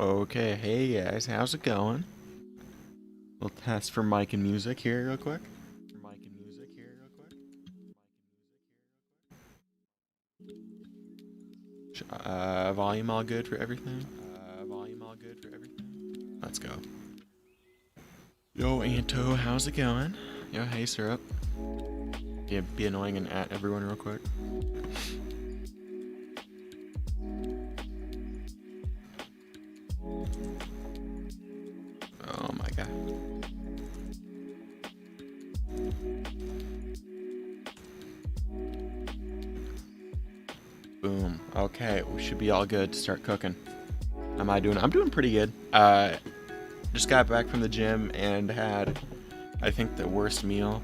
Okay, hey guys, how's it going? Little test for mic and music here, real quick. Volume all good for everything? Let's go. Yo, Anto, how's it going? Yo, hey, Syrup. Yeah, be annoying and at everyone real quick. Oh my god. Boom. Okay, we should be all good to start cooking. How am I doing? I'm doing pretty good. Just got back from the gym and had, I think, the worst meal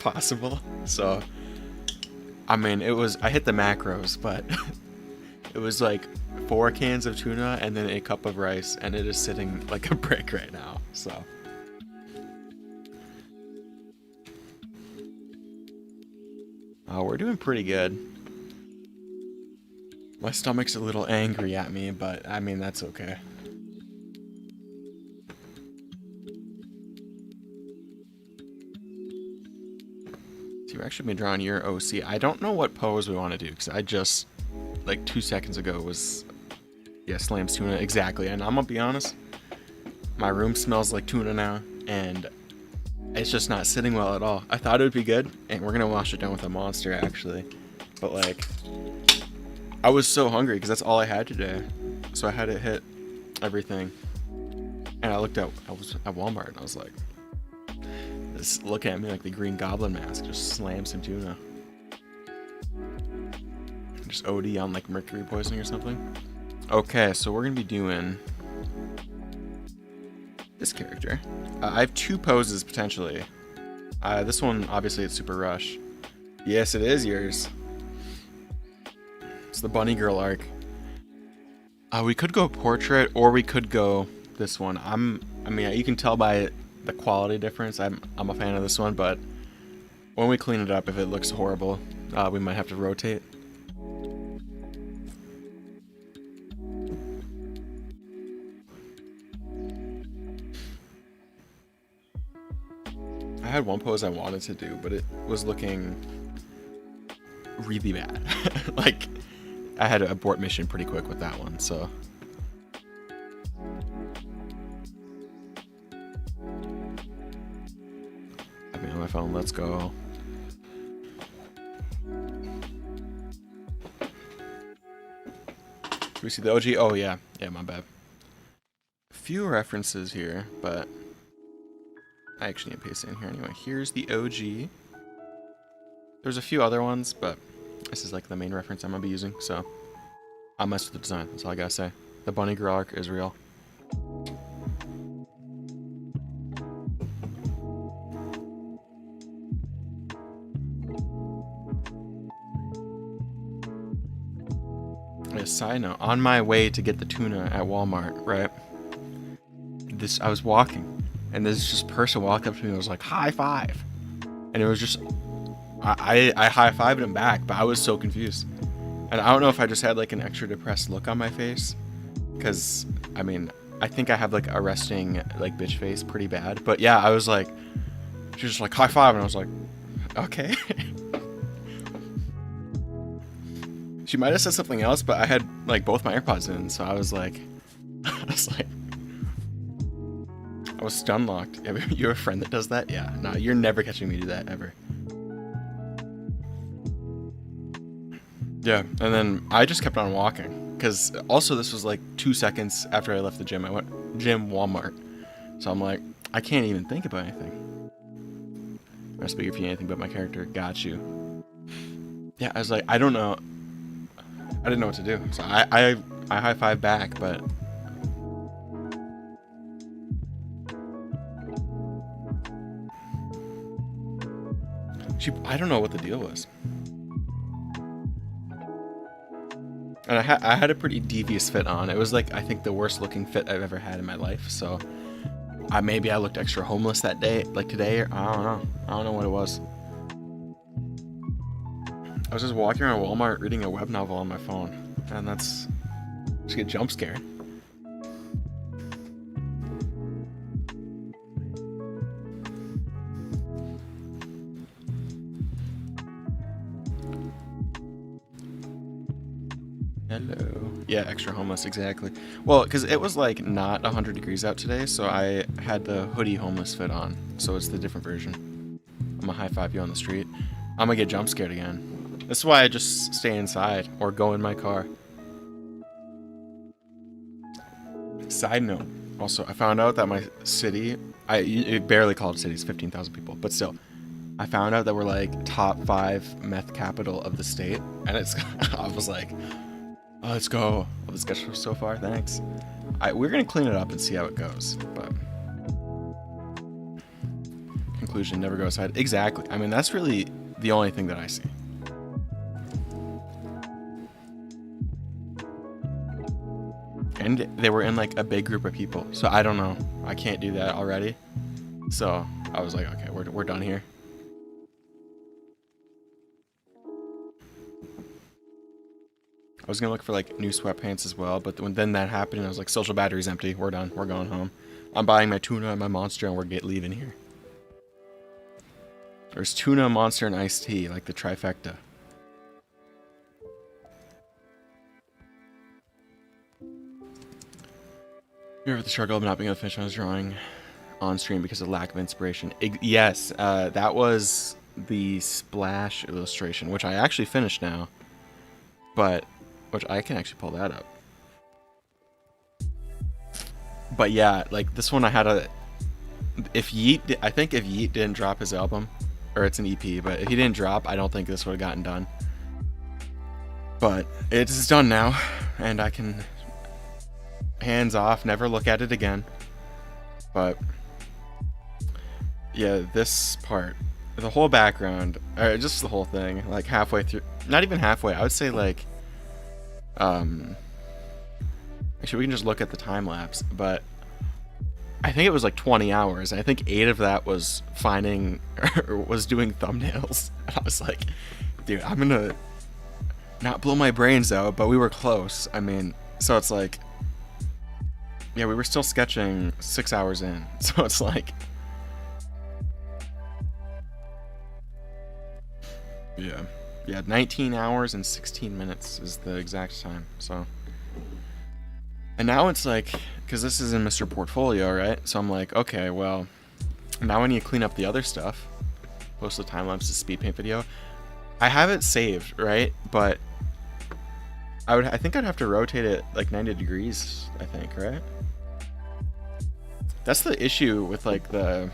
possible. So, I mean, I hit the macros, but it was like 4 cans of tuna and then a cup of rice, and it is sitting like a brick right now. So, we're doing pretty good. My stomach's a little angry at me, but I mean, that's okay. So you've actually been drawing your OC. I don't know what pose we want to do, because I just, like 2 seconds ago was, yeah, slams tuna, exactly. And I'm gonna be honest, my room smells like tuna now, and it's just not sitting well at all. I thought it would be good, and we're gonna wash it down with a monster, actually. But like, I was so hungry because that's all I had today, so I had to hit everything. And I was at Walmart, and I was like, this look at me like the Green Goblin mask, just slam some tuna. Just OD on like mercury poisoning or something. Okay, so we're gonna be doing this character. I have 2 poses potentially. This one, obviously, it's Super Rush. Yes, it is yours. It's the Bunny Girl arc. We could go portrait, or we could go this one. I mean, you can tell by the quality difference. I'm a fan of this one, but when we clean it up, if it looks horrible, we might have to rotate. I had one pose I wanted to do, but it was looking really bad. Like, I had to abort mission pretty quick with that one, so. I mean, on my phone, let's go. Do we see the OG? Oh, yeah. Yeah, my bad. A few references here, but I actually need to paste it in here anyway. Here's the OG. There's a few other ones, but this is like the main reference I'm gonna be using, so I'll mess with the design. That's all I gotta say. The Bunny Girl arc is real. A side note, on my way to get the tuna at Walmart, right? I was walking, and this just person walked up to me and was like, high five. And it was just, I high-fived him back, but I was so confused. And I don't know if I just had like an extra depressed look on my face, because, I mean, I think I have like a resting like bitch face pretty bad. But yeah, I was like, she was just like, high five, and I was like, okay. She might have said something else, but I had like both my AirPods in, so I was like, I was stun locked. You have a friend that does that? Yeah, no, you're never catching me do that ever. Yeah, and then I just kept on walking, because also this was like 2 seconds after I left the gym. I went gym, Walmart, so I'm like, I can't even think about anything. I speak if you anything but my character. Got you. Yeah, I was like, I don't know. I didn't know what to do, so I high five back, but I don't know what the deal was. And I had a pretty devious fit on. It was like, I think, the worst looking fit I've ever had in my life. So maybe I looked extra homeless that day, like today, or I don't know. I don't know what it was. I was just walking around Walmart reading a web novel on my phone, and just get jump scared. Hello. Yeah, extra homeless, exactly. Well, because it was like not 100 degrees out today, so I had the hoodie homeless fit on. So it's the different version. I'm gonna high five you on the street. I'm gonna get jump scared again. This is why I just stay inside or go in my car. Side note. Also, I found out that my city, it barely called city, it's 15,000 people, but still, I found out that we're like top 5 meth capital of the state, and it's, I was like, oh, let's go. Well, this got so far, thanks. We're gonna clean it up and see how it goes, but conclusion, never go outside. Exactly. I mean, that's really the only thing that I see. And they were in like a big group of people, so I don't know. I can't do that already. So I was like, okay, we're done here. I was gonna look for like new sweatpants as well, but then that happened, I was like, social battery's empty. We're done. We're going home. I'm buying my tuna and my Monster, and we're leaving here. There's tuna, Monster, and iced tea, like the trifecta. You ever the struggle of not being able to finish what I was drawing on stream because of lack of inspiration? Yes, that was the splash illustration, which I actually finished now, but which I can actually pull that up. But yeah, like this one I had a. If Yeet, I think if Yeet didn't drop his album, or it's an EP, but if he didn't drop, I don't think this would have gotten done. But it's done now, and I can. Hands off, never look at it again. But yeah, this part, the whole background, or just the whole thing, like halfway through, not even halfway, I would say like actually we can just look at the time lapse, but I think it was like 20 hours. I think 8 of that was finding or was doing thumbnails. And I was like, dude, I'm gonna not blow my brains out, but we were close. I mean, so it's like, yeah, we were still sketching 6 hours in, so it's like, yeah, 19 hours and 16 minutes is the exact time. So, and now it's like, because this is in Mr. Portfolio, right? So I'm like, okay, well, now I need to clean up the other stuff. Post the time lapse, the speed paint video. I have it saved, right? But I think I'd have to rotate it like 90 degrees. I think, right? That's the issue with like the,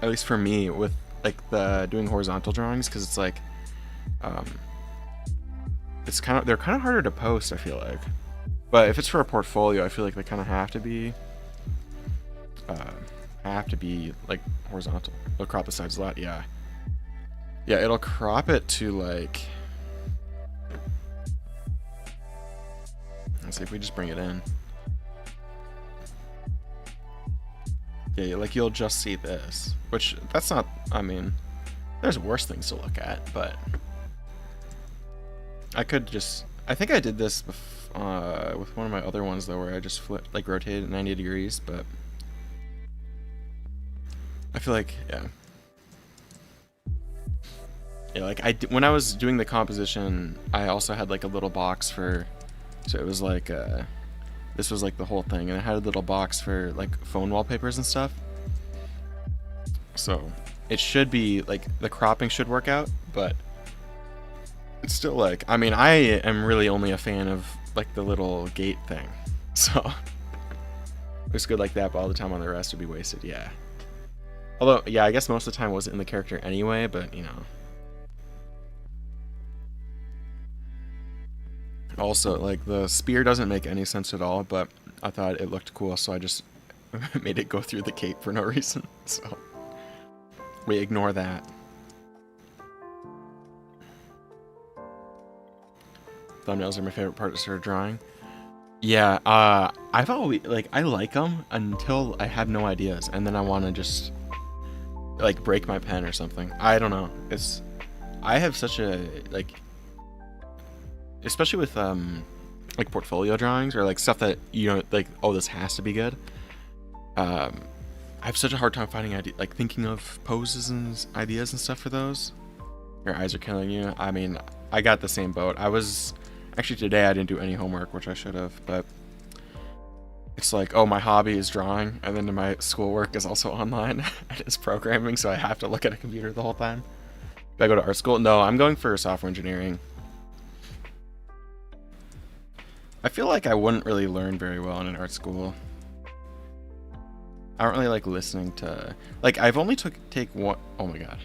at least for me, with like the doing horizontal drawings, because it's like they're kind of harder to post, I feel like. But if it's for a portfolio, I feel like they kind of have to be like horizontal. It'll crop the sides a lot. Yeah, it'll crop it to like, let's see if we just bring it in. Yeah, like you'll just see this, which that's not, I mean, there's worse things to look at, but I could just, I think I did this with one of my other ones though, where I just flipped, like rotated 90 degrees, but I feel like, yeah, like when I was doing the composition, I also had like a little box for, so it was like, this was like the whole thing, and it had a little box for like phone wallpapers and stuff. So it should be like the cropping should work out, but it's still like, I mean, I am really only a fan of like the little gate thing. So it's good like that, but all the time on the rest would be wasted. Yeah. Although, yeah, I guess most of the time it wasn't in the character anyway, but you know. Also, like, the spear doesn't make any sense at all, but I thought it looked cool, so I just made it go through the cape for no reason. So we ignore that. Thumbnails are my favorite part of sort of drawing. Yeah, I've always, like, I like them until I have no ideas, and then I want to just, like, break my pen or something. I don't know. I have such a, like, especially with like portfolio drawings or like stuff that, you know, like, oh, this has to be good. I have such a hard time finding like thinking of poses and ideas and stuff for those. Your eyes are killing you. I mean, I got the same boat. I was Actually, today I didn't do any homework, which I should have, but it's like, oh, my hobby is drawing, and then my schoolwork is also online, and it's programming, so I have to look at a computer the whole time. Do I go to art school? No, I'm going for software engineering. I feel like I wouldn't really learn very well in an art school. I don't really like listening to... Like, I've only take one... Oh my god.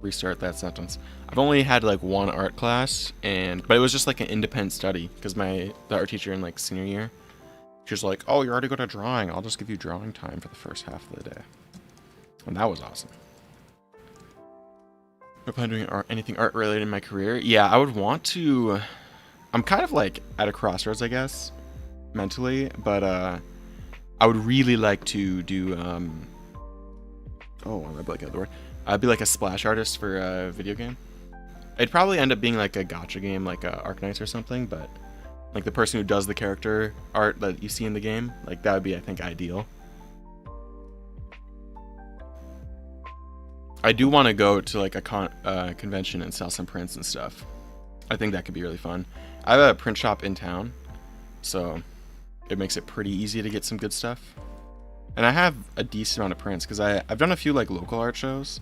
Restart that sentence. I've only had, like, one art class, but it was just, like, an independent study, because the art teacher in, like, senior year, she was like, oh, you're already good at drawing. I'll just give you drawing time for the first half of the day. And that was awesome. I plan doing anything art-related in my career? Yeah, I would want to... I'm kind of like at a crossroads, I guess, mentally, but I would really like to do oh, I'm like the word. I'd be like a splash artist for a video game. It'd probably end up being like a gacha game, like Arknights or something, but like the person who does the character art that you see in the game, like that would be, I think, ideal. I do want to go to like a convention and sell some prints and stuff. I think that could be really fun. I have a print shop in town, so it makes it pretty easy to get some good stuff. And I have a decent amount of prints, because I've done a few like local art shows.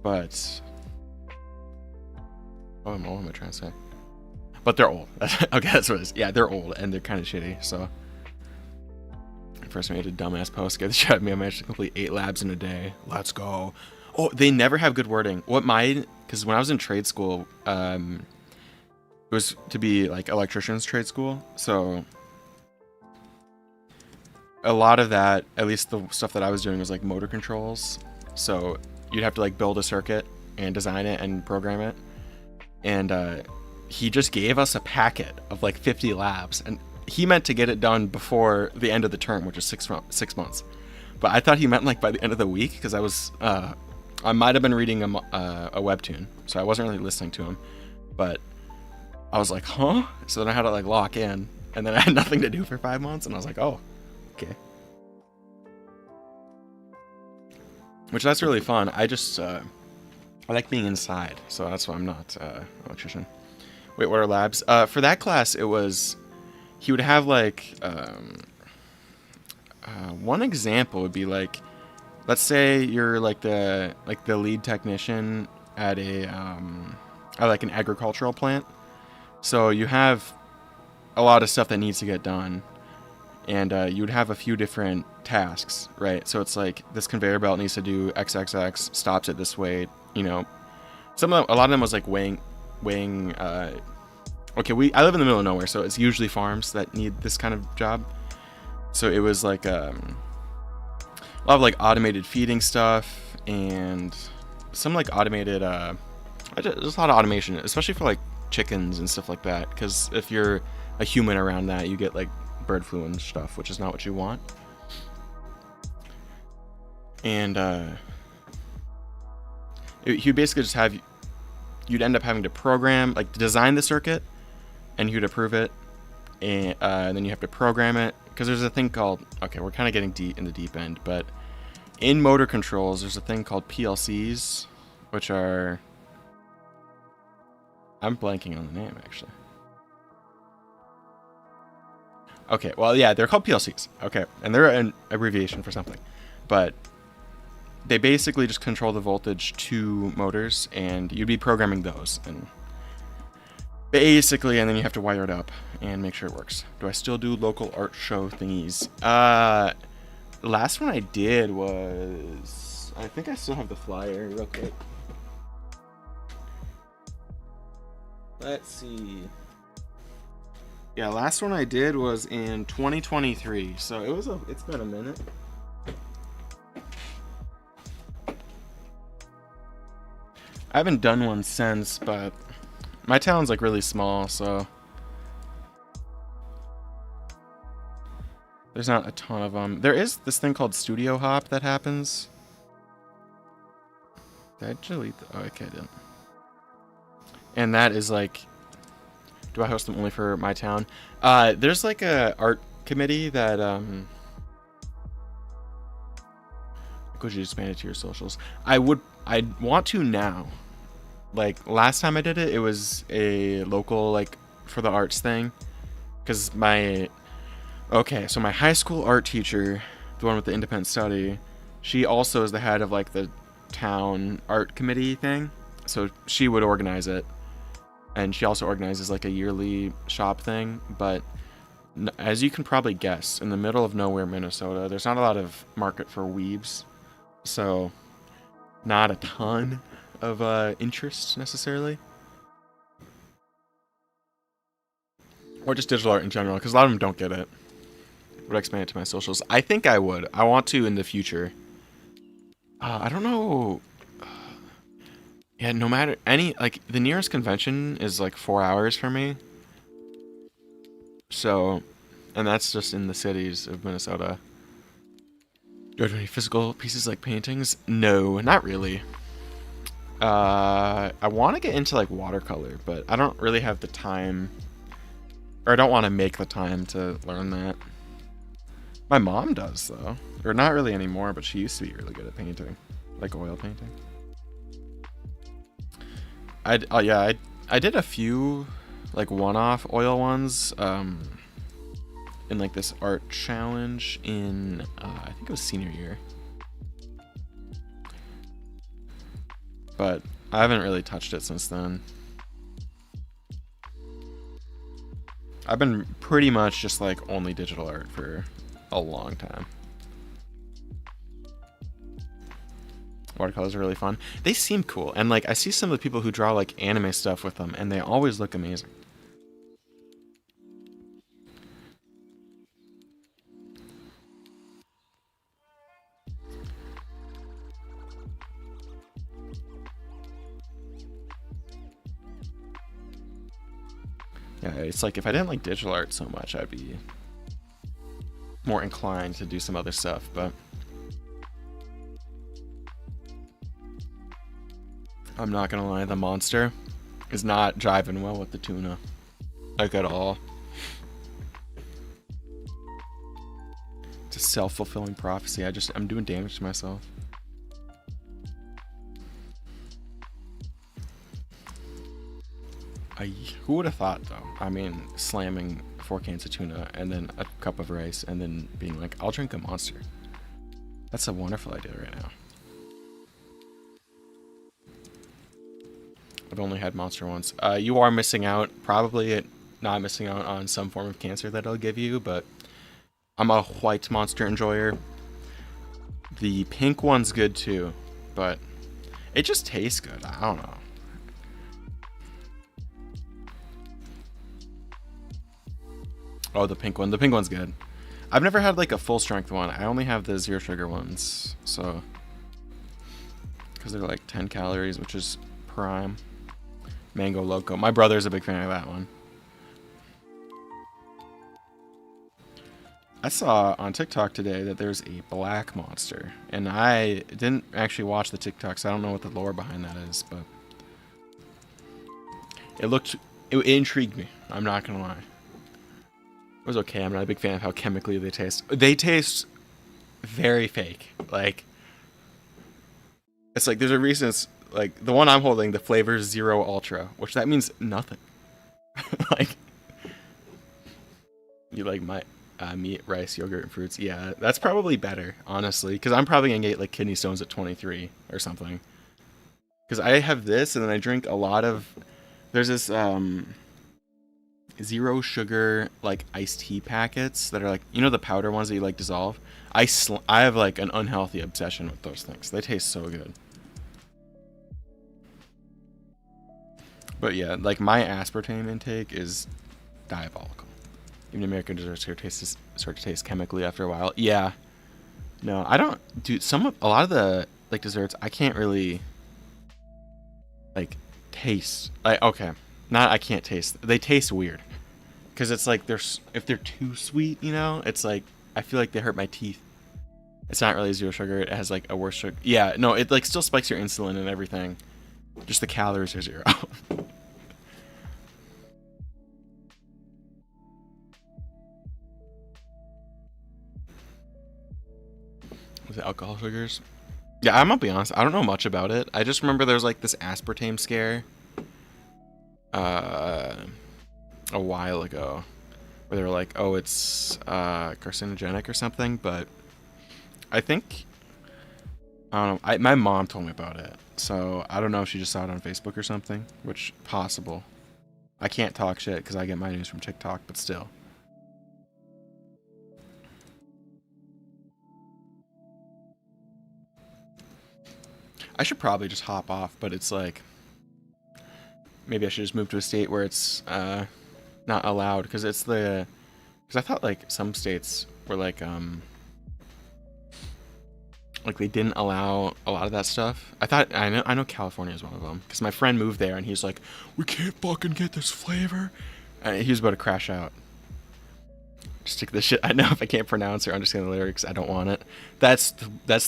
But... what am I trying to say? But they're old. Okay, that's what it is. Yeah, they're old, and they're kind of shitty, so... First I made a dumbass post, scared the shit out of me. I managed to complete 8 labs in a day. Let's go. Oh, they never have good wording. Because when I was in trade school, it was to be like electrician's trade school. So a lot of that, at least the stuff that I was doing, was like motor controls. So you'd have to like build a circuit and design it and program it. And he just gave us a packet of like 50 labs, and he meant to get it done before the end of the term, which is 6 months. But I thought he meant like by the end of the week, because I might have been reading a webtoon, so I wasn't really listening to him. But I was like, huh? So then I had to like lock in, and then I had nothing to do for 5 months, and I was like, oh, okay. Which that's really fun. I just I like being inside, so that's why I'm not an electrician. Wait, what are labs? For that class, it was... He would have like... one example would be like... Let's say you're like the lead technician at like an agricultural plant. So you have a lot of stuff that needs to get done, and you would have a few different tasks, right? So it's like this conveyor belt needs to do XXX, stops it this way, you know. A lot of them was like weighing. Okay, I live in the middle of nowhere, so it's usually farms that need this kind of job. So it was like a lot of like automated feeding stuff, and some like automated there's a lot of automation, especially for like chickens and stuff like that, because if you're a human around that, you get like bird flu and stuff, which is not what you want. And he would basically just have... You'd end up having to program, like design the circuit, and you'd approve it, and then you have to program it, because there's a thing called... Okay, we're kind of getting in the deep end, but in motor controls, there's a thing called PLCs, which are... I'm blanking on the name, actually. Okay, well, yeah, they're called PLCs. Okay, and they're an abbreviation for something. But they basically just control the voltage to motors, and you'd be programming those. And basically, and then you have to wire it up and make sure it works. Do I still do local art show thingies? Last one I did was... I think I still have the flyer real quick. Let's see. Yeah, last one I did was in 2023, so it's been a minute. I haven't done one since, but my town's like really small, so there's not a ton of them. There is this thing called Studio Hop that happens. Did I delete the... Oh, okay, I didn't. And that is like... Do I host them only for my town? There's like a art committee that... Could you expand it to your socials? I'd want to now, like last time I did it, it was a local like for the arts thing. Cause so my high school art teacher, the one with the independent study, she also is the head of like the town art committee thing. So she would organize it, and she also organizes like a yearly shop thing. But as you can probably guess, in the middle of nowhere, Minnesota, there's not a lot of market for weebs, so not a ton of interest necessarily, or just digital art in general, because a lot of them don't get it. Would I expand it to my socials? I think I would. I want to in the future. I don't know. Yeah, no matter any like the nearest convention is like 4 hours for me. So, and that's just in the cities of Minnesota. Do I do any physical pieces like paintings? No, not really. I want to get into like watercolor, but I don't really have the time, or I don't want to make the time to learn that. My mom does though, or not really anymore, but she used to be really good at painting, like oil painting. I did a few like one-off oil ones in like this art challenge in I think it was senior year, but I haven't really touched it since then. I've been pretty much just like only digital art for a long time. Watercolors are really fun. They seem cool, and like I see some of the people who draw like anime stuff with them, and they always look amazing. Yeah, it's like if I didn't like digital art so much, I'd be more inclined to do some other stuff, but I'm not gonna lie, the monster is not jiving well with the tuna, like at all. It's a self-fulfilling prophecy. I'm doing damage to myself. Who would have thought though? I mean, slamming 4 cans of tuna and then a cup of rice and then being like, I'll drink a monster. That's a wonderful idea right now. I've only had monster once. You are missing out, probably not missing out on some form of cancer that it'll give you, but I'm a white monster enjoyer. The pink one's good too, but it just tastes good. I don't know. Oh, the pink one. The pink one's good. I've never had like a full strength one. I only have the zero sugar ones, so because they're like 10 calories, which is prime. Mango Loco. My brother's a big fan of that one. I saw on TikTok today that there's a black monster, and I didn't actually watch the TikTok, so I don't know what the lore behind that is, but it intrigued me. I'm not gonna lie. It was okay. I'm not a big fan of how chemically they taste. They taste very fake. Like, it's like there's a reason it's like the one I'm holding, the flavor Zero Ultra, which that means nothing. Like, you like my meat, rice, yogurt, and fruits. Yeah, that's probably better, honestly, because I'm probably gonna get like kidney stones at 23 or something. Because I have this, and then I drink a lot of. There's this zero sugar like iced tea packets that are like, you know, the powder ones that you like dissolve. I have like an unhealthy obsession with those things. They taste so good. But yeah, like my aspartame intake is diabolical. Even American desserts start to taste chemically after a while. Yeah. No, I don't do a lot of the like desserts I can't really like taste. Okay. Not I can't taste. They taste weird. Cuz it's like if they're too sweet, you know, it's like I feel like they hurt my teeth. It's not really zero sugar. It has like a worse sugar. Yeah, no, it like still spikes your insulin and everything. Just the calories are zero. Was it alcohol sugars? Yeah, I'm gonna be honest. I don't know much about it. I just remember there was like this aspartame scare uh, a while ago where they were like, "Oh, it's carcinogenic or something." But I think I don't know. My mom told me about it, so I don't know if she just saw it on Facebook or something, which possible. I can't talk shit because I get my news from TikTok, but still. I should probably just hop off, but it's like maybe I should just move to a state where it's not allowed because I thought like some states were like they didn't allow a lot of that stuff. I know California is one of them because my friend moved there and he's like, we can't fucking get this flavor, and he was about to crash out. Just stick this shit. I know if I can't pronounce or understand the lyrics, I don't want it. That's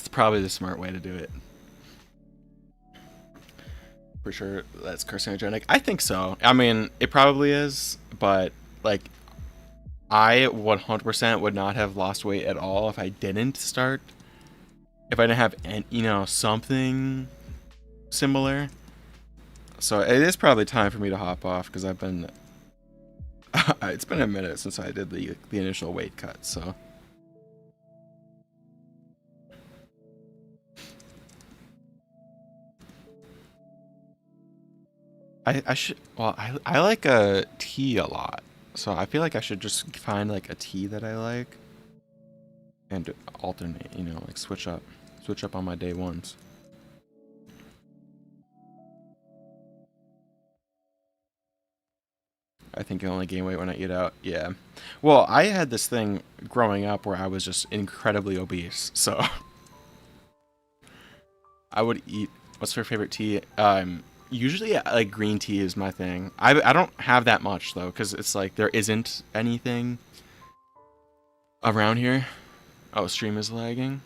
probably the smart way to do it. For sure, that's carcinogenic. I think so. I mean, it probably is, but like, I 100% would not have lost weight at all if I didn't start. If I didn't have, something similar. So it is probably time for me to hop off because I've been. It's been a minute since I did the initial weight cut, so. I should. Well, I like a tea a lot, so I feel like I should just find like a tea that I like and alternate. Like switch up on my day ones. I think I only gain weight when I eat out. Yeah. Well, I had this thing growing up where I was just incredibly obese, so I would eat. What's your favorite tea? Usually like green tea is my thing. I don't have that much though, because it's like there isn't anything around here. Oh, stream is lagging.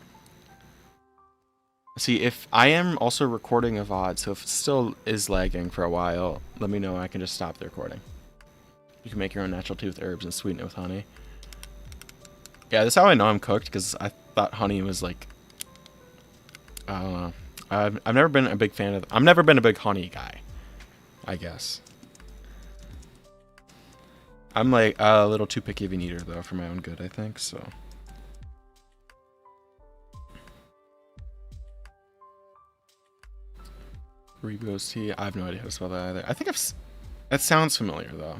See, if I am also recording a VOD, so if it still is lagging for a while, let me know. I can just stop the recording. You can make your own natural tea with herbs and sweeten it with honey. Yeah, that's how I know I'm cooked, because I thought honey was like, I don't know. I've never been a big fan of. I've never been a big honey guy, I guess. I'm like a little too picky of an eater though, for my own good, I think. So. Rebo's tea. I have no idea how to spell that either. I think that sounds familiar though.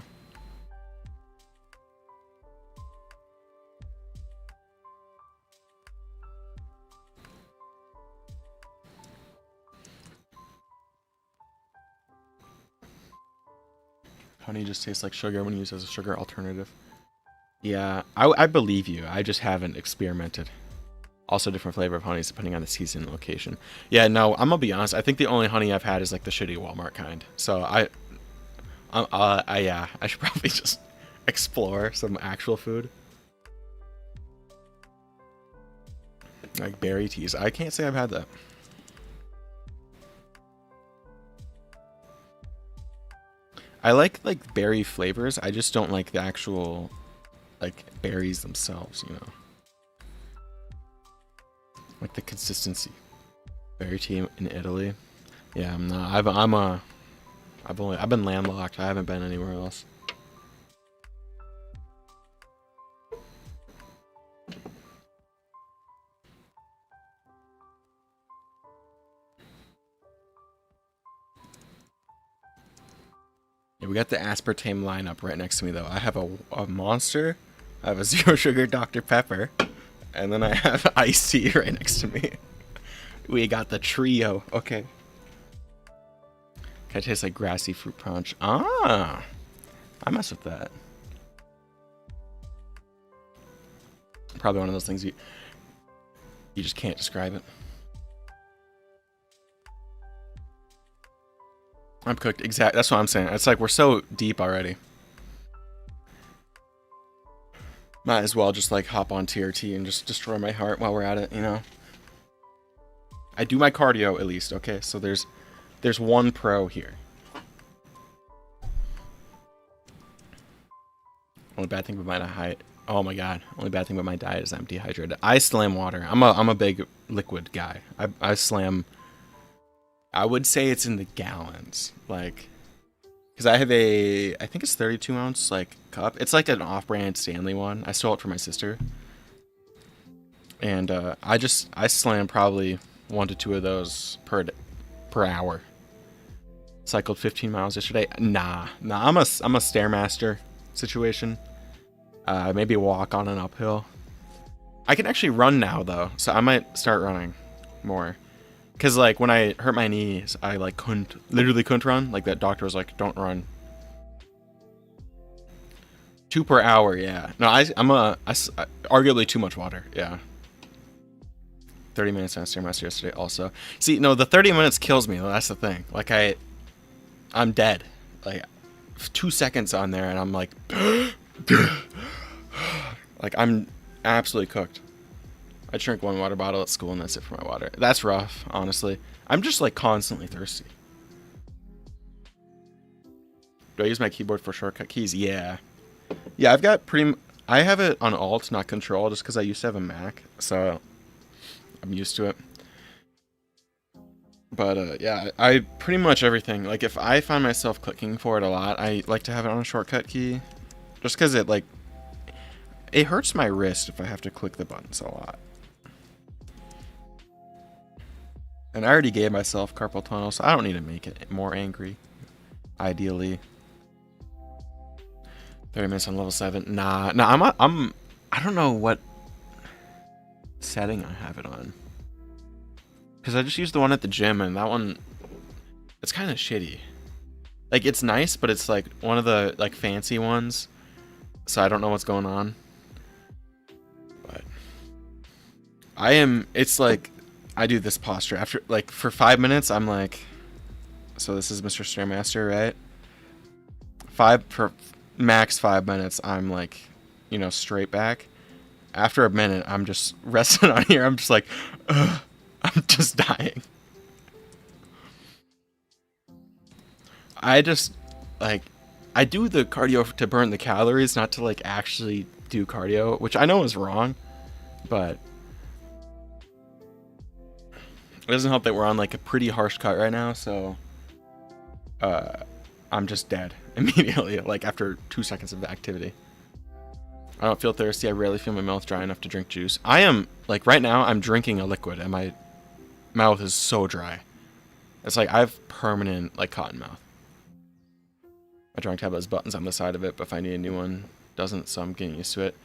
Honey just tastes like sugar when used as a sugar alternative. Yeah, I believe you. I just haven't experimented. Also, different flavor of honeys depending on the season and location. Yeah, no, I'm gonna be honest. I think the only honey I've had is like the shitty Walmart kind. So yeah, I should probably just explore some actual food. Like berry teas. I can't say I've had that. I like berry flavors. I just don't like the actual like berries themselves, Like the consistency. Berry tea in Italy. Yeah, I'm not. I've been landlocked. I haven't been anywhere else. Yeah, we got the aspartame lineup right next to me though. I have a Monster, I have a Zero Sugar Dr. Pepper, and then I have iced tea right next to me. We got the trio. Okay. Kind of tastes like grassy fruit punch. Ah, I mess with that. Probably one of those things you just can't describe it. I'm cooked. Exactly. That's what I'm saying. It's like we're so deep already. Might as well just like hop on TRT and just destroy my heart while we're at it, I do my cardio at least, okay? So there's one pro here. Only bad thing about my height Oh my god. Only bad thing about my diet is I'm dehydrated. I slam water. I'm a big liquid guy. I slam. I would say it's in the gallons. Like, because I have I think it's 32 ounce like cup. It's like an off-brand Stanley one. I stole it from my sister, and I slam probably 1 to 2 of those per hour. Cycled 15 miles yesterday. Nah. I'm a stairmaster situation. Maybe walk on an uphill. I can actually run now though, so I might start running more. Cause like when I hurt my knees, I like literally couldn't run. Like that doctor was like, "Don't run." 2 per hour, yeah. No, arguably too much water, yeah. 30 minutes on Stairmaster yesterday also. See, no, the 30 minutes kills me though. That's the thing. Like I'm dead. Like 2 seconds on there, and I'm like, like I'm absolutely cooked. I drink 1 water bottle at school, and that's it for my water. That's rough, honestly. I'm just like constantly thirsty. Do I use my keyboard for shortcut keys? Yeah. Yeah, I have it on Alt, not Control, just because I used to have a Mac, so I'm used to it. But yeah, I pretty much everything. Like if I find myself clicking for it a lot, I like to have it on a shortcut key, just because it hurts my wrist if I have to click the buttons a lot. And I already gave myself carpal tunnel, so I don't need to make it more angry. Ideally. 30 minutes on level 7. Nah, I don't know what setting I have it on. Because I just used the one at the gym, and that one, it's kind of shitty. Like, it's nice, but it's like one of the like fancy ones, so I don't know what's going on. But it's like, I do this posture after, like, for 5 minutes, I'm like, so this is Mr. Stairmaster, right? For max 5 minutes, I'm like, straight back. After a minute, I'm just resting on here. I'm just like, ugh, I'm just dying. I just, like, I do the cardio to burn the calories, not to, like, actually do cardio, which I know is wrong, but it doesn't help that we're on, like, a pretty harsh cut right now, so I'm just dead immediately, like, after 2 seconds of activity. I don't feel thirsty. I rarely feel my mouth dry enough to drink juice. I am, like, right now, I'm drinking a liquid, and my mouth is so dry. It's like I have permanent, like, cotton mouth. My drawing tab has buttons on the side of it, but if I need a new one, doesn't, so I'm getting used to it.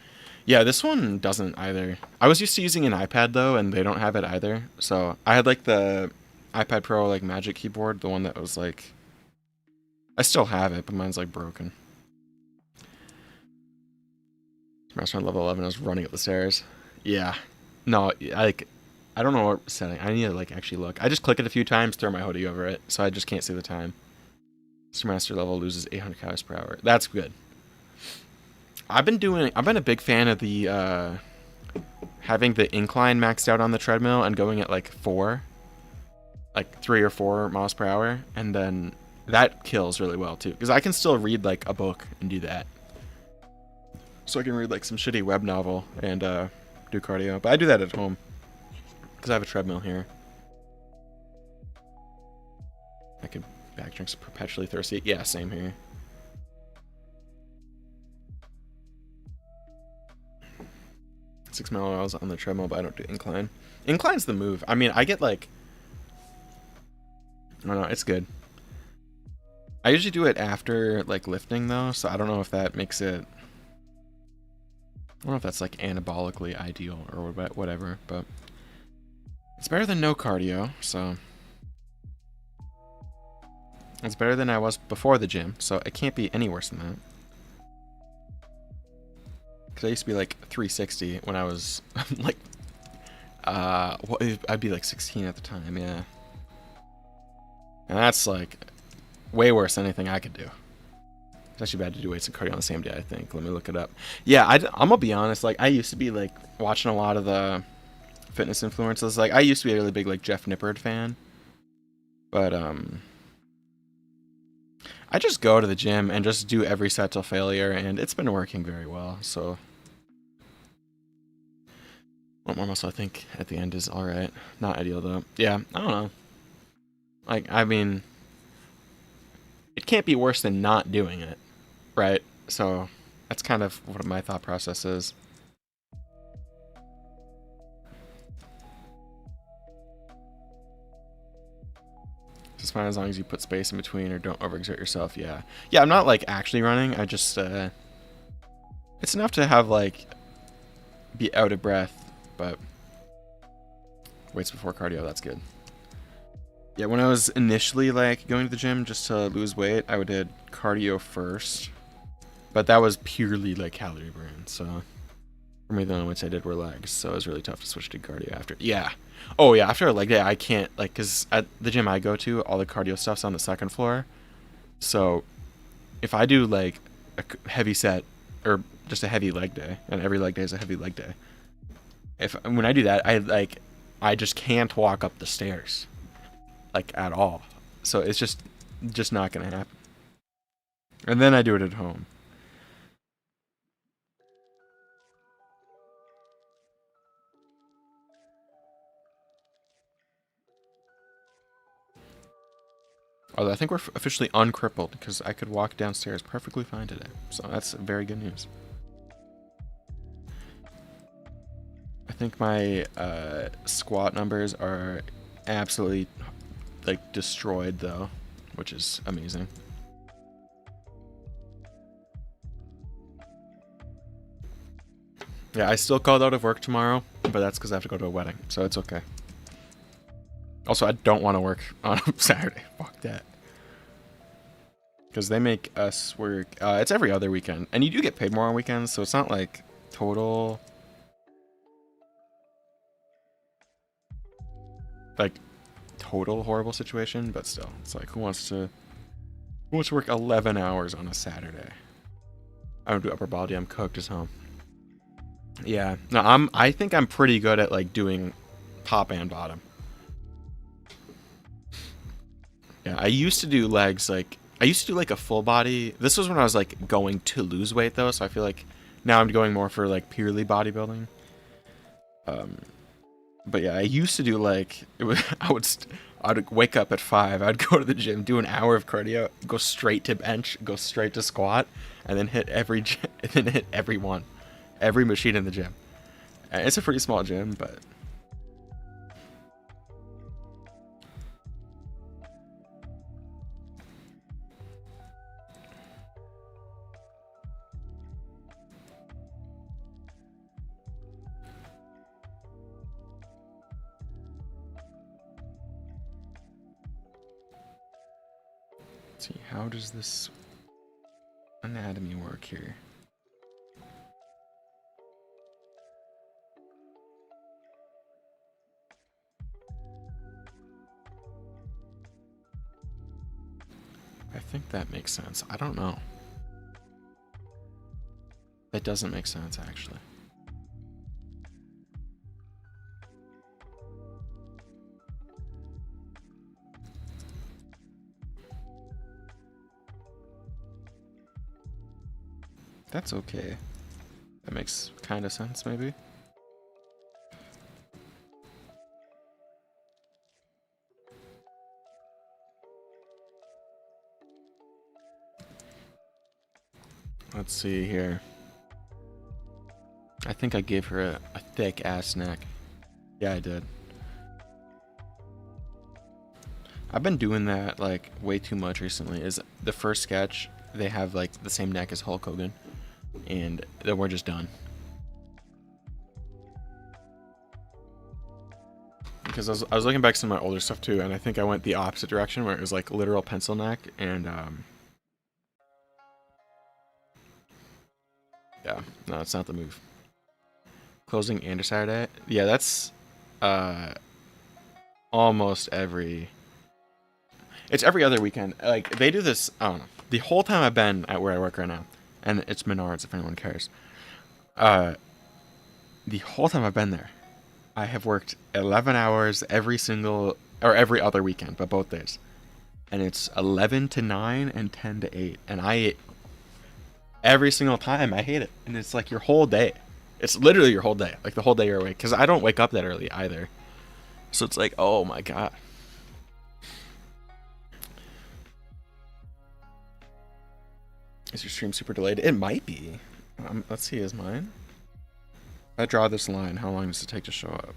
Yeah, this one doesn't either. I was used to using an iPad, though, and they don't have it either. So I had, like, the iPad Pro, like, Magic Keyboard, the one that was, like... I still have it, but mine's, like, broken. Restaurant level 11, I was running up the stairs. Yeah. No, I don't know what setting. I need to, like, actually look. I just click it a few times, throw my hoodie over it, so I just can't see the time. Master level loses 800 calories per hour. That's good. I've been a big fan of the, having the incline maxed out on the treadmill and going at, like, 3 or 4 miles per hour, and then that kills really well, too. Because I can still read, like, a book and do that. So I can read, like, some shitty web novel and do cardio. But I do that at home because I have a treadmill here. I could back drinks perpetually thirsty. Yeah, same here. Six miles on the treadmill, but I don't do incline. Incline's the move. I mean, I get, like... I don't know, it's good. I usually do it after, like, lifting, though, so I don't know if that makes it... I don't know if that's, like, anabolically ideal or whatever, but... It's better than no cardio, so... It's better than I was before the gym, so it can't be any worse than that. Because I used to be, like, 360 when I was, like... I'd be, like, 16 at the time, yeah. And that's, like, way worse than anything I could do. It's actually bad to do weights and cardio on the same day, I think. Let me look it up. Yeah, I'm gonna be honest. Like, I used to be, like, watching a lot of the fitness influencers. Like, I used to be a really big, like, Jeff Nippard fan. But, I just go to the gym and just do every set till failure, and it's been working very well, so... One more muscle, I think, at the end is alright. Not ideal, though. Yeah, I don't know. Like, I mean, it can't be worse than not doing it, right? So, that's kind of what my thought process is. It's fine as long as you put space in between or don't overexert yourself, yeah. Yeah, I'm not, like, actually running. I just, it's enough to have, like, be out of breath, but weights before cardio, that's good. Yeah, when I was initially, like, going to the gym just to lose weight, I would did cardio first. But that was purely, like, calorie burn, so... For me, the only weights I did were legs, so it was really tough to switch to cardio after. Yeah. Oh, yeah, after a leg day, I can't, like, because at the gym I go to, all the cardio stuff's on the second floor. So, if I do, like, a heavy set, or just a heavy leg day, and every leg day is a heavy leg day, when I do that, I just can't walk up the stairs. Like, at all. So, it's just not gonna happen. And then I do it at home. Although I think we're officially uncrippled because I could walk downstairs perfectly fine today. So that's very good news. I think my squat numbers are absolutely like destroyed though, which is amazing. Yeah, I still called out of work tomorrow, but that's because I have to go to a wedding, so it's okay. Also, I don't want to work on Saturday. Fuck that. Because they make us work... it's every other weekend. And you do get paid more on weekends, so it's not like total... Like, total horrible situation, but still. It's like, who wants to work 11 hours on a Saturday? I don't do upper body, I'm cooked as home. Yeah. No, I think I'm pretty good at, like, doing top and bottom. Yeah, I used to do legs, like... I used to do, like, a full body... This was when I was, like, going to lose weight, though, so I feel like now I'm going more for, like, purely bodybuilding. But, yeah, I used to do, like... I'd wake up at 5, I'd go to the gym, do an hour of cardio, go straight to bench, go straight to squat, and then hit every one. Every machine in the gym. And it's a pretty small gym, but... Let's see, how does this anatomy work here? I think that makes sense. I don't know. That doesn't make sense, actually. That's okay. That makes kind of sense, maybe. Let's see here. I think I gave her a thick ass neck. Yeah, I did. I've been doing that like way too much recently. Is the first sketch, they have like the same neck as Hulk Hogan, and then we're just done. Because I was looking back to some of my older stuff too, and I think I went the opposite direction where it was like literal pencil neck, and yeah, no, it's not the move. Closing and Saturday, yeah, that's almost every. It's every other weekend. Like they do this. I don't know. The whole time I've been at where I work right now, and it's Menards if anyone cares. The whole time I've been there, I have worked 11 hours every other weekend, but both days. And it's 11 to 9 and 10 to 8. And every single time I hate it. And it's like your whole day. It's literally your whole day, like the whole day you're awake. Because I don't wake up that early either, so it's like, oh my god. Is your stream super delayed? It might be. Let's see, is mine? If I draw this line, how long does it take to show up?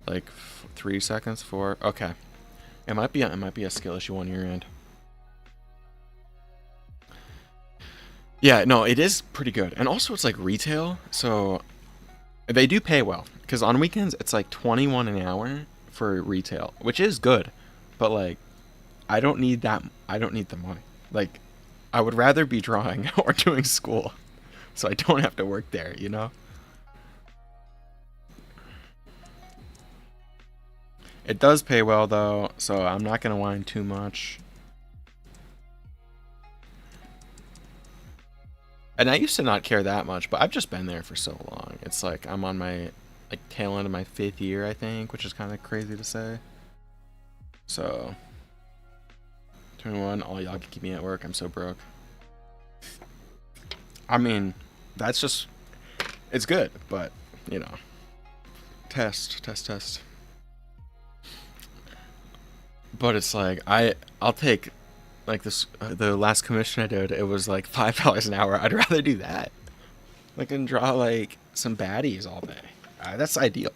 Like 3 seconds, 4. Okay, it might be a skill issue on your end. Yeah, no, it is pretty good, and also it's like retail, so they do pay well. Because on weekends it's like 21 an hour for retail, which is good, but like I don't need that. I don't need the money. Like, I would rather be drawing or doing school, so I don't have to work there, you know? It does pay well, though, so I'm not going to whine too much. And I used to not care that much, but I've just been there for so long. It's like I'm on my like tail end of my 5th year, I think, which is kind of crazy to say. So, 21, all y'all can keep me at work. I'm so broke. I mean, that's just, it's good, but, you know, test. But it's like, I'll take, like, this, the last commission I did, it was like $5 an hour. I'd rather do that. Like, and draw, like, some baddies all day. That's ideal.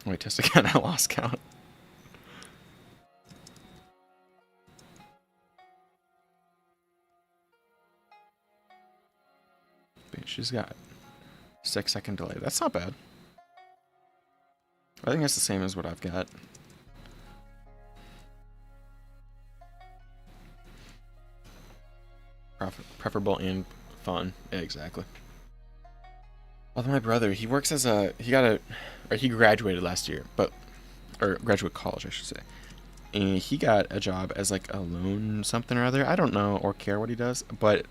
Wait, test again, I lost count. She's got 6-second delay. That's not bad. I think that's the same as what I've got. Preferable and fun. Yeah, exactly. Although my brother, he works as he graduated last year, or graduate college, I should say. And he got a job as like a loan something or other. I don't know or care what he does, but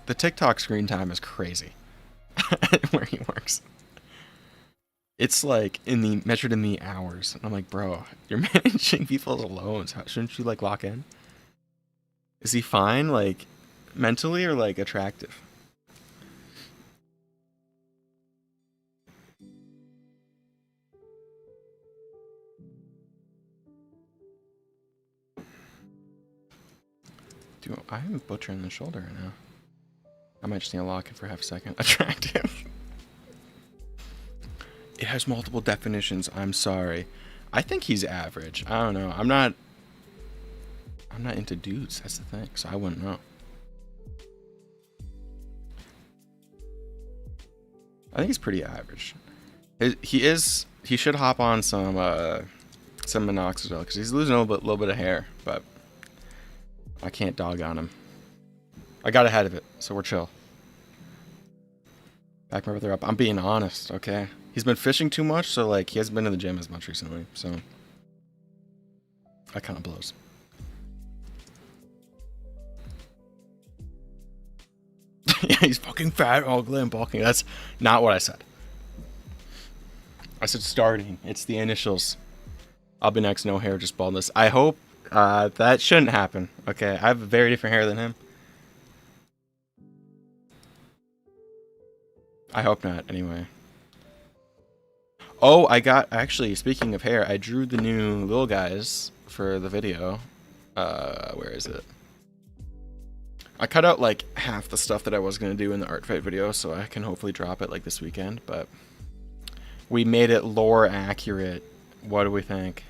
the TikTok screen time is crazy where he works. It's like measured in the hours. And I'm like, bro, you're managing people's loans. Shouldn't you like lock in? Is he fine, like mentally, or like attractive? Dude, I'm butchering the shoulder right now. I might just need to lock in for half a second. Attractive. It has multiple definitions. I'm sorry. I think he's average. I don't know. I'm not into dudes. That's the thing. So I wouldn't know. I think he's pretty average. He should hop on some minoxidil because he's losing a little bit of hair, but I can't dog on him. I got ahead of it, so we're chill. Back my brother up. I'm being honest, okay? He's been fishing too much, so like he hasn't been to the gym as much recently, so that kind of blows. Yeah, he's fucking fat, ugly, and bulking. That's not what I said. I said starting. It's the initials. I'll be next, no hair, just baldness. I hope that shouldn't happen. Okay, I have a very different hair than him. I hope not, anyway. Oh, actually, speaking of hair, I drew the new little guys for the video. Where is it? I cut out like half the stuff that I was going to do in the art fight video, so I can hopefully drop it like this weekend, but we made it lore accurate. What do we think?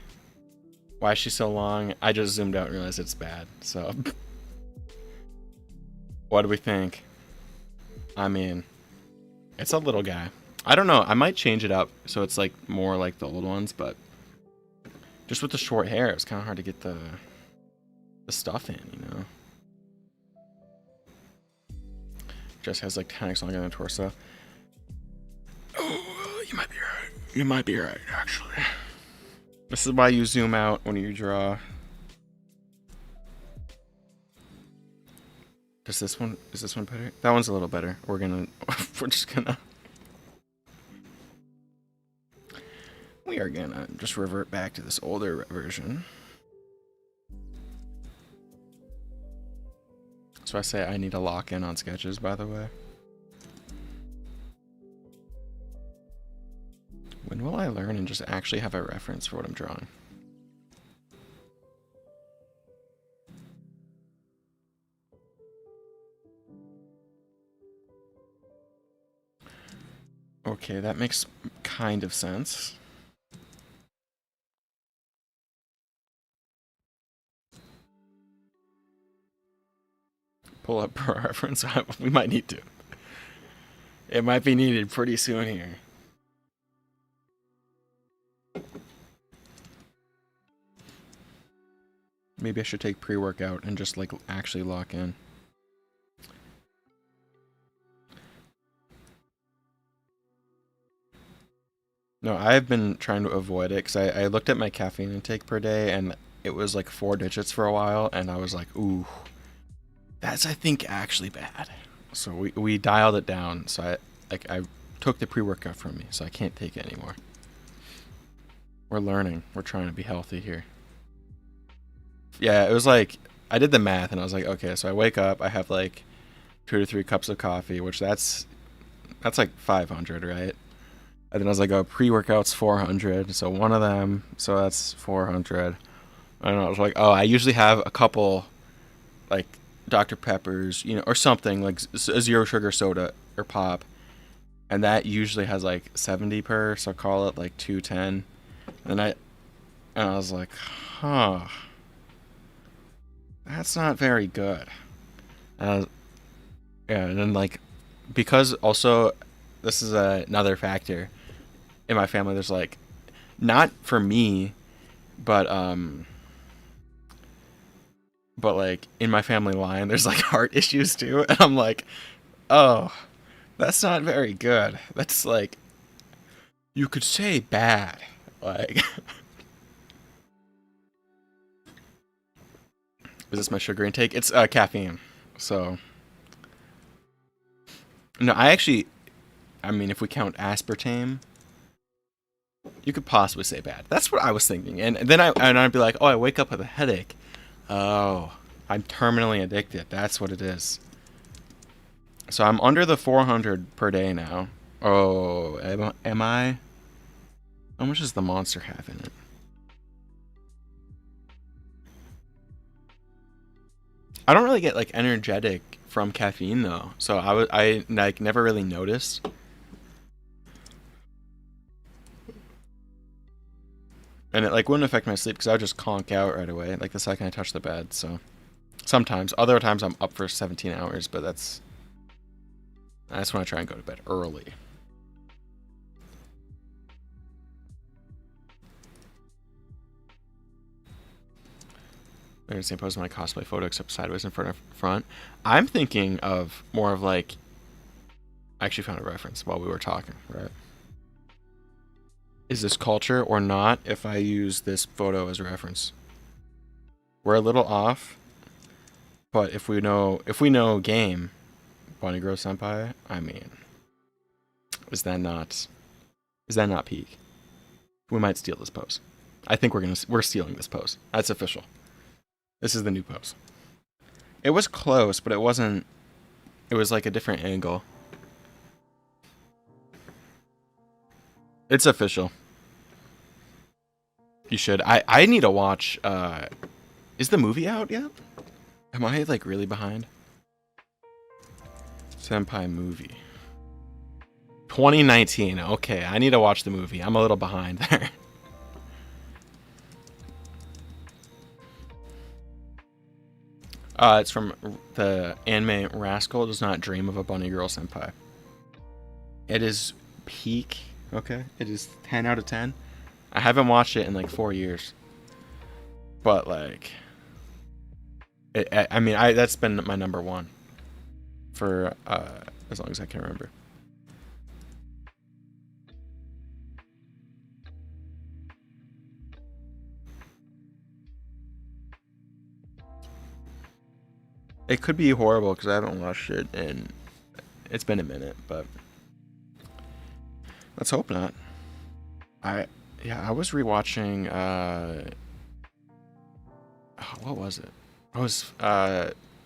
Why is she so long? I just zoomed out and realized it's bad, so. What do we think? I mean, it's a little guy. I don't know. I might change it up so it's like more like the old ones, but just with the short hair, it's kind of hard to get the stuff in, you know? Just has like 10x longer than the torso. Oh, you might be right. You might be right, actually. This is why you zoom out when you draw. Is this one better? That one's a little better. We're just gonna we are gonna just revert back to this older version. So I say I need to lock in on sketches, by the way. When will I learn and just actually have a reference for what I'm drawing? Okay, that makes kind of sense. Pull up per reference. We might need to. It might be needed pretty soon here. Maybe I should take pre-workout and just like actually lock in. No, I've been trying to avoid it because I looked at my caffeine intake per day and it was like 4 digits for a while, and I was like, ooh, that's I think actually bad. So we dialed it down. So I took the pre-workout from me, so I can't take it anymore. We're learning. We're trying to be healthy here. Yeah, it was like I did the math and I was like, okay, so I wake up, I have like 2 to 3 cups of coffee, which that's like 500, right? And then I was like, oh, pre-workout's 400, so one of them, so that's 400. And I was like, oh, I usually have a couple, like, Dr. Peppers, you know, or something, like a zero sugar soda or pop. And that usually has like 70 per, so call it like 210. And I was like, huh, that's not very good. Yeah, and then like, because also, this is another factor in my family. There's like, not for me, but like in my family line, there's like heart issues too, and I'm like, oh, that's not very good. That's like, you could say bad, like. Is this my sugar intake? It's caffeine. So, no, I mean, if we count aspartame, you could possibly say bad. That's what I was thinking. And then I'd be like, oh, I wake up with a headache. Oh, I'm terminally addicted. That's what it is. So I'm under the 400 per day now. Oh, am I? How much does the Monster have in it? I don't really get like energetic from caffeine though, so I like never really noticed. And it like wouldn't affect my sleep because I would just conk out right away, like the second I touch the bed. So sometimes, other times I'm up for 17 hours, but that's when I try and go to bed early. I'm in the same pose in my cosplay photo, except sideways in front. I'm thinking of more of like, I actually found a reference while we were talking, right? Is this culture or not if I use this photo as a reference? We're a little off, but if we know game, Bunny Girl Senpai, I mean, is that not peak? We might steal this pose. I think we're stealing this pose. That's official. This is the new pose. It was close, but it wasn't. It was like a different angle. It's official. You should. I need to watch. Is the movie out yet? Am I like really behind? Senpai movie. 2019. Okay, I need to watch the movie. I'm a little behind there. It's from the anime Rascal Does Not Dream of a Bunny Girl Senpai. It is peak. Okay, it is 10 out of 10. I haven't watched it in like 4 years, but like, I mean, that's been my number one for as long as I can remember. It could be horrible because I haven't watched it and it's been a minute, but let's hope not. I was rewatching what was it? I was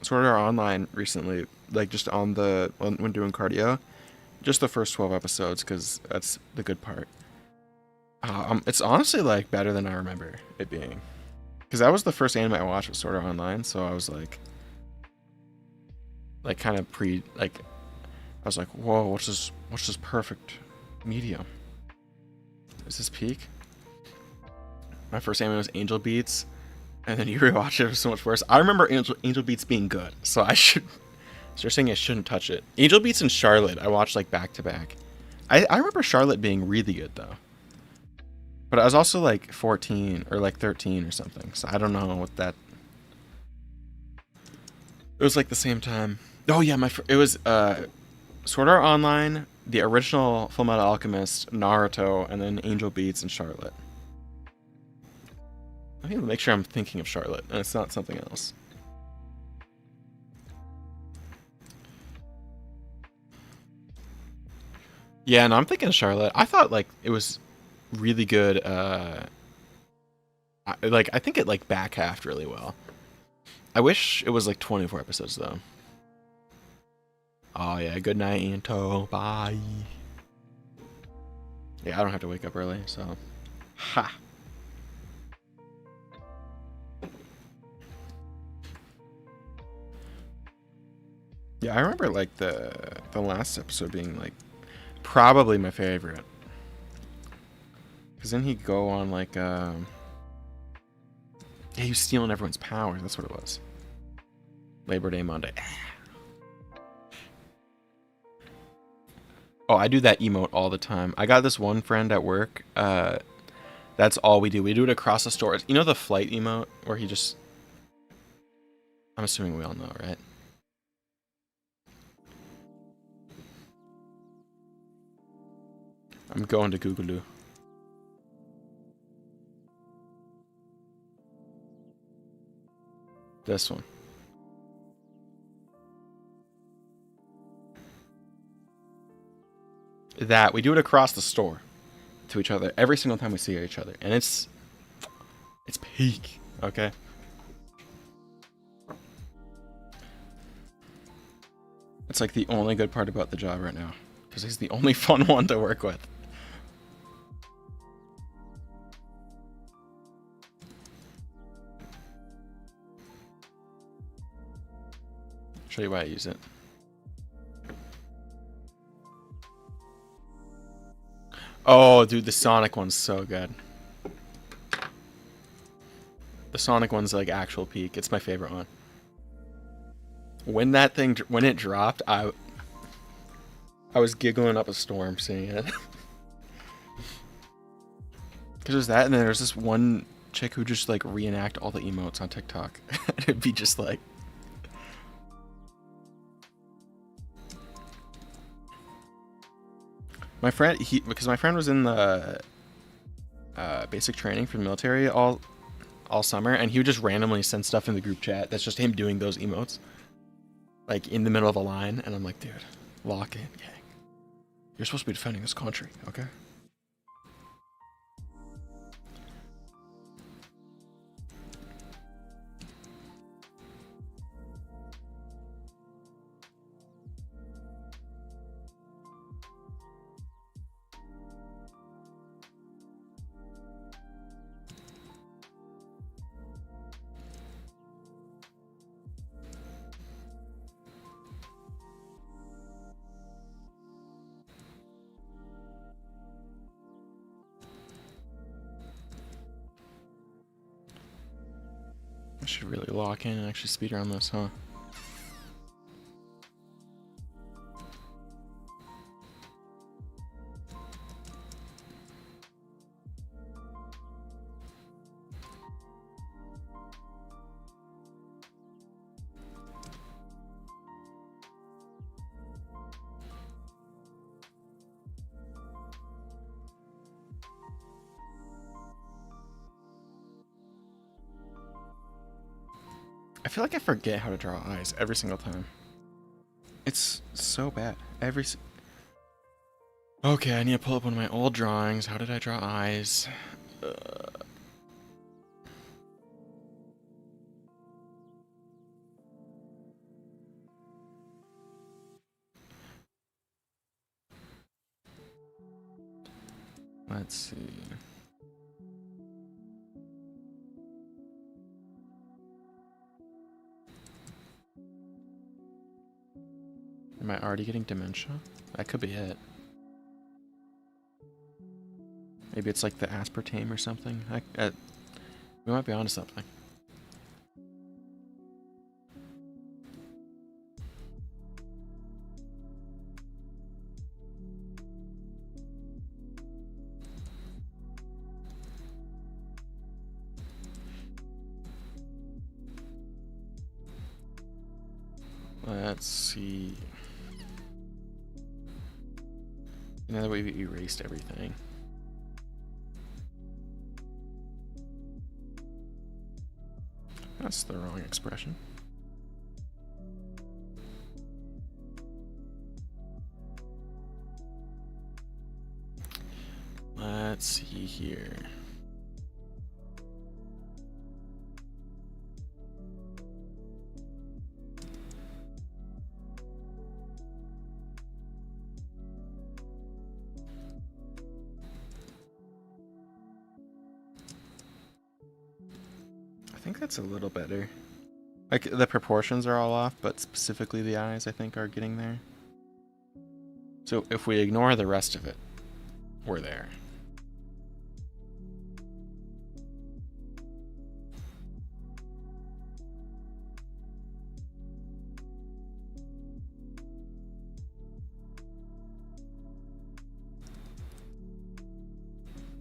Sword Art Online recently, like just on the when doing cardio, just the first 12 episodes because that's the good part. It's honestly like better than I remember it being, because that was the first anime I watched with Sword Art Online, so I was like kind of I was like, whoa, what's this perfect medium? Is this peak? My first anime was Angel Beats, and then you rewatch it, it was so much worse. I remember Angel Beats being good, so I should. So you're saying I shouldn't touch it. Angel Beats and Charlotte, I watched like back to back. I remember Charlotte being really good though. But I was also like 14 or like 13 or something, so I don't know what that. It was like the same time. Oh yeah, it was Sword Art Online, the original Fullmetal Alchemist, Naruto, and then Angel Beats and Charlotte. I need to make sure I'm thinking of Charlotte and it's not something else. Yeah, no, I'm thinking of Charlotte. I thought like it was really good. I think it like back half really well. I wish it was like 24 episodes though. Oh yeah, good night, Anto. Bye. Yeah, I don't have to wake up early, so. Ha. Yeah, I remember like the last episode being like probably my favorite. Cause then he'd go on like yeah, he was stealing everyone's powers. That's what it was. Labor Day Monday. Oh, I do that emote all the time. I got this one friend at work. That's all we do. We do it across the store. You know the flight emote where he just. I'm assuming we all know, right? I'm going to Google. This one. That we do it across the store to each other every single time we see each other, and it's peak, okay? It's like the only good part about the job right now, because he's the only fun one to work with. Show you why I use it. Oh, dude, the Sonic one's so good. The Sonic one's like actual peak. It's my favorite one. When it dropped, I was giggling up a storm seeing it. Because there's that, and then there's this one chick who just like reenact all the emotes on TikTok. It'd be just like. My friend, because my friend was in the basic training for the military all summer, and he would just randomly send stuff in the group chat that's just him doing those emotes, like in the middle of a line, and I'm like, dude, lock in, gang. You're supposed to be defending this country, okay? I should really lock in and actually speedrun this, huh? I feel like I forget how to draw eyes every single time. It's so bad. Okay, I need to pull up one of my old drawings. How did I draw eyes? Let's see. Am I already getting dementia? That could be it. Maybe it's like the aspartame or something. We might be onto something. Let's see. Now that we've erased everything. That's the wrong expression. Let's see here. I think that's a little better. Like, the proportions are all off, but specifically the eyes, I think, are getting there. So if we ignore the rest of it, we're there.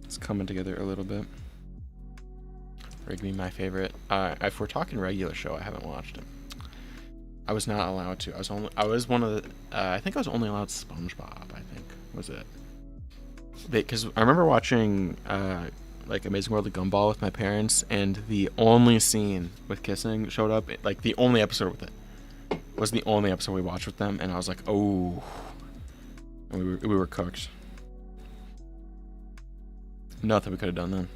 It's coming together a little bit. Rigby, my favorite. If we're talking regular show, I haven't watched it. I was not allowed to. I was one of the. I think I was only allowed SpongeBob. I think was it. Because I remember watching like Amazing World of Gumball with my parents, and the only scene with kissing showed up. Like the only episode with it was the only episode we watched with them, and I was like, oh, and we were cooked. Nothing we could have done then.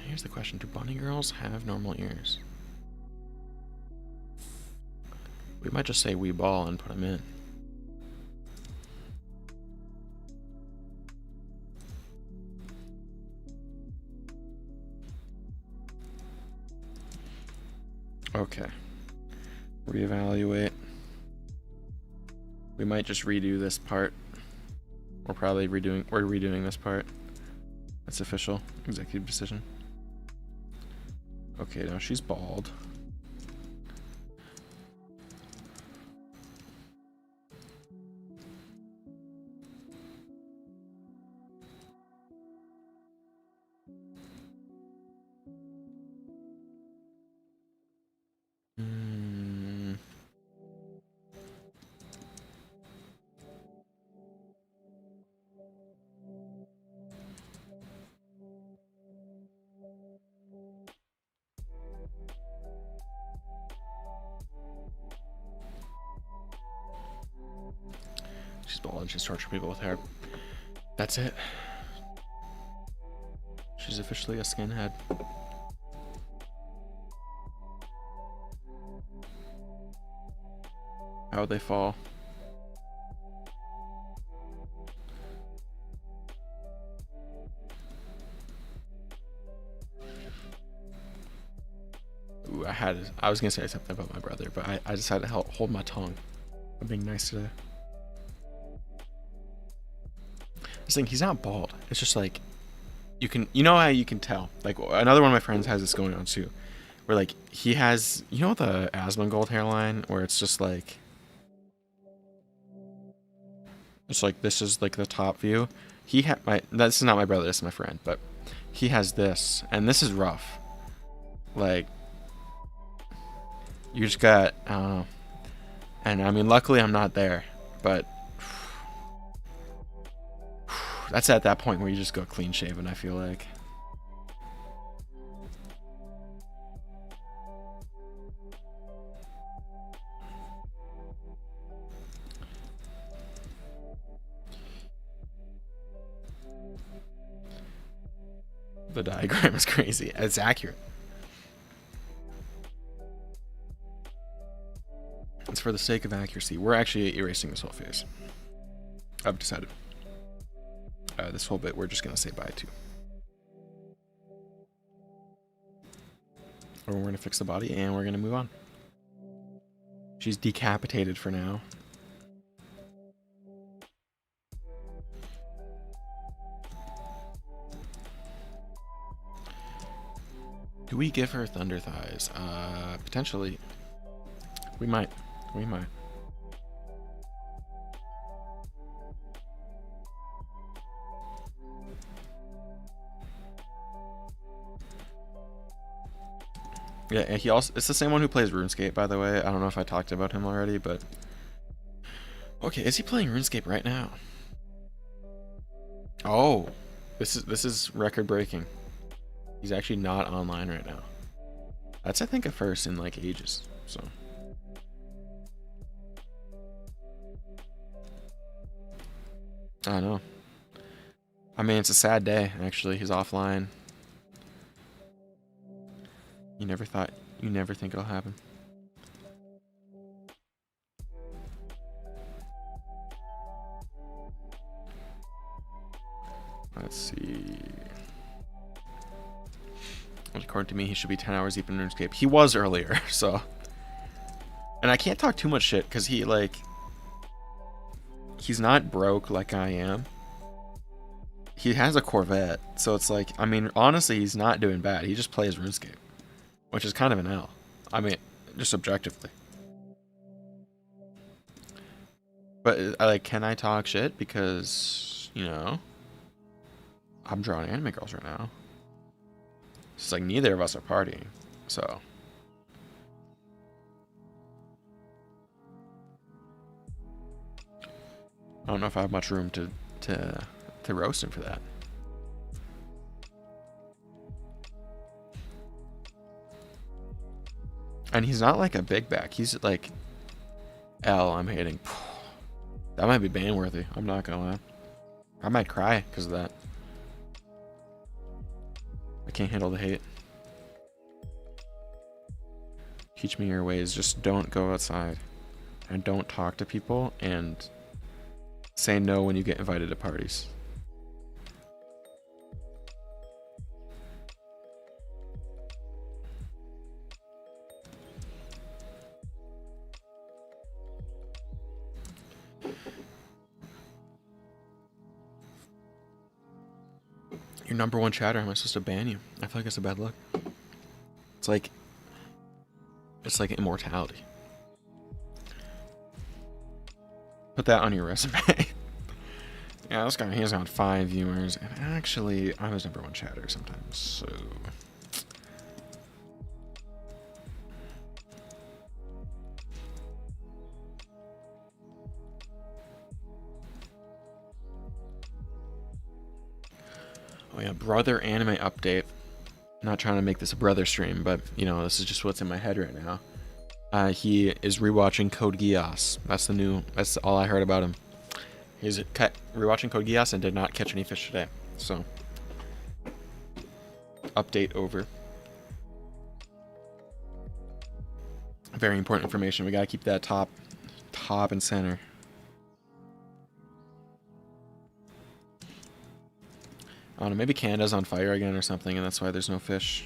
Here's the question: do bunny girls have normal ears? We might just say "we ball" and put them in. Okay. Reevaluate. We might just redo this part. We're redoing this part. That's official. Executive decision. Okay, now she's bald. She's bald and she's torturing people with hair. That's it. She's officially a skinhead. How would they fall? Ooh, I was gonna say something about my brother, but I decided to hold my tongue. I'm being nice today. I was thinking, he's not bald. It's just like, you know how you can tell. Like, another one of my friends has this going on too, where like he has, you know, the Asmongold hairline, where it's just like, it's like, this is like the top view. This is not my brother, this is my friend, but he has this, and this is rough. Like, you just got, I don't know. And I mean, luckily I'm not there, but that's at that point where you just go clean shaven, I feel like. The diagram is crazy. It's accurate. It's for the sake of accuracy, we're actually erasing this whole phase. I've decided. This whole bit we're just going to say bye to. Or we're going to fix the body and we're going to move on. She's decapitated for now. Do we give her thunder thighs? Potentially. We might. We might. Yeah, he also, it's the same one who plays RuneScape, by the way. I don't know if I talked about him already, but okay, is he playing RuneScape right now? Oh, this is record breaking. He's actually not online right now. That's, I think, a first in like ages. So I don't know. I mean, it's a sad day actually. He's offline. You never think it'll happen. Let's see. According to me, he should be 10 hours deep in RuneScape. He was earlier, so. And I can't talk too much shit, because he, like, he's not broke like I am. He has a Corvette, so it's like, I mean, honestly, he's not doing bad. He just plays RuneScape, which is kind of an L. I mean, just objectively. But, like, can I talk shit? Because, you know, I'm drawing anime girls right now. It's like neither of us are partying, so. I don't know if I have much room to roast him for that. And he's not like a big back. He's like L. I'm hating. That might be ban worthy. I'm not gonna lie. I might cry because of that. I can't handle the hate. Teach me your ways. Just don't go outside. And don't talk to people. And say no when you get invited to parties. Your number one chatter, am I supposed to ban you? I feel like it's a bad look. It's like immortality. Put that on your resume. Yeah, this guy, he's got 5 viewers, and actually, I was number one chatter sometimes, so. Oh yeah, brother anime update. Not trying to make this a brother stream, but you know, this is just what's in my head right now. He is rewatching Code Geass. That's all I heard about him. He's rewatching Code Geass and did not catch any fish today. So, update over. Very important information. We gotta keep that top and center. I don't know, maybe Canada's on fire again or something, and that's why there's no fish.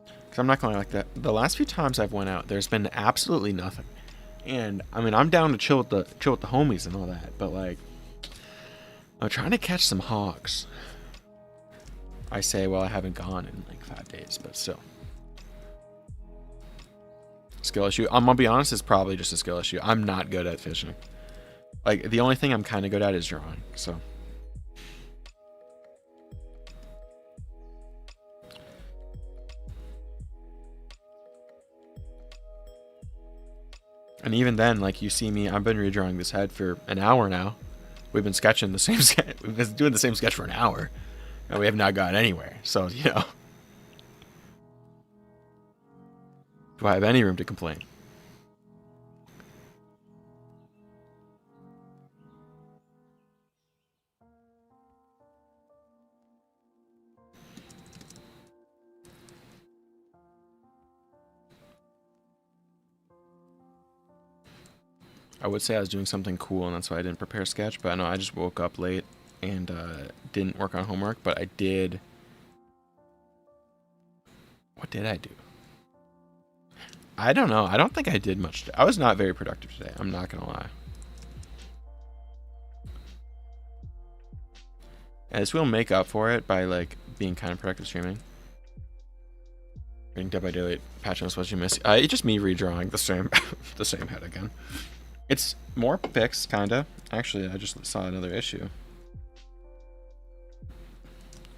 Because I'm not going like that. The last few times I've went out, there's been absolutely nothing. And, I mean, I'm down to chill with the homies and all that, but, like, I'm trying to catch some hogs. I say, well, I haven't gone in, like, 5 days, but still. Skill issue. I'm gonna be honest, it's probably just a skill issue. I'm not good at fishing. Like, the only thing I'm kind of good at is drawing, so. And even then, like, you see me, I've been redrawing this head for an hour now. We've been sketching the same sketch. We've been doing the same sketch for an hour. And we have not gotten anywhere. So, you know. Do I have any room to complain? I would say I was doing something cool, and that's why I didn't prepare a sketch. But I know I just woke up late and didn't work on homework. But I did. What did I do? I don't know. I don't think I did much. I was not very productive today. I'm not gonna lie. And this will make up for it by like being kind of productive streaming. Getting Dead by Daylight patch notes what you miss. It's just me redrawing the same the same head again. It's more fixed, kinda. Actually, I just saw another issue.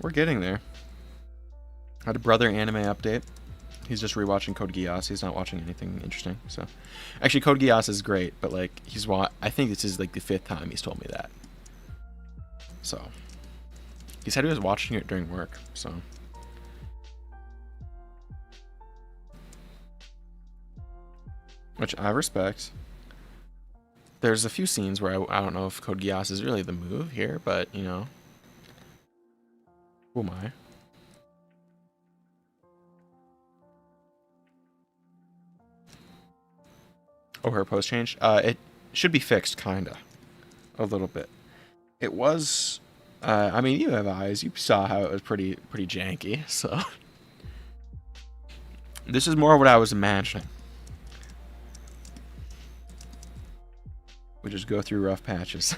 We're getting there. Had a brother anime update. He's just rewatching Code Geass. He's not watching anything interesting. So, actually, Code Geass is great, but like I think this is like the 5th time he's told me that. So, he said he was watching it during work. So, which I respect. There's a few scenes where I don't know if Code Geass is really the move here, but you know, who am I? Oh, her post changed? It should be fixed, kinda. A little bit. It was... I mean, you have eyes. You saw how it was pretty janky, so... This is more what I was imagining. We just go through rough patches.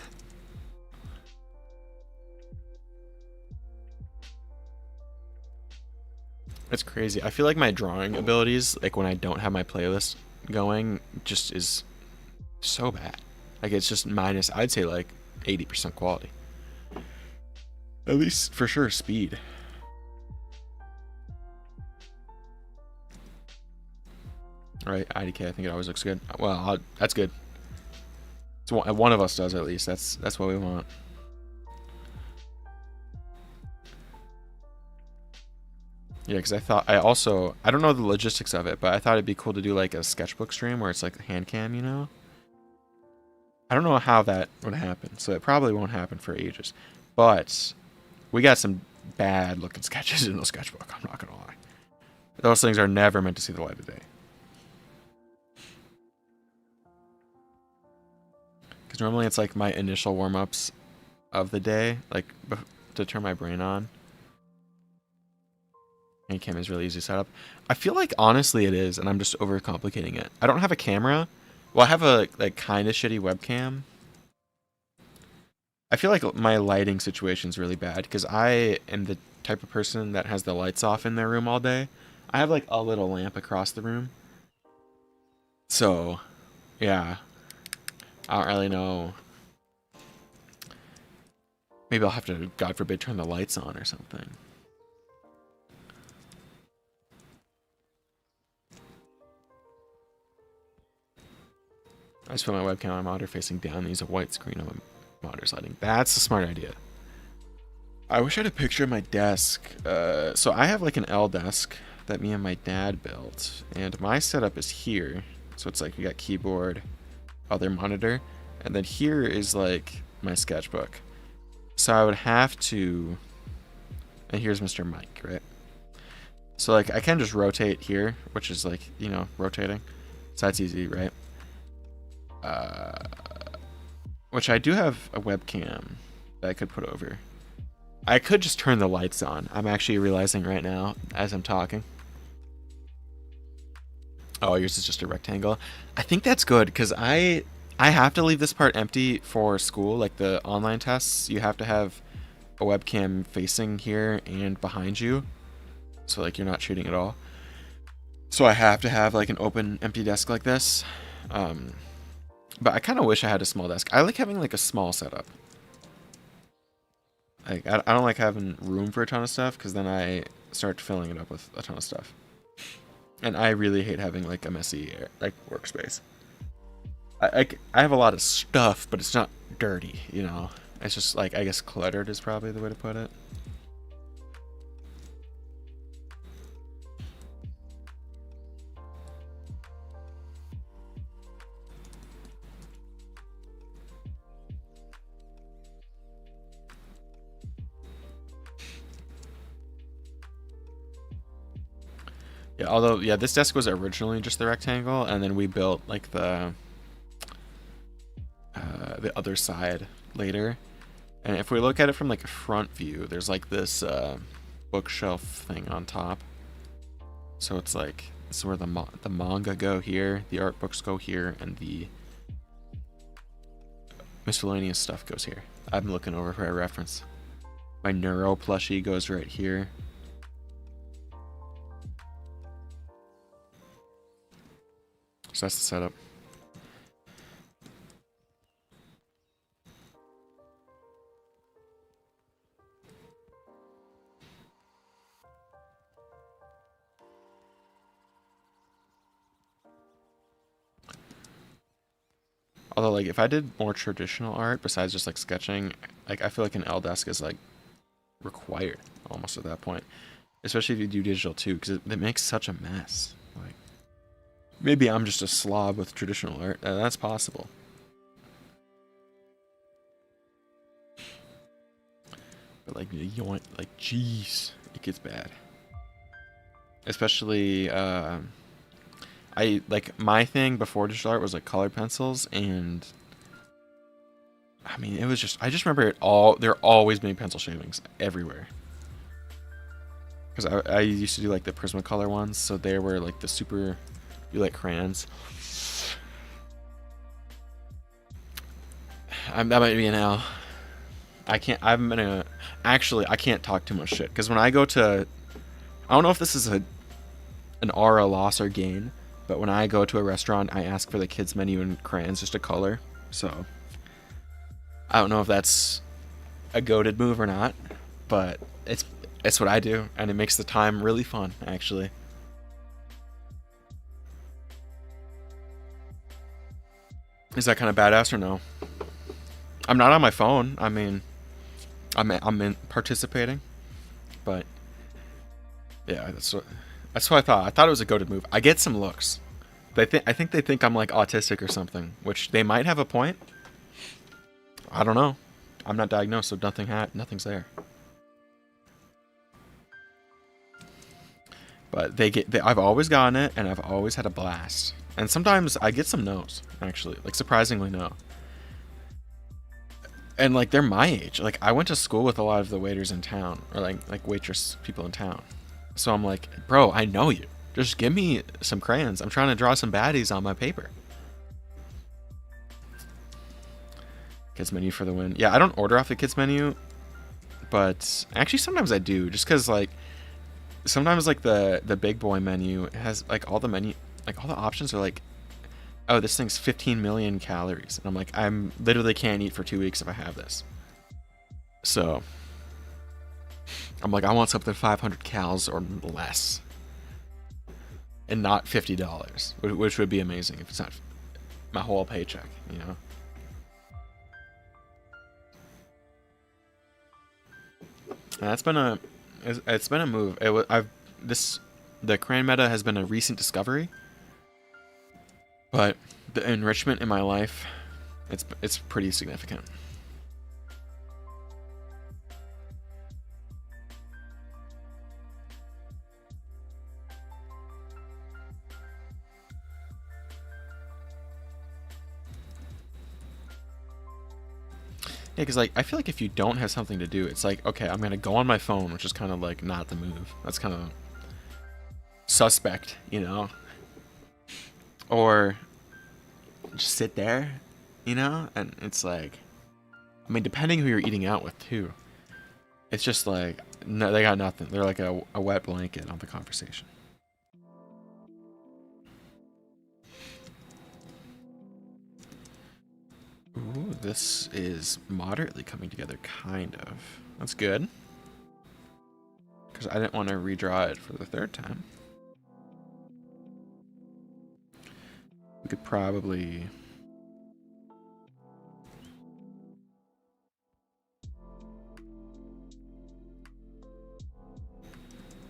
It's crazy. I feel like my drawing abilities, like when I don't have my playlist going, just is so bad. Like it's just minus, I'd say like 80% quality. At least for sure speed. Alright, IDK, I think it always looks good. Well, that's good. It's one of us does at least. That's what we want. Yeah, because I don't know the logistics of it, but I thought it'd be cool to do like a sketchbook stream where it's like hand cam, you know? I don't know how that would happen, so it probably won't happen for ages. But we got some bad looking sketches in the sketchbook, I'm not gonna lie. Those things are never meant to see the light of day. Because normally it's like my initial warm-ups of the day, like to turn my brain on. Handcam is really easy to set up. I feel like honestly it is, and I'm just overcomplicating it. I don't have a camera. Well, I have a like kind of shitty webcam. I feel like my lighting situation is really bad because I am the type of person that has the lights off in their room all day. I have like a little lamp across the room. So, yeah. I don't really know. Maybe I'll have to, God forbid, turn the lights on or something. I just put my webcam on my monitor facing down and use a white screen on my monitor's lighting. That's a smart idea. I wish I had a picture of my desk. So I have like an L desk that me and my dad built. And my setup is here. So it's like we got keyboard, other monitor. And then here is like my sketchbook. So I would have to... And here's Mr. Mike, right? So like I can just rotate here, which is like, you know, rotating. So that's easy, right? Which I do have a webcam that I could put over. I could just turn the lights on. I'm actually realizing right now as I'm talking. Oh, yours is just a rectangle. I think that's good because I have to leave this part empty for school, like the online tests. You have to have a webcam facing here and behind you, so like you're not cheating at all. So I have to have like an open empty desk like this. But I kind of wish I had a small desk. I like having like a small setup. Like I don't like having room for a ton of stuff because then I start filling it up with a ton of stuff. And I really hate having like a messy like workspace. I have a lot of stuff, but it's not dirty, you know. It's just like, I guess cluttered is probably the way to put it. Yeah, although, yeah, this desk was originally just the rectangle, and then we built, like, the the other side later. And if we look at it from like a front view, there's like this bookshelf thing on top. So it's like, this is where the manga go here, the art books go here, and the miscellaneous stuff goes here. I'm looking over for a reference. My Neuro plushie goes right here. So that's the setup. Although, like, if I did more traditional art besides just like sketching, like I feel like an L desk is like required almost at that point, especially if you do digital too, because it makes such a mess. Like, maybe I'm just a slob with traditional art. That's possible. But like, you want, like, jeez, it gets bad. Especially, I like, my thing before digital art was like colored pencils, and I mean, it was just, I just remember it all, there always being pencil shavings everywhere. Because I used to do like the Prismacolor ones, so they were like the super, you like crayons. That might be an L. I can't talk too much shit, because when I go to, I don't know if this is an R, a loss or gain, but when I go to a restaurant, I ask for the kids menu and crayons just to color. So I don't know if that's a goated move or not, but it's what I do, and it makes the time really fun, actually. Is that kind of badass or no? I'm not on my phone. I mean, I'm in participating, but yeah, that's what I thought. I thought it was a goated move. I get some looks. I think they think I'm like autistic or something, which they might have a point. I don't know. I'm not diagnosed, so nothing's there. But I've always gotten it, and I've always had a blast. And sometimes I get some no's, actually, like surprisingly no. And like, they're my age. Like, I went to school with a lot of the waiters in town, or like waitress people in town. So I'm like, bro, I know you. Just give me some crayons. I'm trying to draw some baddies on my paper. Kids menu for the win. Yeah, I don't order off the kids menu, but actually sometimes I do, just because like sometimes like the big boy menu has like all the options are like, oh, this thing's 15 million calories, and I'm like, I'm literally can't eat for 2 weeks if I have this. So I'm like, I want something 500 cals or less, and not $50, which would be amazing if it's not my whole paycheck, you know. And it's been a move. The crayon meta has been a recent discovery, but the enrichment in my life, it's pretty significant. Yeah, because like, I feel like if you don't have something to do, it's like, okay, I'm gonna go on my phone, which is kind of like not the move. That's kind of suspect, you know? Or just sit there, you know? And it's like, I mean, depending who you're eating out with too, it's just like, no, they got nothing. They're like a wet blanket on the conversation. Ooh, this is moderately coming together, kind of. That's good. Because I didn't want to redraw it for the third time. We could probably...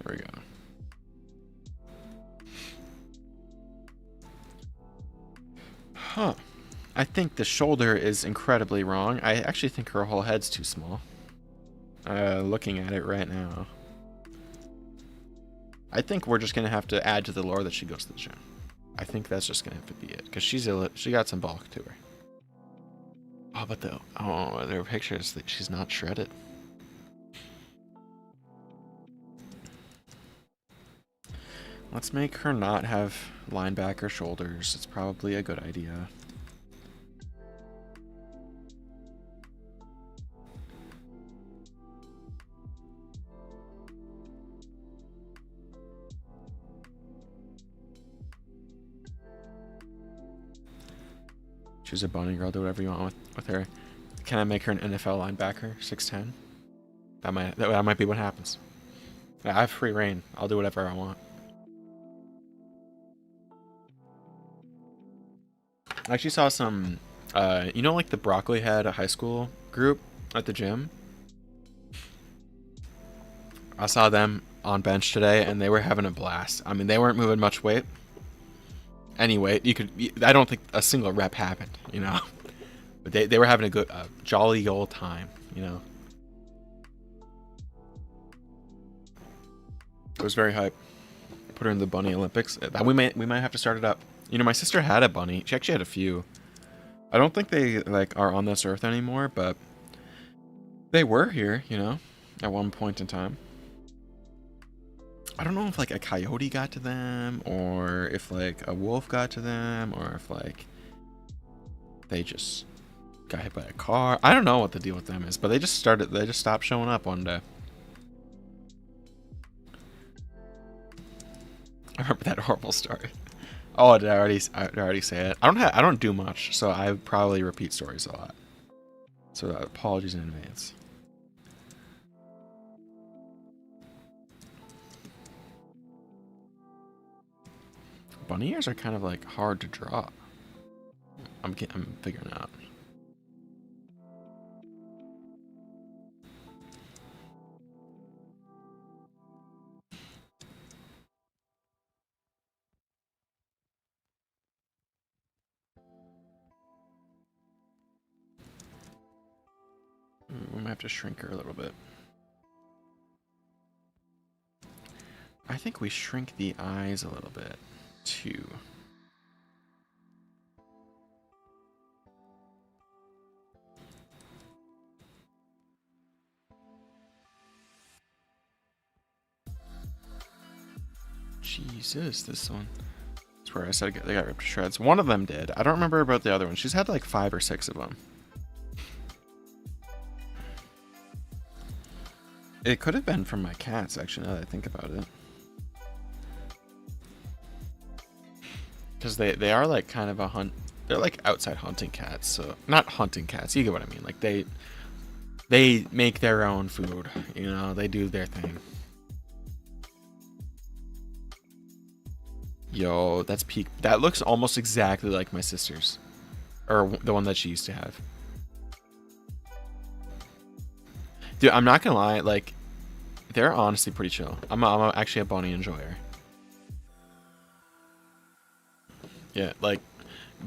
There we go. Huh. I think the shoulder is incredibly wrong. I actually think her whole head's too small. Looking at it right now. I think we're just going to have to add to the lore that she goes to the gym. I think that's just going to have to be it. Because she got some bulk to her. Oh, but their pictures that she's not shredded. Let's make her not have linebacker shoulders. It's probably a good idea. She's a bunny girl. Do whatever you want with her. Can I make her an NFL linebacker? 6'10"? That might be what happens. I have free reign. I'll do whatever I want. I actually saw some, you know, like the Broccoli Head high school group at the gym. I saw them on bench today, and they were having a blast. I mean, they weren't moving much weight. Anyway, I don't think a single rep happened, you know. But they were having a jolly old time, you know. It was very hype. Put her in the bunny Olympics. We might have to start it up. You know, my sister had a bunny. She actually had a few. I don't think they like are on this earth anymore, but they were here, you know, at one point in time. I don't know if like a coyote got to them, or if like a wolf got to them, or if like they just got hit by a car. I don't know what the deal with them is, but they just stopped showing up one day. I remember that horrible story. Oh, did I already say it? I don't do much, so I probably repeat stories a lot. So apologies in advance. Bunny ears are kind of like hard to draw. I'm figuring it out. We might have to shrink her a little bit. I think we shrink the eyes a little bit too. Jesus, this one. That's where I said they got ripped to shreds. One of them did. I don't remember about the other one. She's had like 5 or 6 of them. It could have been from my cats, actually, now that I think about it. Because they are like kind of a hunt. They're like outside hunting cats, so not hunting cats. You get what I mean? Like they make their own food. You know, they do their thing. Yo, that's peak. That looks almost exactly like my sister's, or the one that she used to have. Dude, I'm not gonna lie. Like, they're honestly pretty chill. I'm actually a bunny enjoyer. Yeah, like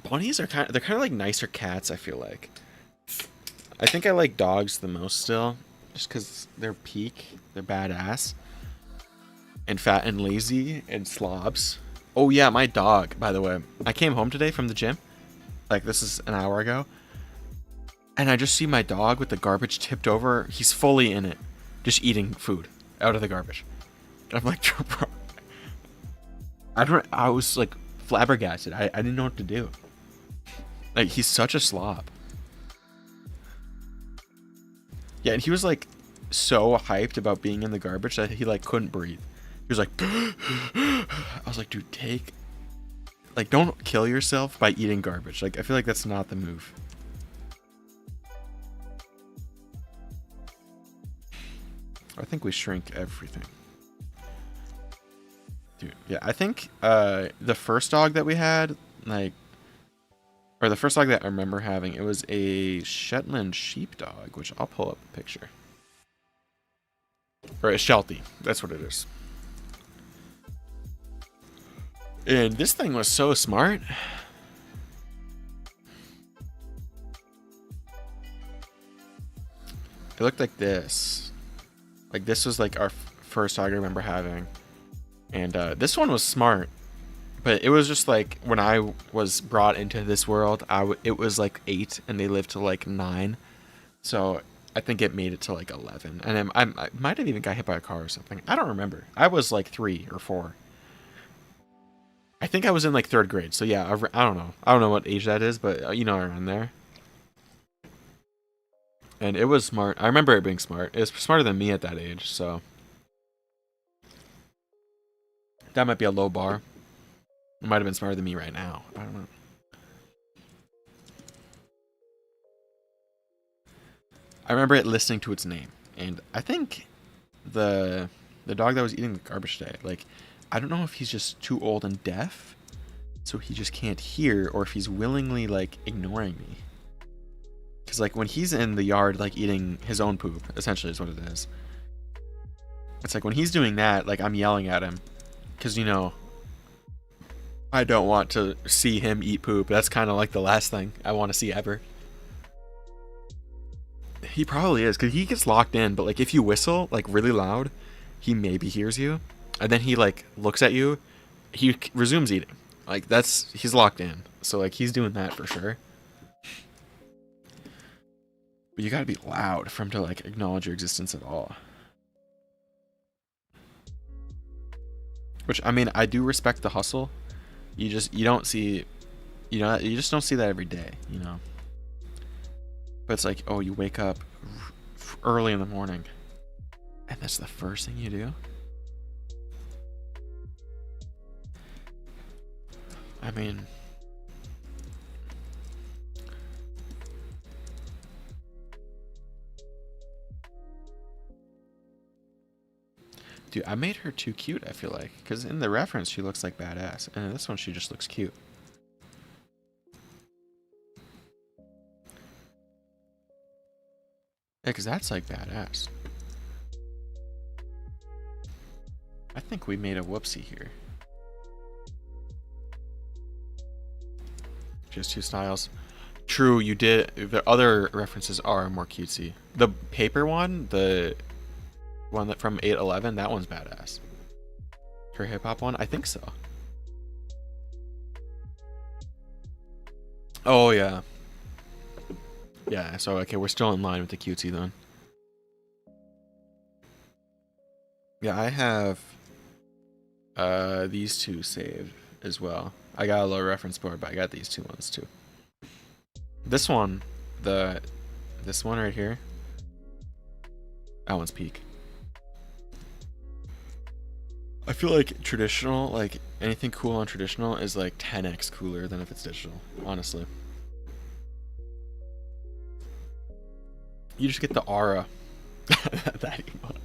bunnies are they're kind of like nicer cats, I feel like. I think I like dogs the most still, just because they're peak, they're badass, and fat and lazy and slobs. Oh yeah, my dog, by the way. I came home today from the gym, like this is an hour ago, and I just see my dog with the garbage tipped over. He's fully in it, just eating food out of the garbage. And I'm like, bro, I was like flabbergasted. I didn't know what to do. Like, he's such a slob. Yeah, and he was like so hyped about being in the garbage that he like couldn't breathe. He was like, I was like, dude, don't kill yourself by eating garbage. Like, I feel like that's not the move. I think we shrink everything. Dude, yeah, I think the first dog that we had, like, or the first dog that I remember having, it was a Shetland sheepdog, which I'll pull up a picture. Or a Sheltie, that's what it is. And this thing was so smart. It looked like this. Like, this was like our first dog I remember having. And this one was smart, But it was just like when I was brought into this world, it was like 8 and they lived to like 9. So I think it made it to like 11. And then I might have even got hit by a car or something. I don't remember. I was like 3 or 4. I think I was in like 3rd grade. So yeah, I don't know. I don't know what age that is, but you know, around there. And it was smart. I remember it being smart. It was smarter than me at that age, so that might be a low bar. It might have been smarter than me right now. I don't know. I remember it listening to its name, and I think the dog that was eating the garbage today, like, I don't know if he's just too old and deaf, so he just can't hear, or if he's willingly like ignoring me. Because like when he's in the yard, like eating his own poop, essentially is what it is. It's like when he's doing that, like I'm yelling at him, because you know, I don't want to see him eat poop. That's kind of like the last thing I want to see ever. He probably is, because he gets locked in, but like if you whistle like really loud, he maybe hears you, and then he like looks at you, he resumes eating. Like he's locked in, so like he's doing that for sure. But you gotta be loud for him to like acknowledge your existence at all. Which I mean, I do respect the hustle. You don't see, you just don't see that every day, you know. But it's like, oh, you wake up early in the morning, and that's the first thing you do. I mean, dude, I made her too cute, I feel like. Because in the reference, she looks like badass. And in this one, she just looks cute. Yeah, because that's like badass. I think we made a whoopsie here. Just 2 styles. True, you did. The other references are more cutesy. The paper one, the one that from 811, that one's badass. Her hip hop one, I think so. Oh yeah. Yeah, so okay, we're still in line with the cutesy then. Yeah, I have these 2 saved as well. I got a low reference board, but I got these 2 ones too. This one, this one right here, that one's peak. I feel like traditional, like anything cool on traditional is like 10x cooler than if it's digital, honestly. You just get the aura. That emote.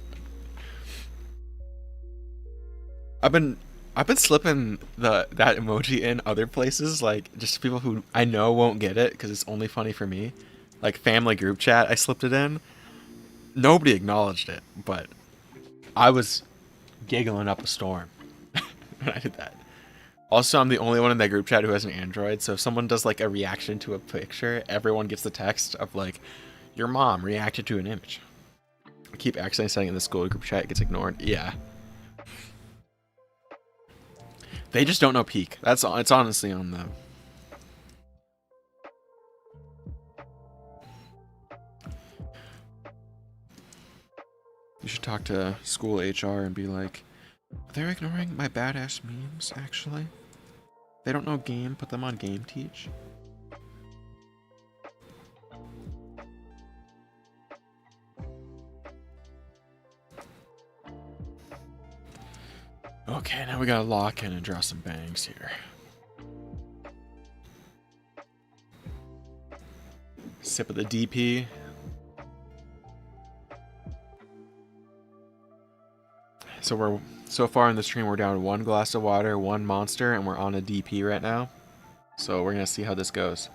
I've been slipping that emoji in other places, like just people who I know won't get it because it's only funny for me. Like family group chat, I slipped it in. Nobody acknowledged it, but I was giggling up a storm when I did that. Also, I'm the only one in that group chat who has an Android, so if someone does like a reaction to a picture, everyone gets the text of like, your mom reacted to an image. I keep accidentally saying in the school group chat, it gets ignored. Yeah. They just don't know peak. That's all. It's honestly on them. You should talk to school HR and be like, they're ignoring my badass memes, actually. They don't know game, put them on game teach. Okay, now we gotta lock in and draw some bangs here. Sip of the DP. So far in the stream, we're down 1 glass of water, 1 monster, and we're on a DP right now. So we're gonna see how this goes.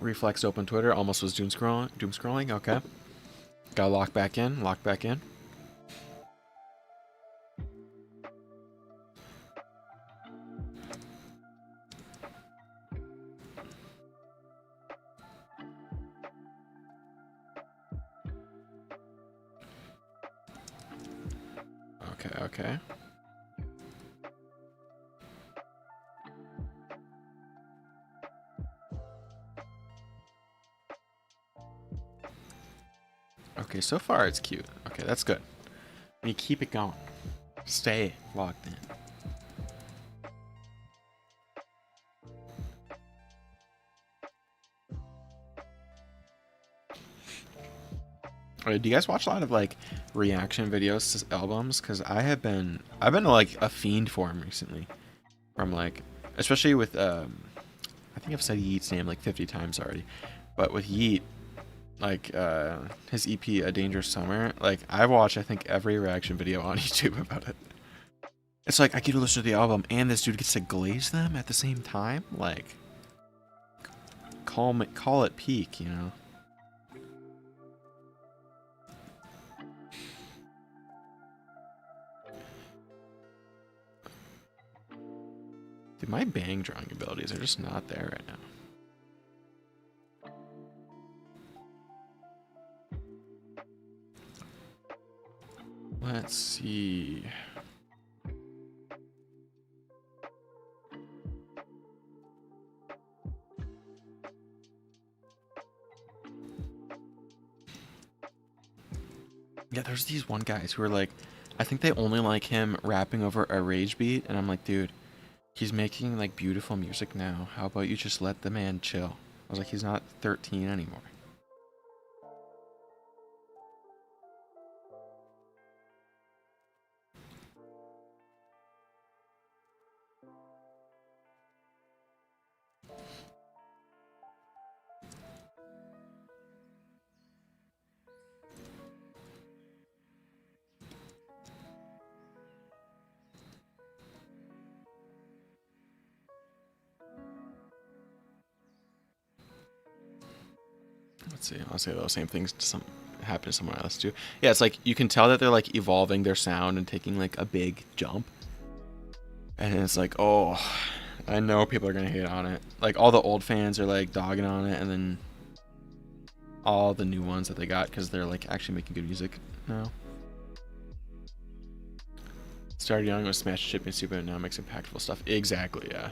Reflex open Twitter. Almost was doom scrolling. Okay. Gotta lock back in. Lock back in. Okay, okay. Okay, so far it's cute. Okay, that's good. And you keep it going. Stay locked in. Alright, do you guys watch a lot of like reaction videos to albums? Because I've been like a fiend for them recently. From like, especially with I think I've said Yeat's name like 50 times already, but with Yeat, like his EP A Dangerous Summer, like I've watched I think every reaction video on YouTube about it. It's like I get to listen to the album and this dude gets to glaze them at the same time. Like, call it peak, you know. Dude, my bang drawing abilities are just not there right now. Let's see. Yeah, there's these one guys who are like, I think they only like him rapping over a rage beat, and I'm like, dude, he's making like beautiful music now. How about you just let the man chill? I was like, he's not 13 anymore. Let's see. I'll say those same things to happen to someone else too. Yeah, it's like you can tell that they're like evolving their sound and taking like a big jump. And it's like, oh, I know people are gonna hate on it. Like all the old fans are like dogging on it, and then all the new ones that they got because they're like actually making good music now. Started young with Smash Chip and Super, and now makes impactful stuff. Exactly, yeah.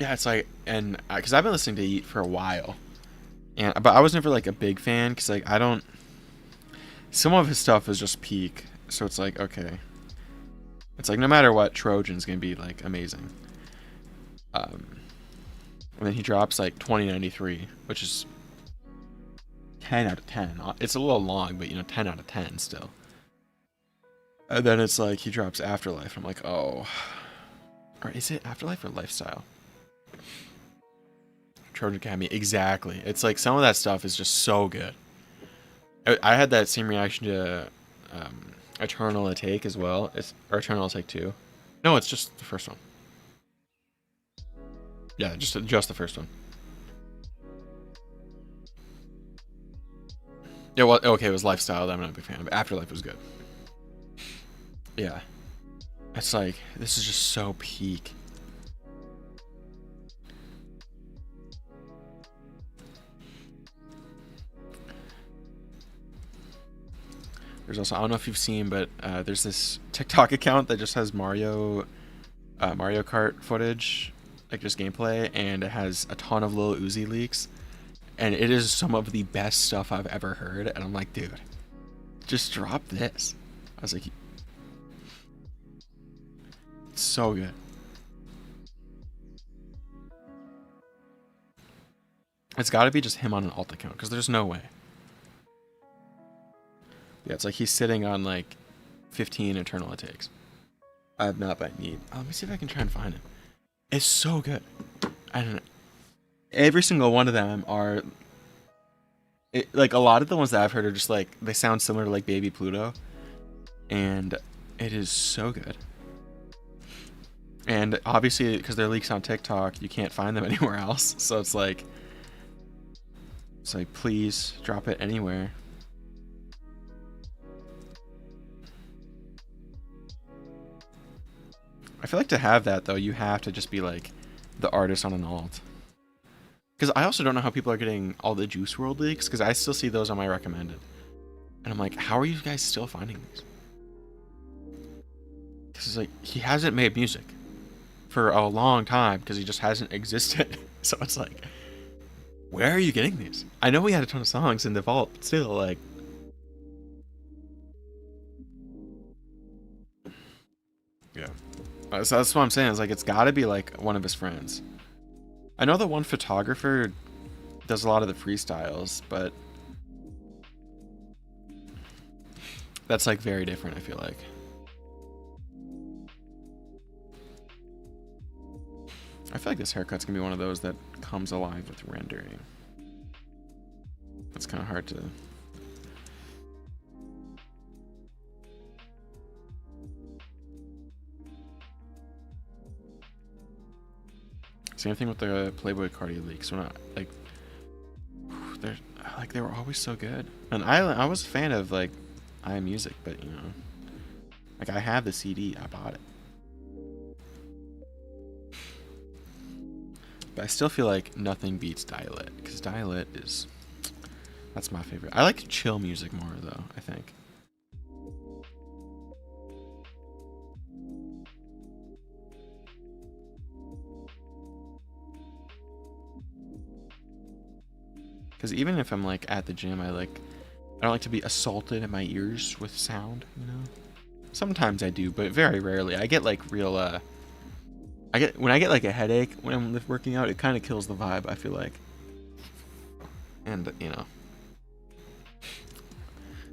Yeah, it's like, and because I've been listening to Yeat for a while, but I was never like a big fan because like I don't. Some of his stuff is just peak, so it's like okay. It's like no matter what, Trojan's gonna be like amazing. And then he drops like 2093, which is 10 out of 10. It's a little long, but you know, 10 out of 10 still. And then it's like he drops Afterlife. I'm like, oh, or is it Afterlife or Lifestyle? Trojan Academy, exactly. It's like some of that stuff is just so good. I had that same reaction to Eternal Take as well. Or Eternal Take 2. No, it's just the first one. Yeah, just the first one. Yeah, well, okay, it was Lifestyle that I'm not a big fan of. Afterlife was good. Yeah. It's like, this is just so peak. There's also, I don't know if you've seen, but there's this TikTok account that just has Mario Kart footage, like just gameplay, and it has a ton of Lil Uzi leaks. And it is some of the best stuff I've ever heard. And I'm like, dude, just drop this. I was like, it's so good. It's got to be just him on an alt account, because there's no way. Yeah, it's like he's sitting on like 15 Eternal Takes. I have not by need. Let me see if I can try and find it. It's so good. I don't know. Every single one of them are like a lot of the ones that I've heard are just like they sound similar to like Baby Pluto, and it is so good. And obviously, because they're leaks on TikTok, you can't find them anywhere else. So it's like, please drop it anywhere. I feel like to have that though, you have to just be like the artist on an alt. Because I also don't know how people are getting all the Juice World leaks, because I still see those on my recommended. And I'm like, how are you guys still finding these? Because it's like, he hasn't made music for a long time, because he just hasn't existed. So it's like, where are you getting these? I know we had a ton of songs in the vault, but still, like... Yeah. So that's what I'm saying, is like, it's gotta be like one of his friends. I know the one photographer does a lot of the freestyles, but that's like very different, I feel like. I feel like this haircut's gonna be one of those that comes alive with rendering. It's kind of hard to... Same thing with the Playboy Cardi leaks. We're not like they were always so good. And I was a fan of like iMusic, but you know, like I have the CD, I bought it. But I still feel like nothing beats Dial-It, because Dial-It is, that's my favorite. I like chill music more though, I think. Because even if I'm like at the gym, I don't like to be assaulted in my ears with sound, you know? Sometimes I do, but very rarely. I get like real when I get like a headache when I'm working out, it kind of kills the vibe, I feel like. And you know,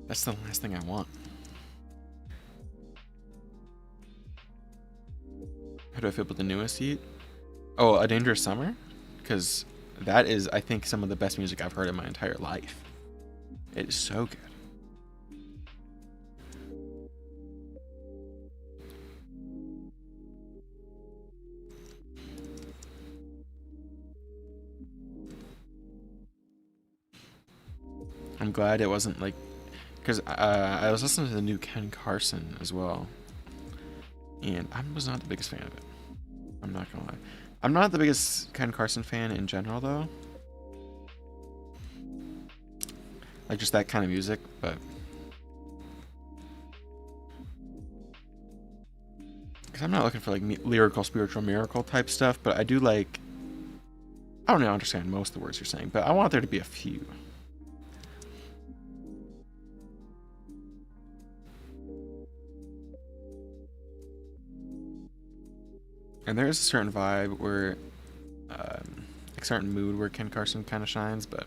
that's the last thing I want. How do I feel about the newest heat? Oh, A Dangerous Summer? Because that is, I think, some of the best music I've heard in my entire life. It is so good. I'm glad it wasn't like, because I was listening to the new Ken Carson as well, and I was not the biggest fan of it. I'm not gonna lie. I'm not the biggest Ken Carson fan in general, though. Like just that kind of music, but because I'm not looking for like lyrical, spiritual, miracle type stuff, but I do like. I don't understand most of the words you're saying, but I want there to be a few. And there is a certain vibe where, a certain mood where Ken Carson kind of shines, but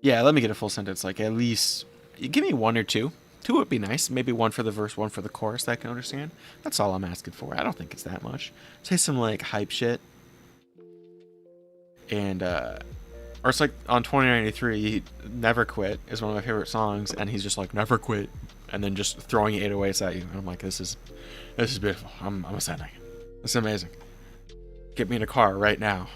yeah, let me get a full sentence. Like at least, give me one or two. Two would be nice. Maybe one for the verse, one for the chorus that I can understand. That's all I'm asking for. I don't think it's that much. Say some like hype shit, and or it's like on 2093, Never Quit is one of my favorite songs, and he's just like Never Quit, and then just throwing 808s at you. And I'm like, this is beautiful. I'm ascending. It's amazing. Get me in a car right now.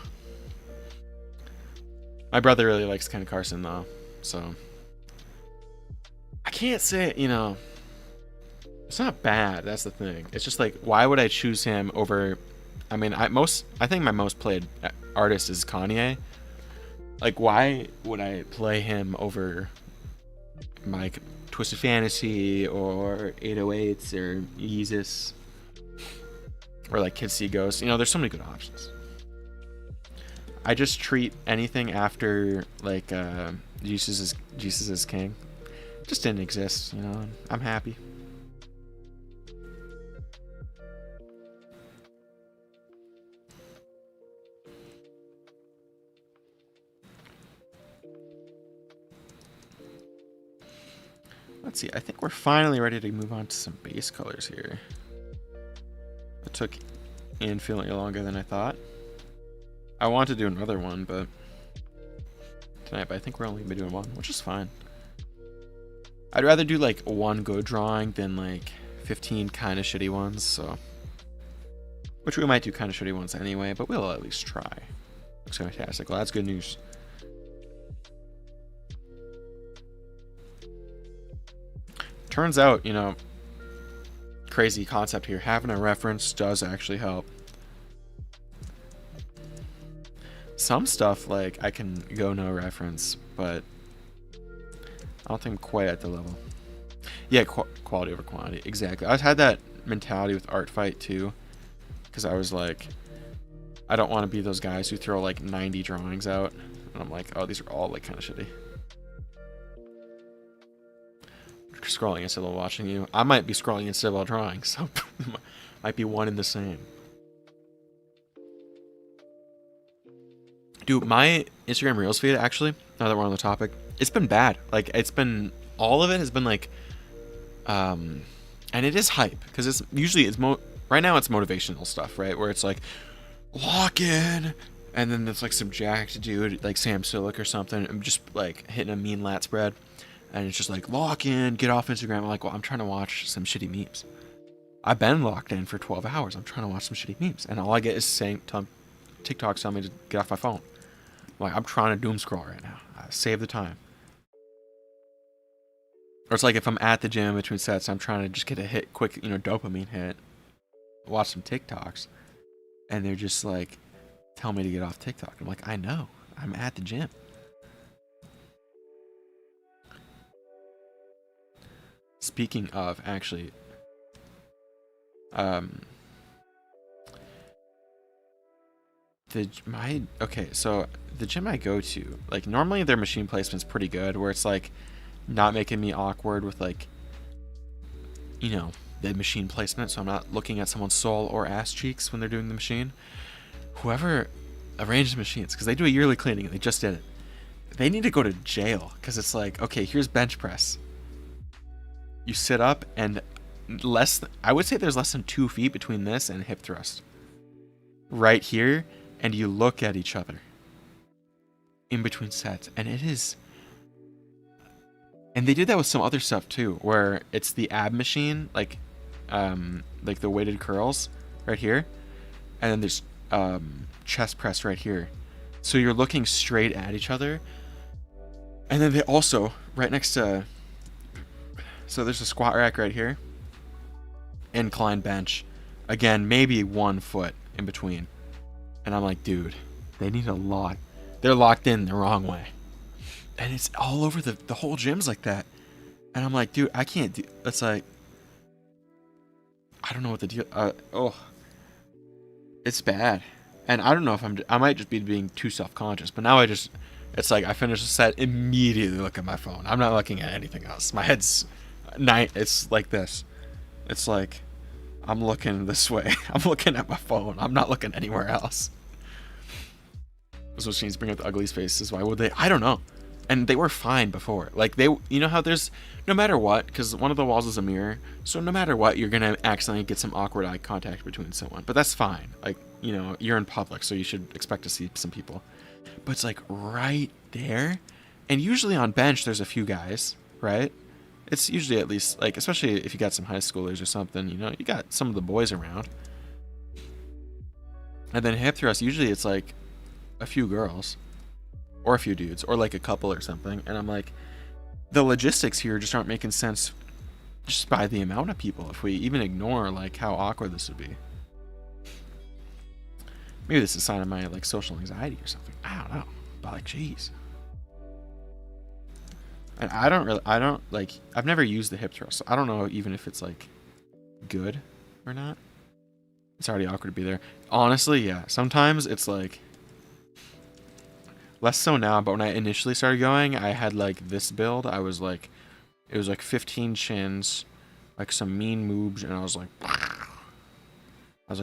My brother really likes Ken Carson though, so I can't say, you know, it's not bad. That's the thing. It's just like, why would I choose him over? I mean, I think my most played artist is Kanye. Like, why would I play him over my Twisted Fantasy or 808s or Yeezus or like Kids See Ghosts? You know, there's so many good options. I just treat anything after like Jesus is King. It just didn't exist, you know. I'm happy. Let's see, I think we're finally ready to move on to some base colors here. It took Ian feeling longer than I thought. I want to do another one, but tonight, but I think we're only gonna be doing one, which is fine. I'd rather do like one good drawing than like 15 kind of shitty ones, so. Which we might do kind of shitty ones anyway, but we'll at least try. Looks fantastic. Well, that's good news. Turns out, you know, crazy concept here. Having a reference does actually help. Some stuff, like, I can go no reference, but I don't think I'm quite at the level. Yeah, quality over quantity. Exactly. I had that mentality with Art Fight, too. Because I was like, I don't want to be those guys who throw, like, 90 drawings out. And I'm like, oh, these are all, like, kind of shitty. Scrolling instead of watching you. I might be scrolling instead of drawing, so might be one and the same. Dude, my Instagram Reels feed, actually, now that we're on the topic, it's been bad. Like, it's been, all of it has been like, and it is hype, because it's usually, right now it's motivational stuff, right, where it's like, lock in, and then it's like some jacked dude, like Sam Silik or something, and just like hitting a mean lat spread, and it's just like, lock in, get off Instagram. I'm like, well, I'm trying to watch some shitty memes. I've been locked in for 12 hours. I'm trying to watch some shitty memes, and all I get is TikTok telling me to get off my phone. Like, I'm trying to doom scroll right now. Save the time. Or it's like if I'm at the gym between sets, I'm trying to just get a hit, quick, dopamine hit. Watch some TikToks. And they're just like, tell me to get off TikTok. I'm like, I know. I'm at the gym. Speaking of, actually, so the gym I go to, like, normally their machine placement's pretty good, where it's like not making me awkward with, like, the machine placement, so I'm not looking at someone's soul or ass cheeks when they're doing the machine. Whoever arranged the machines, because they do a yearly cleaning, they just did it, they need to go to jail, because it's like, okay, here's bench press. You sit up, and I would say there's less than 2 feet between this and hip thrust. Right here, and you look at each other in between sets, and it is, and they did that with some other stuff too, where it's the ab machine, like the weighted curls right here, and then there's chest press right here, so you're looking straight at each other. And then they also, right next to, so there's a squat rack right here, incline bench, again, maybe 1 foot in between. And I'm like, dude, they need a lock. They're locked in the wrong way. And it's all over the whole gym's like that. And I'm like, dude, I can't do, it's like, I don't know what the deal, it's bad. And I don't know if I might just be being too self-conscious, but now it's like I finish the set, immediately look at my phone. I'm not looking at anything else. My head's, it's like this. It's like, I'm looking this way. I'm looking at my phone. I'm not looking anywhere else. Those machines bring up the ugliest faces. Why would they? I don't know. And they were fine before. Like, how there's, no matter what, because one of the walls is a mirror, so no matter what, you're going to accidentally get some awkward eye contact between someone. But that's fine. Like, you're in public, so you should expect to see some people. But it's like right there. And usually on bench, there's a few guys, right? It's usually at least, like, especially if you got some high schoolers or something, you got some of the boys around. And then hip thrust, usually it's like a few girls or a few dudes or like a couple or something. And I'm like, the logistics here just aren't making sense just by the amount of people, if we even ignore like how awkward this would be. Maybe this is a sign of my like social anxiety or something. I don't know. But like, jeez. And I've never used the hip thrust, so I don't know even if it's like good or not. It's already awkward to be there. Honestly, yeah. Sometimes it's like, less so now, but when I initially started going, I had like this build. I was like, it was like 15 chins, like some mean moves, and I was like,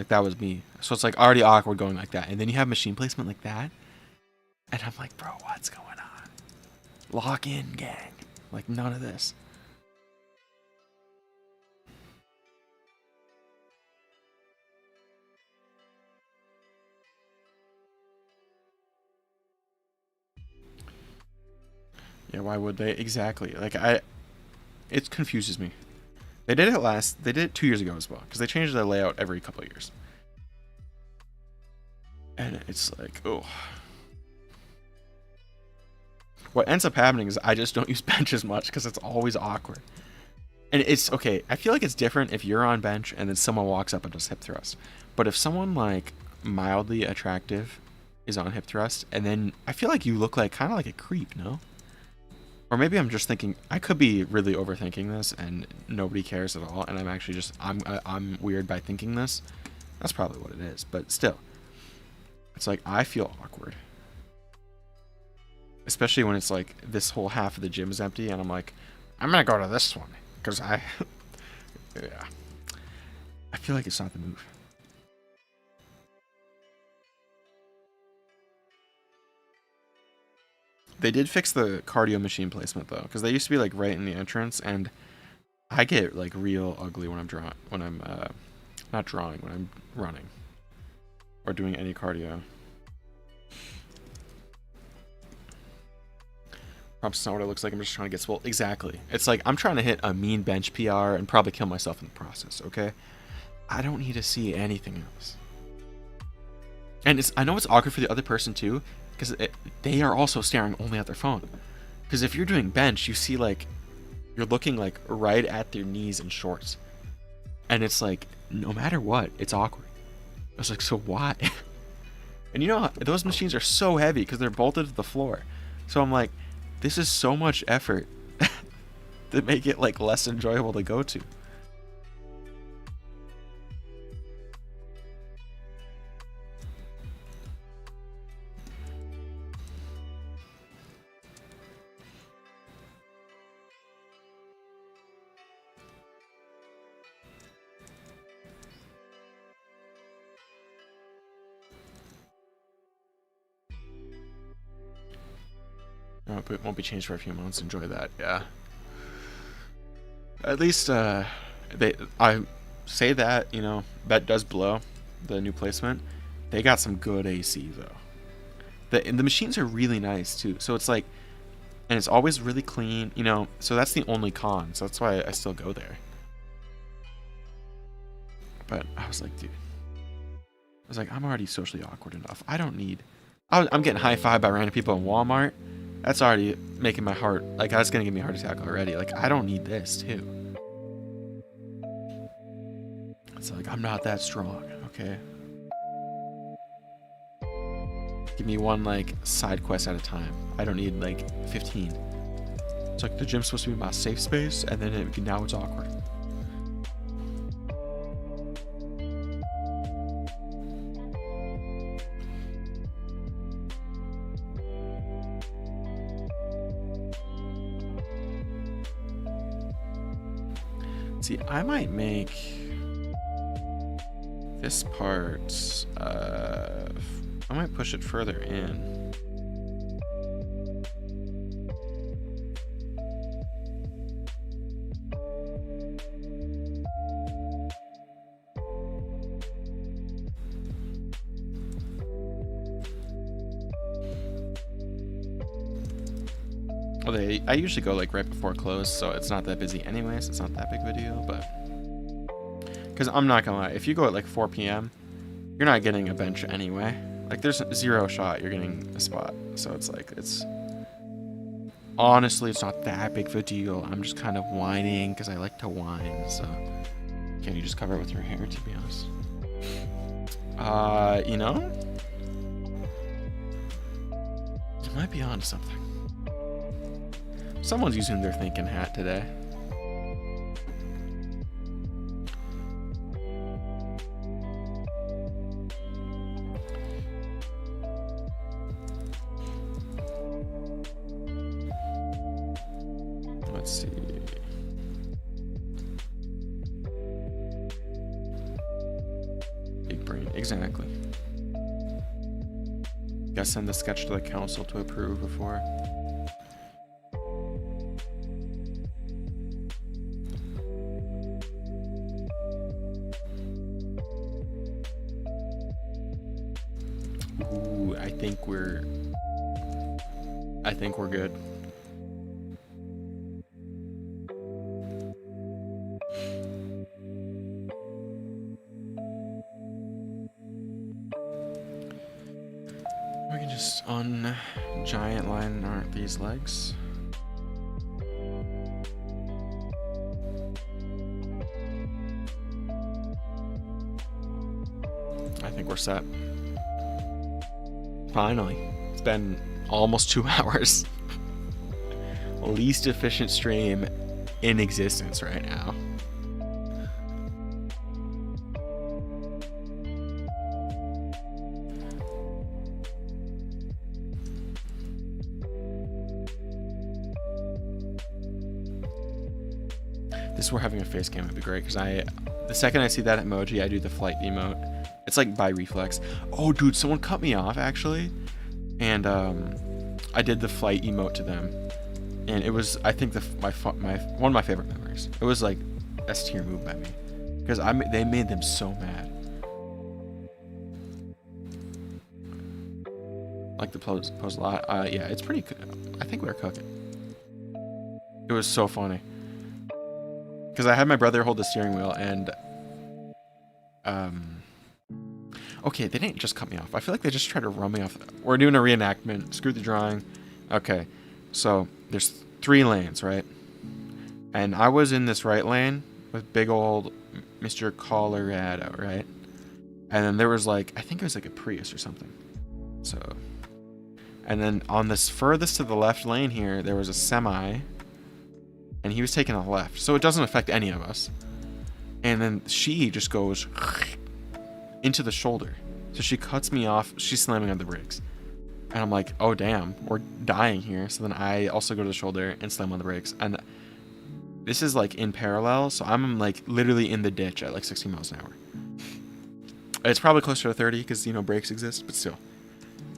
that was me. So it's like already awkward going like that. And then you have machine placement like that. And I'm like, bro, what's going on? Lock in, gang. Like, none of this. Yeah, why would they? Exactly. Like, it confuses me. They did it 2 years ago as well, because they changed their layout every couple of years. And it's like, oh. What ends up happening is I just don't use bench as much, because it's always awkward. And it's okay. I feel like it's different if you're on bench and then someone walks up and does hip thrust. But if someone like mildly attractive is on hip thrust, and then I feel like you look like kind of like a creep, no? Or maybe I'm just thinking I could be really overthinking this and nobody cares at all, and I'm actually just I'm weird by thinking this. That's probably what it is. But still, it's like I feel awkward, especially when it's like this whole half of the gym is empty, and I'm like, I'm gonna go to this one because yeah, I feel like it's not the move. They did fix the cardio machine placement though, because they used to be like right in the entrance, and I get like real ugly when I'm not drawing, when I'm running or doing any cardio. That's not what it looks like. I'm just trying to get swole. Exactly. It's like I'm trying to hit a mean bench PR and probably kill myself in the process. Okay, I don't need to see anything else. And I know it's awkward for the other person too, because they are also staring only at their phone. Because if you're doing bench, you see like you're looking like right at their knees and shorts, and it's like no matter what, it's awkward. I was like, so why? And you know those machines are so heavy because they're bolted to the floor. So I'm like, this is so much effort to make it like less enjoyable to go to. Oh, but it won't be changed for a few months. Enjoy that, yeah. At least I say that, you know, that does blow the new placement. They got some good AC though. The machines are really nice too. So it's like, and it's always really clean, you know. So that's the only con. So that's why I still go there. But I was like, dude, I was like, I'm already socially awkward enough. I don't need. I'm getting high-fived by random people in Walmart. That's already making my heart, like, that's gonna give me a heart attack already. Like, I don't need this too. It's like, I'm not that strong, okay? Give me one, like, side quest at a time. I don't need, like, 15. It's like, the gym's supposed to be my safe space, and then now it's awkward. See, I might make this part, I might push it further in. Well, I usually go like right before close, so it's not that busy anyways. It's not that big of a deal, but because I'm not gonna lie, if you go at like 4 p.m., you're not getting a bench anyway. Like there's zero shot you're getting a spot, so it's like honestly it's not that big of a deal. I'm just kind of whining because I like to whine. So can you just cover it with your hair? To be honest, you know, you might be onto something. Someone's using their thinking hat today. Let's see. Big brain, exactly. Gotta send the sketch to the council to approve before. Ooh, I think we're good. We can just giant line art these legs. I think we're set. Finally. It's been almost 2 hours. Least efficient stream in existence right now. This we're having a face cam would be great, because the second I see that emoji, I do the flight emote. It's like by reflex. Oh, dude, someone cut me off actually, and I did the flight emote to them, and it was, I think, my one of my favorite memories. It was like S tier move by me, because they made them so mad. Like the pose a lot. Yeah, it's pretty good. I think we were cooking. It was so funny. Because I had my brother hold the steering wheel, and okay, they didn't just cut me off. I feel like they just tried to run me off. We're doing a reenactment. Screw the drawing. Okay, so there's 3 lanes, right? And I was in this right lane with big old Mr. Colorado, right? And then there was like, I think it was like a Prius or something. So, and then on this furthest to the left lane here, there was a semi. And he was taking a left, so it doesn't affect any of us. And then she just goes into the shoulder. So she cuts me off, she's slamming on the brakes. And I'm like, oh damn, we're dying here. So then I also go to the shoulder and slam on the brakes. And this is like in parallel, so I'm like literally in the ditch at like 60 miles an hour. It's probably closer to 30 because, you know, brakes exist, but still.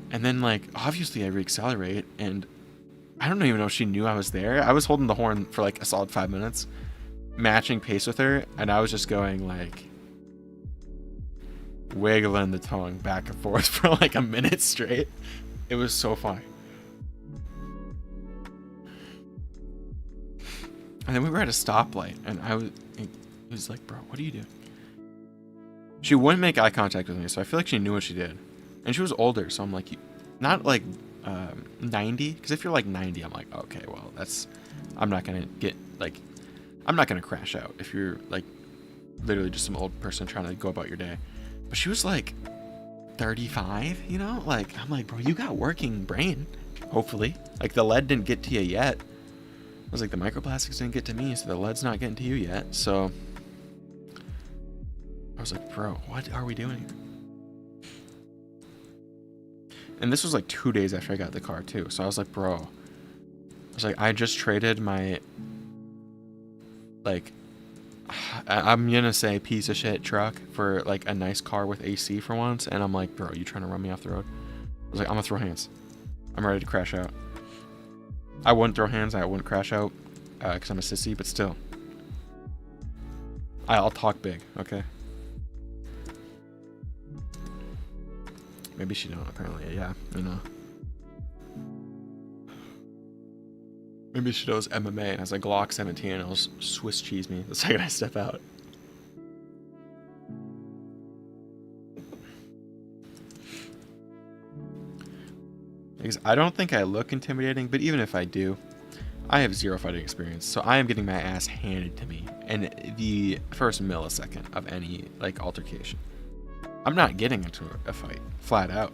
And then like, obviously I reaccelerate, and I don't even know if she knew I was there. I was holding the horn for like a solid 5 minutes, matching pace with her, and I was just going like wiggling the tongue back and forth for like a minute straight. It was so funny. And then we were at a stoplight, and he was like, bro, what are you doing? She wouldn't make eye contact with me, so I feel like she knew what she did. And she was older, so I'm like, not like 90, because if you're like 90, I'm like, okay, well, I'm not gonna crash out if you're like literally just some old person trying to go about your day. But she was like 35, you know, like, I'm like, bro, you got working brain, hopefully. Like, the lead didn't get to you yet. I was like, the microplastics didn't get to me, so the lead's not getting to you yet. So I was like, bro, what are we doing here? And this was like 2 days after I got the car too. So I was like, bro, I just traded my, like, I'm gonna say piece of shit truck for like a nice car with AC for once. And I'm like, bro, you trying to run me off the road? I was like, I'm gonna throw hands. I'm ready to crash out. I wouldn't throw hands. I wouldn't crash out because I'm a sissy, but still. I'll talk big, okay? Maybe she don't, apparently. Yeah, you know. Maybe she does MMA and has a Glock 17 and it'll Swiss cheese me the second I step out. Because I don't think I look intimidating, but even if I do, I have 0 fighting experience, so I am getting my ass handed to me in the first millisecond of any, like, altercation. I'm not getting into a fight, flat out.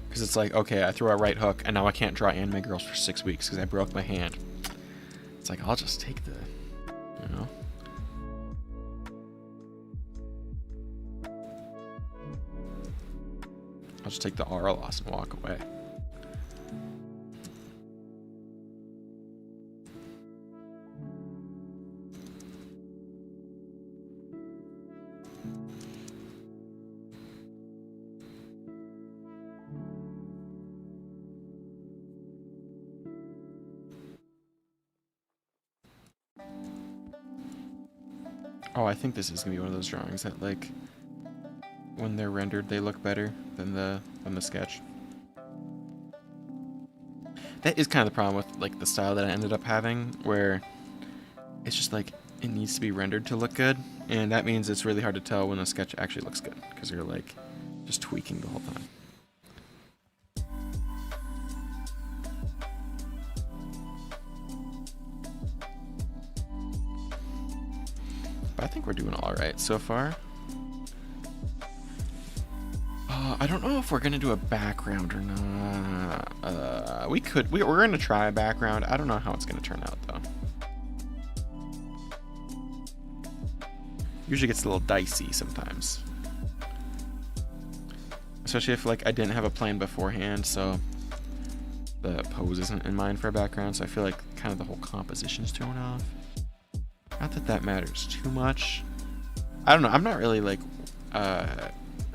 Because it's like, okay, I threw a right hook, and now I can't draw anime girls for 6 weeks because I broke my hand. It's like, I'll just take the, you know? I'll just take the aura loss and walk away. Oh, I think this is gonna be one of those drawings that, like, when they're rendered, they look better than the sketch. That is kind of the problem with, like, the style that I ended up having, where it's just like it needs to be rendered to look good, and that means it's really hard to tell when a sketch actually looks good because you're like just tweaking the whole time. I think we're doing all right so far. I don't know if we're gonna do a background or not. We could. We're gonna try a background. I don't know how it's gonna turn out though. Usually gets a little dicey sometimes, especially if like I didn't have a plan beforehand, so the pose isn't in mind for a background. So I feel like kind of the whole composition's thrown off. Not that that matters too much. I don't know. I'm not really like.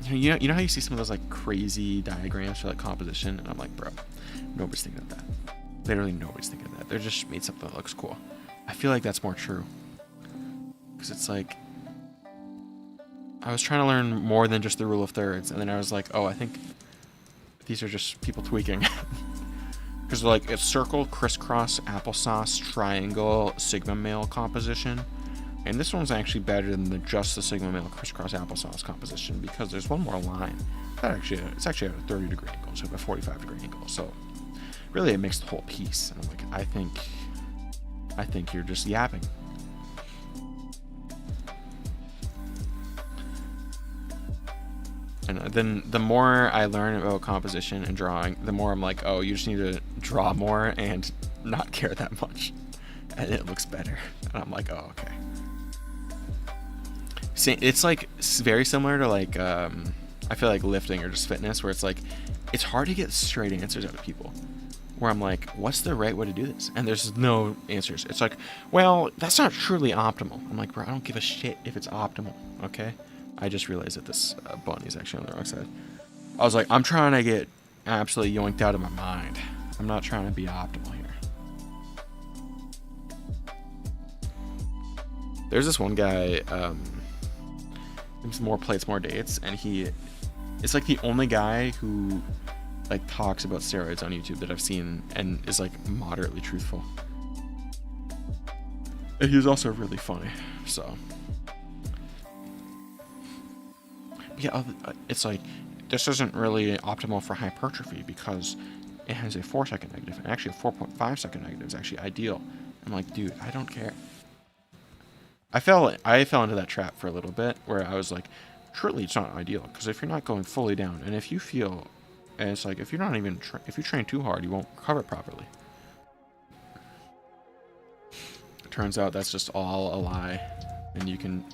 You know how you see some of those like crazy diagrams for like composition, and I'm like, bro, nobody's thinking of that. Literally nobody's thinking of that. They're just made something that looks cool. I feel like that's more true, because it's like I was trying to learn more than just the rule of thirds, and then I was like, oh, I think these are just people tweaking. Because like it's circle, crisscross, applesauce, triangle, sigma male composition. And this one's actually better than just the sigma male crisscross applesauce composition, because there's one more line. It's actually at a 30-degree angle, so a 45-degree angle. So really, it makes the whole piece. And I'm like, I think you're just yapping. And then the more I learn about composition and drawing, the more I'm like, oh, you just need to draw more and not care that much, and it looks better. And I'm like, oh, okay. It's like very similar to like I feel like lifting or just fitness, where it's like it's hard to get straight answers out of people, where I'm like, what's the right way to do this? And there's no answers. It's like, well, that's not truly optimal. I'm like, bro, I don't give a shit if it's optimal. Okay, I just realized that this bunny is actually on the wrong side. I was like, I'm trying to get absolutely yoinked out of my mind. I'm not trying to be optimal here. There's this one guy, more plates, more dates, and it's like the only guy who like talks about steroids on YouTube that I've seen and is like moderately truthful. And he's also really funny, so yeah. It's like this isn't really optimal for hypertrophy because it has a 4-second negative, and actually a 4.5-second negative is actually ideal. I'm like, dude, I don't care. I fell into that trap for a little bit, where I was like, truly it's not ideal, because if you're not going fully down, and if you feel, and it's like, if you're not even if you train too hard, you won't recover properly. It turns out that's just all a lie, and you can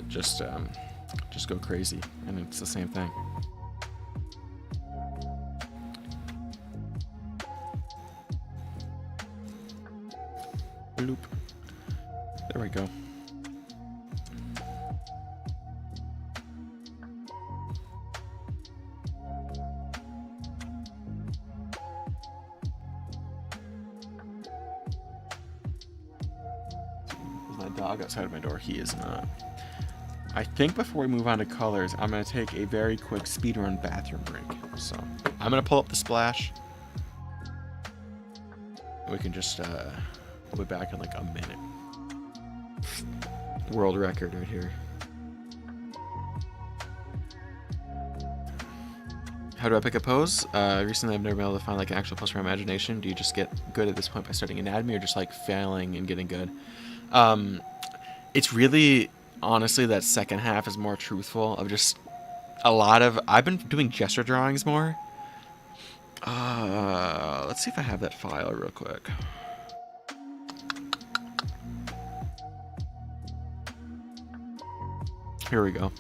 just go crazy, and it's the same thing. Bloop. There we go. There's my dog outside of my door. He is not. I think before we move on to colors, I'm going to take a very quick speedrun bathroom break. So I'm going to pull up the splash. We can just we'll be back in like a minute. World record right here. How do I pick a pose? Recently I've never been able to find like an actual pose from my imagination. Do you just get good at this point by studying anatomy, or just like failing and getting good? It's really, honestly, that second half is more truthful of just a lot of, I've been doing gesture drawings more. Let's see if I have that file real quick. Here we go.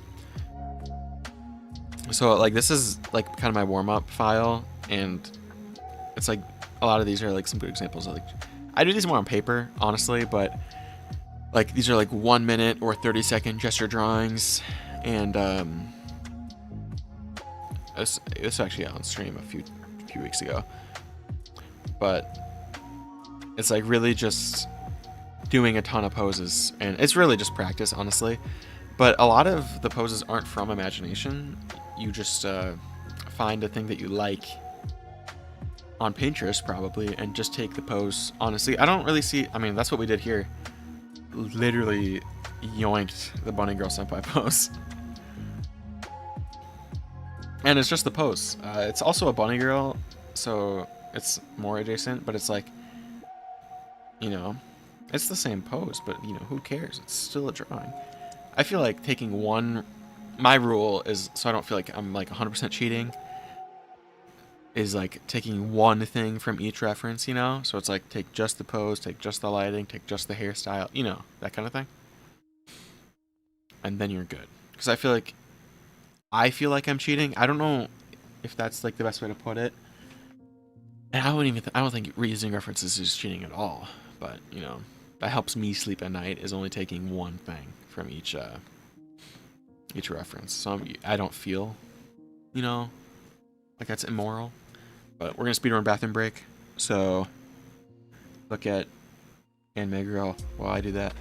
So like this is like kind of my warm-up file, and it's like a lot of these are like some good examples of like, I do these more on paper, honestly, but like these are like 1 minute or 30-second gesture drawings, and it's actually on stream a few weeks ago, but it's like really just doing a ton of poses, and it's really just practice, honestly. But a lot of the poses aren't from imagination. You just find a thing that you like on Pinterest, probably, and just take the pose. Honestly, I don't really see, I mean, that's what we did here. Literally yoinked the bunny girl senpai pose. And it's just the pose. It's also a bunny girl, so it's more adjacent, but it's like, you know, It's the same pose, but you know, who cares? It's still a drawing. I feel like taking one, my rule is, so I don't feel like I'm like 100% cheating, is like taking one thing from each reference, you know? So it's like take just the pose, take just the lighting, take just the hairstyle, you know, that kind of thing. And then you're good. Because I feel like I'm cheating. I don't know if that's like the best way to put it. And I don't think reusing references is cheating at all. But, you know, that helps me sleep at night, is only taking one thing from each reference. So I don't feel, you know, like that's immoral. But we're gonna speedrun Bathroom Break. So look at Anime Girl while I do that.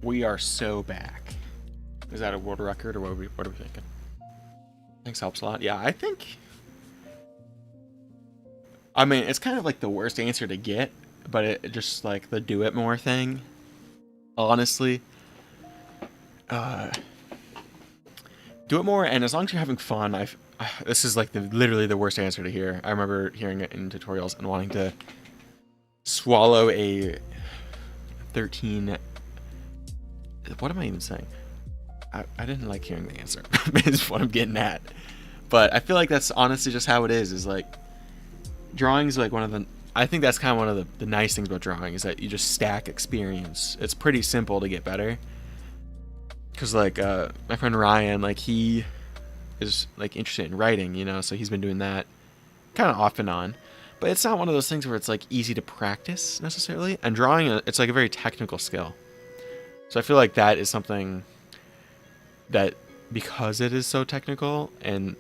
We are so back. Is that a world record, or what are we thinking? Thanks, helps a lot. Yeah, I think. I mean, it's kind of like the worst answer to get, but it just like the do it more thing. Honestly, uh, do it more, and as long as you're having fun, this is like literally the worst answer to hear. I remember hearing it in tutorials and wanting to swallow a 13. What am I even saying? I didn't like hearing the answer. Is what I'm getting at. But I feel like that's honestly just how it is. Is like drawing is like one of the. I think that's kind of one of the nice things about drawing, is that you just stack experience. It's pretty simple to get better. Cause like my friend Ryan, like he is like interested in writing, you know, so he's been doing that kind of off and on. But it's not one of those things where it's like easy to practice necessarily. And drawing, it's like a very technical skill. So I feel like that is something that, because it is so technical and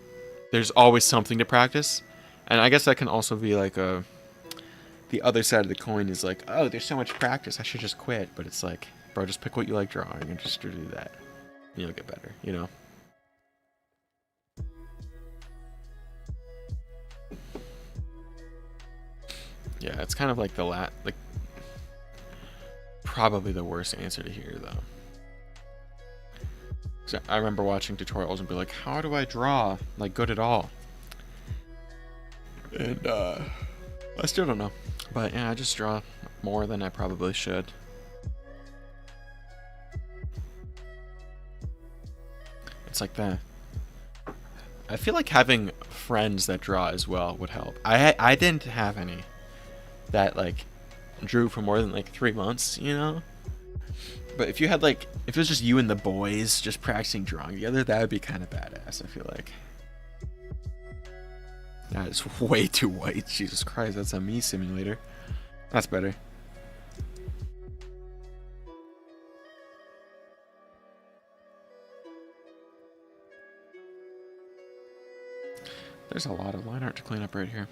there's always something to practice, and I guess that can also be like the other side of the coin is like, oh, there's so much practice, I should just quit. But it's like, bro, just pick what you like drawing and just do that. You'll get better, you know? Yeah, it's kind of like like probably the worst answer to hear though. So I remember watching tutorials and be like, how do I draw like good at all? And I still don't know. But yeah, I just draw more than I probably should. It's like that. I feel like having friends that draw as well would help. I didn't have any that like drew for more than like 3 months, you know? But if you had like, if it was just you and the boys just practicing drawing together, that would be kind of badass, I feel like. That is way too white. Jesus Christ, that's a me simulator. That's better. There's a lot of line art to clean up right here.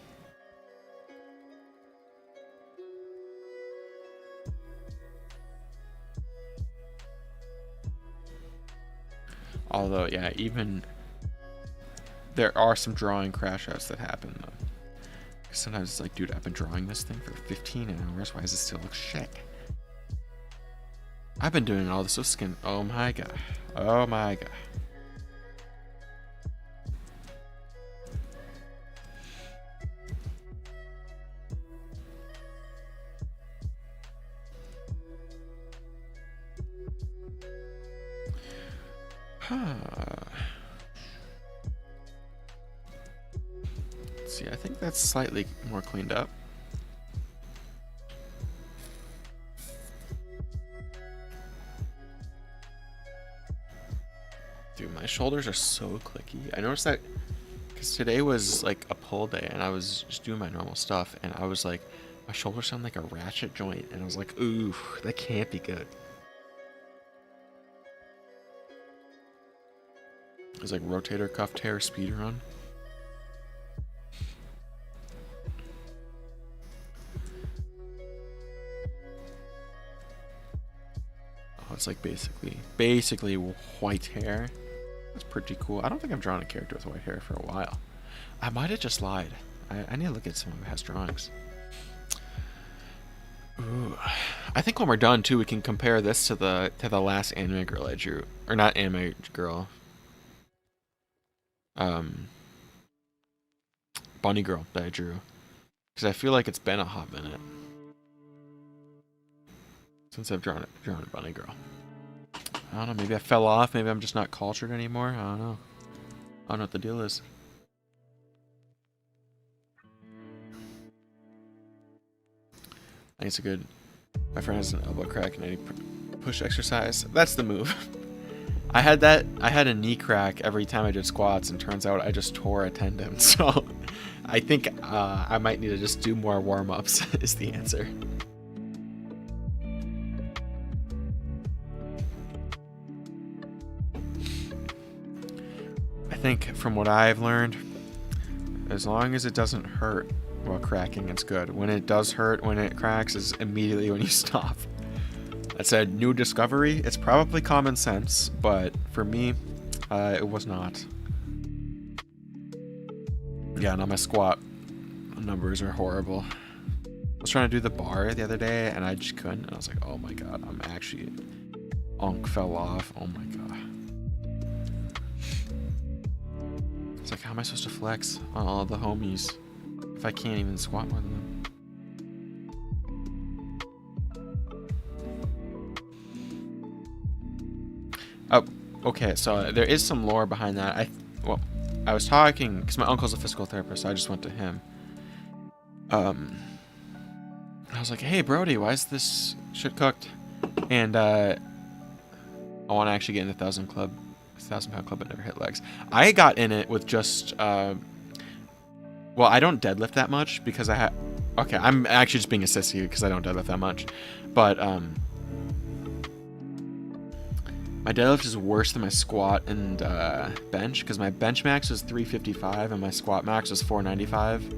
Although, yeah, even there are some drawing crash outs that happen though. Sometimes it's like, dude, I've been drawing this thing for 15 hours. Why does it still look shit? I've been doing all this with skin. Oh my god. Oh my god. Let's see, I think that's slightly more cleaned up. Dude, my shoulders are so clicky. I noticed that because today was like a pull day and I was just doing my normal stuff and I was like, my shoulders sound like a ratchet joint and I was like, ooh, that can't be good. It was like rotator cuff tear speed run. Oh, it's like basically white hair. That's pretty cool. I don't think I've drawn a character with white hair for a while. I might have just lied. I need to look at someone who has drawings. Ooh. I think when we're done too, we can compare this to the last anime girl I drew, or not anime girl. Bunny girl that I drew, because I feel like it's been a hot minute since I've drawn a bunny girl. I don't know, maybe I fell off, maybe I'm just not cultured anymore. I don't know what the deal is. I think it's a good, my friend has an elbow crack and I need push exercise. That's the move. I had a knee crack every time I did squats, and turns out I just tore a tendon. So I think I might need to just do more warm-ups is the answer. I think from what I've learned, as long as it doesn't hurt while cracking, it's good. When it does hurt, when it cracks, is immediately when you stop. That's a new discovery. It's probably common sense, but for me, it was not. Yeah, no, my squat numbers are horrible. I was trying to do the bar the other day, and I just couldn't. And I was like, oh my god, I'm actually... Unk fell off. Oh my god. It's like, how am I supposed to flex on all the homies if I can't even squat more than them? Oh, okay, so there is some lore behind that. I was talking, because my uncle's a physical therapist, so I just went to him. I was like, hey, Brody, why is this shit cooked? And I want to actually get in the 1,000 pound club, but never hit legs. I got in it with just, well, I don't deadlift that much, because okay, I'm actually just being a sissy, because I don't deadlift that much. But, my deadlift is worse than my squat and bench, because my bench max was 355 and my squat max was 495,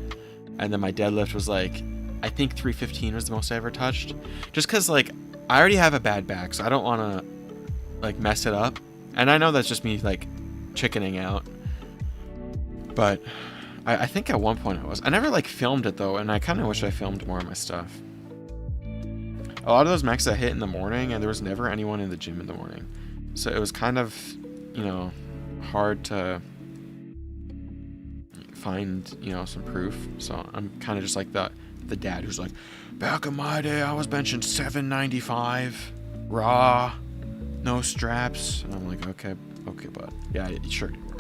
and then my deadlift was like, I think 315 was the most I ever touched. Just because, like, I already have a bad back, so I don't want to, like, mess it up. And I know that's just me, like, chickening out. But I think at one point I never, like, filmed it, though, and I kind of wish I filmed more of my stuff. A lot of those maxes I hit in the morning, and there was never anyone in the gym in the morning. So it was kind of, you know, hard to find, you know, some proof. So I'm kind of just like the dad who's like, back in my day, I was benching 795 raw, no straps. And I'm like, okay, bud. Yeah, sure you were.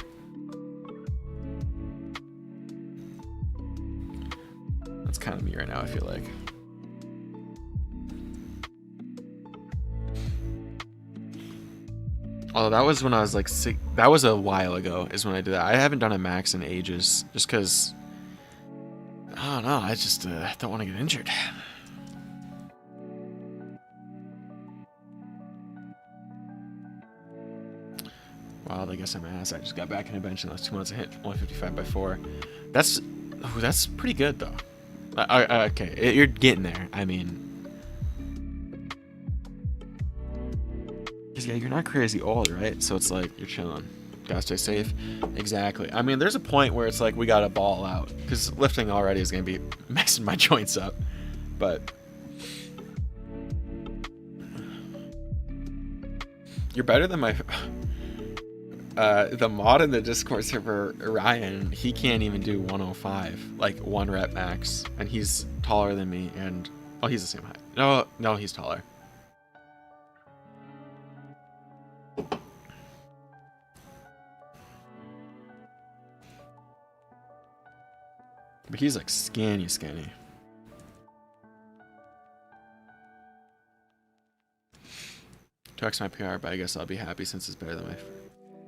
That's kind of me right now, I feel like. Oh, that was when I was like sick. That was a while ago is when I did that. I haven't done a max in ages just because, I don't know, I just don't want to get injured. Well, I guess I'm ass. I just got back in a bench in those 2 months. I hit 155 by 4. That's pretty good though. Okay, you're getting there. I mean, because yeah, you're not crazy old, right? So it's like you're chilling. Gotta stay safe. Exactly. I mean, there's a point where it's like we gotta ball out because lifting already is gonna be messing my joints up. But you're better than my the mod in the Discord server, Ryan. He can't even do 105, like 1 rep max, and he's taller than me. And oh, he's the same height. No, he's taller. But he's like skinny. Talks my PR, but I guess I'll be happy since it's better than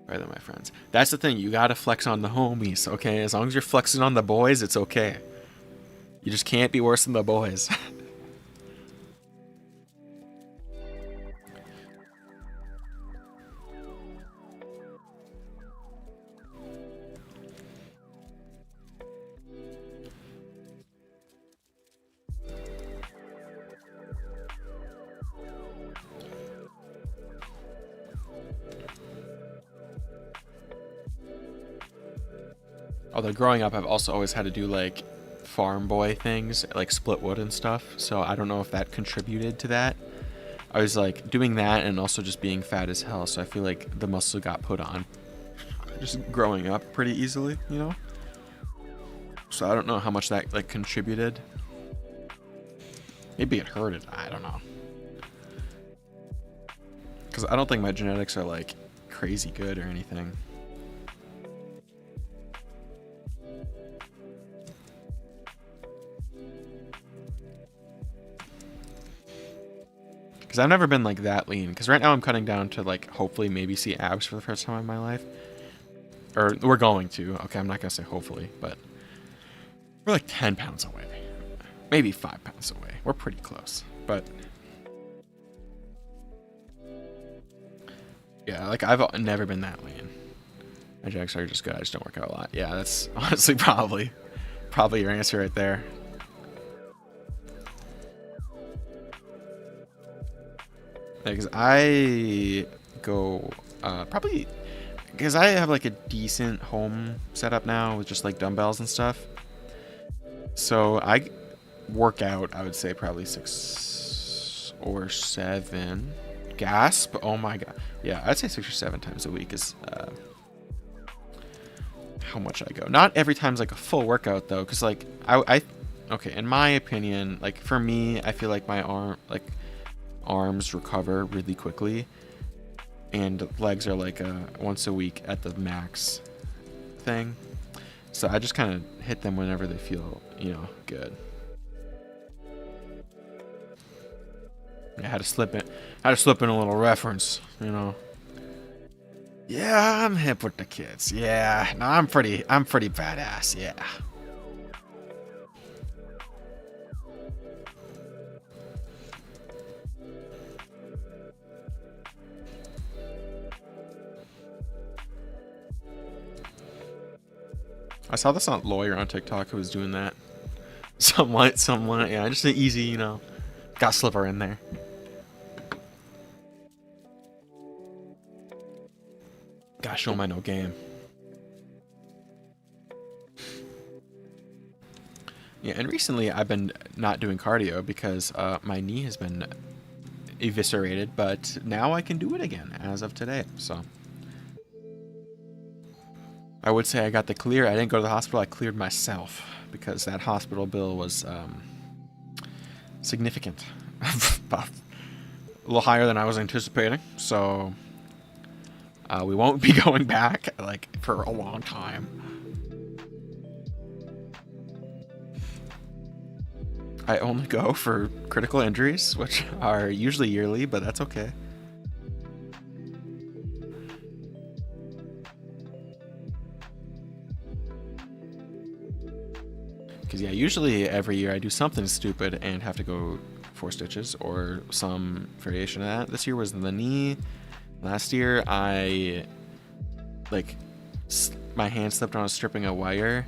my friends. That's the thing. You gotta flex on the homies, okay? As long as you're flexing on the boys, it's okay. You just can't be worse than the boys. Although growing up, I've also always had to do like farm boy things, like split wood and stuff. So I don't know if that contributed to that. I was like doing that and also just being fat as hell. So I feel like the muscle got put on just growing up pretty easily, you know? So I don't know how much that like contributed. Maybe it hurted. I don't know. Because I don't think my genetics are like crazy good or anything. Because I've never been like that lean. Because right now I'm cutting down to like hopefully maybe see abs for the first time in my life. Or we're going to. Okay, I'm not going to say hopefully, but we're like 10 pounds away. Maybe 5 pounds away. We're pretty close. But yeah, like I've never been that lean. My genetics are just good. I just don't work out a lot. Yeah, that's honestly probably your answer right there. Because I go probably because I have like a decent home setup now with just like dumbbells and stuff. So I work out, I would say probably 6 or 7. Gasp! Oh my god. Yeah, I'd say 6 or 7 times a week is how much I go. Not every time's like a full workout though, because like I okay, in my opinion, like for me, I feel like my arms recover really quickly, and legs are like a once a week at the max thing. So I just kind of hit them whenever they feel, you know, good. I had to slip in a little reference, you know. Yeah, I'm hip with the kids. Yeah, no, I'm pretty badass. Yeah. I saw this lawyer on TikTok who was doing that. Somewhat, yeah, just an easy, you know, got slipper in there. Gotta show my no game. Yeah, and recently I've been not doing cardio because my knee has been eviscerated, but now I can do it again as of today, so. I would say I got the clear. I didn't go to the hospital. I cleared myself because that hospital bill was significant. A little higher than I was anticipating. So we won't be going back like for a long time. I only go for critical injuries, which are usually yearly, but that's okay. Because yeah, usually every year I do something stupid and have to go 4 stitches or some variation of that. This year was the knee. Last year I my hand slipped on a stripping a wire,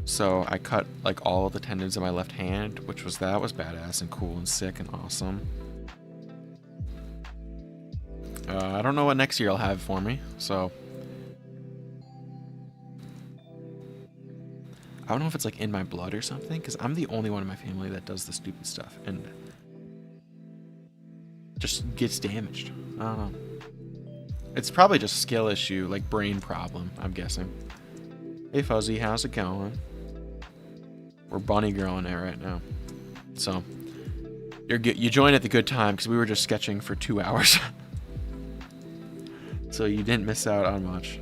so I cut like all of the tendons in my left hand, which was badass and cool and sick and awesome. I don't know what next year will have for me, so I don't know if it's like in my blood or something, because I'm the only one in my family that does the stupid stuff and just gets damaged. I don't know. It's probably just a skill issue, like brain problem, I'm guessing. Hey Fuzzy, how's it going? We're bunny girling it right now. So, you joined at the good time because we were just sketching for 2 hours. So you didn't miss out on much.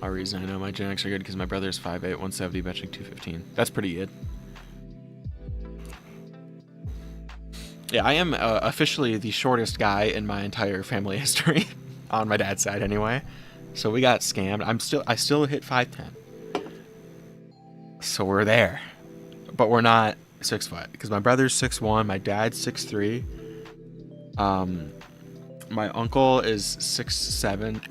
Our reason I know my genetics are good because my brother is 5'8", 170, benching 215. That's pretty good. Yeah, I am officially the shortest guy in my entire family history, on my dad's side anyway. So we got scammed. I still hit 5'10". So we're there, but we're not 6 foot because my brother's 6'1", my dad's 6'3". My uncle is 6'7",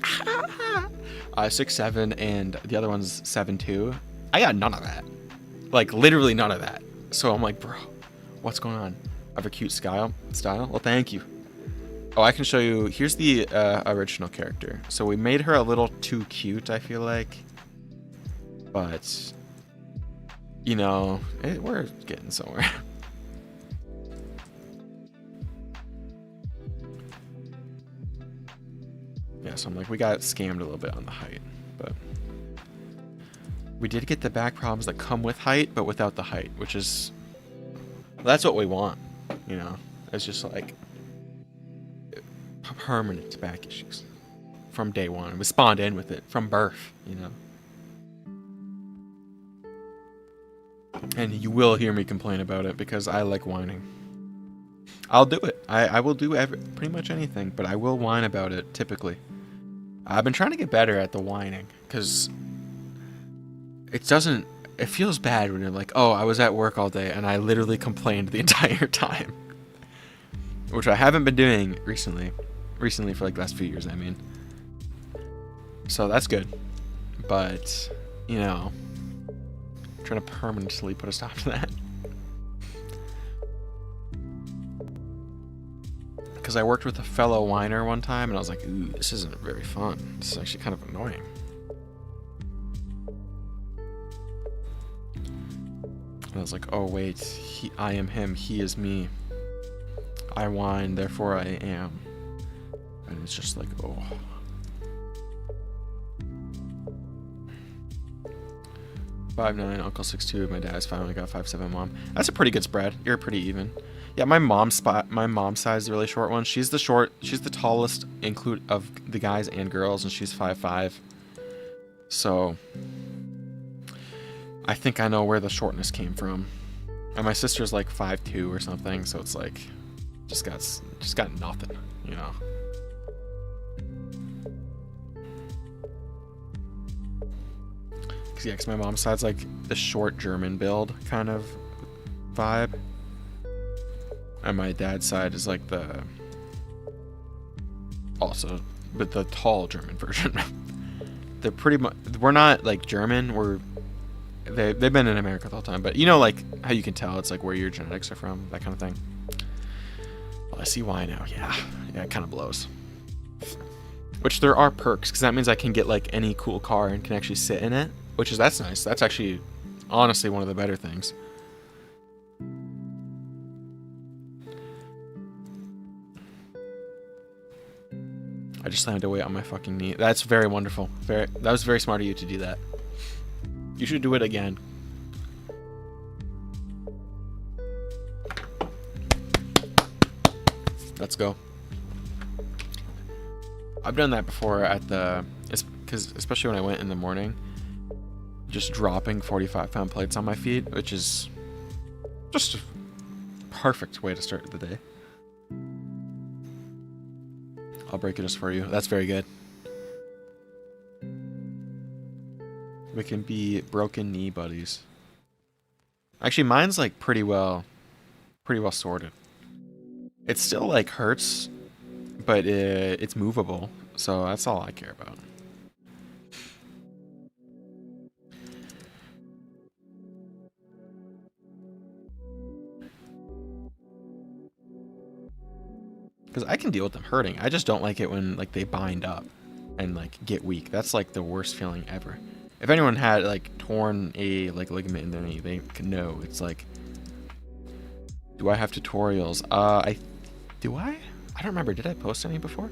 6'7", and the other one's 7'2". I got none of that, like literally none of that. So I'm like, bro, what's going on? I have a cute style. Well, thank you. Oh, I can show you. Here's the original character. So we made her a little too cute, I feel like. But, you know, we're getting somewhere. Yeah, so I'm like, we got scammed a little bit on the height. But we did get the back problems that come with height, but without the height, which is... That's what we want, you know? It's just like... permanent back issues from day one. We spawned in with it from birth, you know. And you will hear me complain about it because I like whining. I'll do it. I will do pretty much anything, but I will whine about it typically. I've been trying to get better at the whining because it feels bad when you're like, oh, I was at work all day and I literally complained the entire time, which I haven't been doing recently for like the last few years, I mean. So that's good. But, you know, I'm trying to permanently put a stop to that. Because I worked with a fellow whiner one time and I was like, ooh, this isn't very fun. This is actually kind of annoying. And I was like, oh wait, I am him, he is me. I whine, therefore I am. And it's just like, oh. "5'9", uncle 6'2", my dad's 5'1", I got 5'7", mom. That's a pretty good spread. You're pretty even. Yeah, my mom's side is the really short one. She's the tallest of the guys and girls, and she's 5'5". So I think I know where the shortness came from. And my sister's like 5'2" or something, so it's like just got nothing, you know. Yeah, because my mom's side's like the short German build kind of vibe. And my dad's side is like the tall German version. They're pretty much, we're not like German, they've been in America the whole time, but you know, like how you can tell it's like where your genetics are from, that kind of thing. Well, I see why now. Yeah, it kind of blows. Which there are perks, because that means I can get like any cool car and can actually sit in it. That's nice. That's actually, honestly, one of the better things. I just slammed away on my fucking knee. That's very wonderful. That was very smart of you to do that. You should do it again. Let's go. I've done that before because especially when I went in the morning, just dropping 45-pound plates on my feet, which is just a perfect way to start the day. I'll break it just for you. That's very good. We can be broken knee buddies. Actually, mine's like pretty well sorted. It still like hurts, but it's movable, so that's all I care about. Because I can deal with them hurting. I just don't like it when like they bind up and like get weak. That's like the worst feeling ever. If anyone had like torn a like ligament in their knee, they could know. It's like, do I have tutorials? Do I? I don't remember. Did I post any before?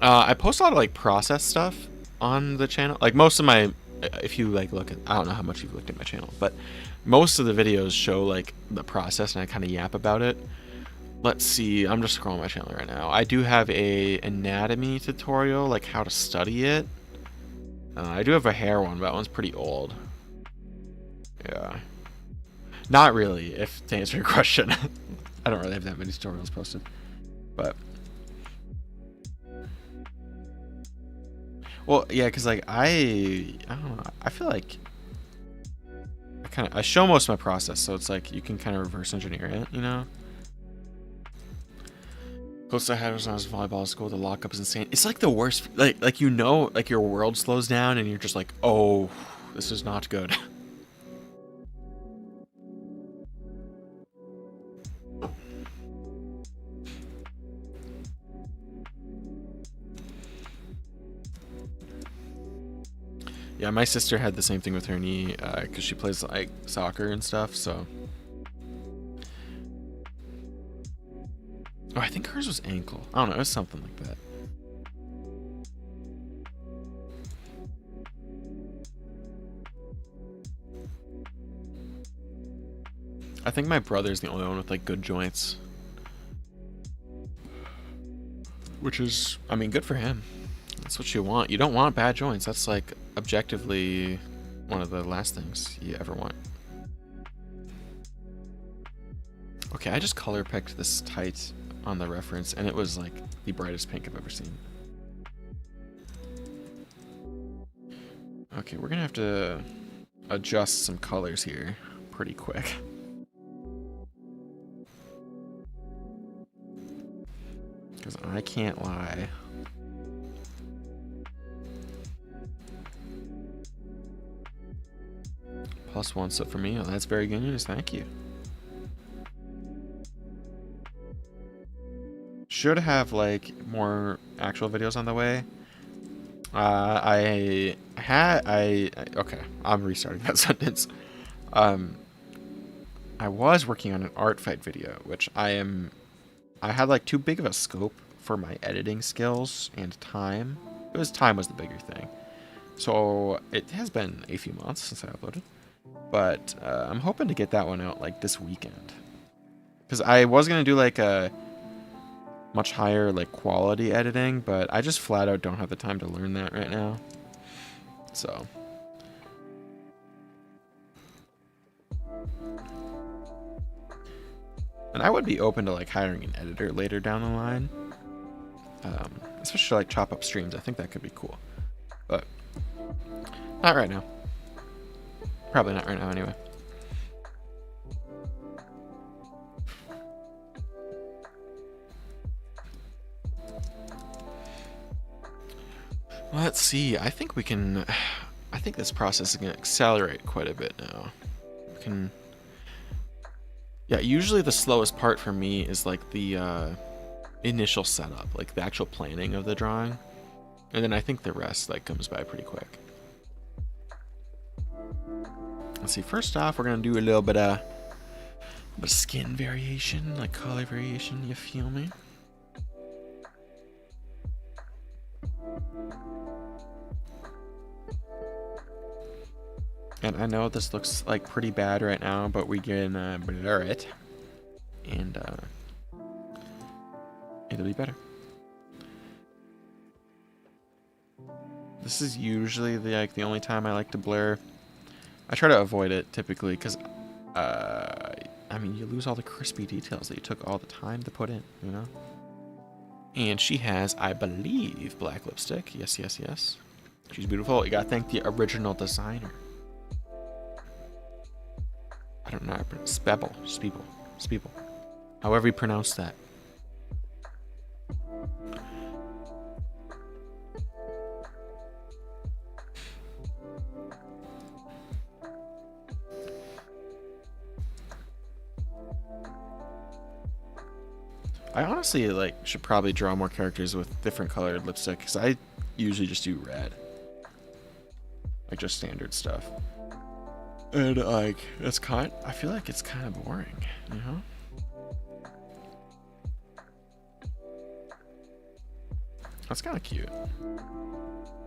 I post a lot of like process stuff on the channel. Like most of my, if you like look at, I don't know how much you've looked at my channel, but most of the videos show like the process and I kind of yap about it. Let's see, I'm just scrolling my channel right now. I do have a anatomy tutorial, like how to study it. I do have a hair one, but that one's pretty old. Yeah. Not really, if to answer your question. I don't really have that many tutorials posted. But well, yeah, because like I don't know, I feel like I show most of my process, so it's like you can kind of reverse engineer it, you know? Closest I had was when I was in volleyball school. The lockup is insane. It's like the worst. Like you know, like your world slows down, and you're just like, oh, this is not good. Yeah, my sister had the same thing with her knee because she plays like soccer and stuff. So, oh, I think hers was ankle. I don't know. It was something like that. I think my brother's the only one with like good joints, which is, I mean, good for him. That's what you want. You don't want bad joints. That's like objectively one of the last things you ever want. Okay, I just color picked this tight on the reference, and it was like the brightest pink I've ever seen. Okay, we're gonna have to adjust some colors here pretty quick. Because I can't lie. +1 sub for me. Oh, that's very good news. Thank you. Should have like more actual videos on the way. Okay, I'm restarting that sentence. I was working on an art fight video, which I had like too big of a scope for my editing skills and time. Time was the bigger thing. So it has been a few months since I uploaded. But I'm hoping to get that one out like this weekend. Because I was going to do like a much higher like quality editing, but I just flat out don't have the time to learn that right now. So. And I would be open to like hiring an editor later down the line. Especially like chop up streams. I think that could be cool. But not right now. Probably not right now anyway. Let's see. I think we can. I think this process is going to accelerate quite a bit now. We can. Yeah, usually the slowest part for me is like the initial setup, like the actual planning of the drawing, and then I think the rest like comes by pretty quick. Let's see. First off, we're gonna do a little bit of skin variation, like color variation. You feel me? And I know this looks like pretty bad right now, but we can blur it, and it'll be better. This is usually the only time I like to blur. I try to avoid it typically because, I mean, you lose all the crispy details that you took all the time to put in, you know? And she has, I believe, black lipstick. Yes, yes, yes. She's beautiful. You gotta thank the original designer. I don't know. Speeble. However you pronounce that. I honestly like should probably draw more characters with different colored lipstick because I usually just do red, like just standard stuff. And like I feel like it's kind of boring, you know? That's kind of cute.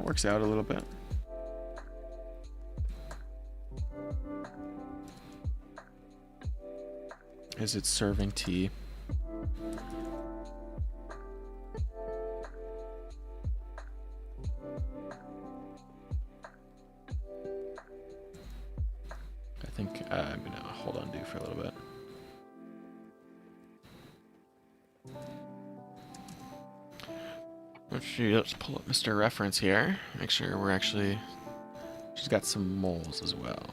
Works out a little bit. Is it serving tea? I think I'm gonna hold on to for a little bit. Let's pull up Mr. Reference here. Make sure we're actually... She's got some moles as well.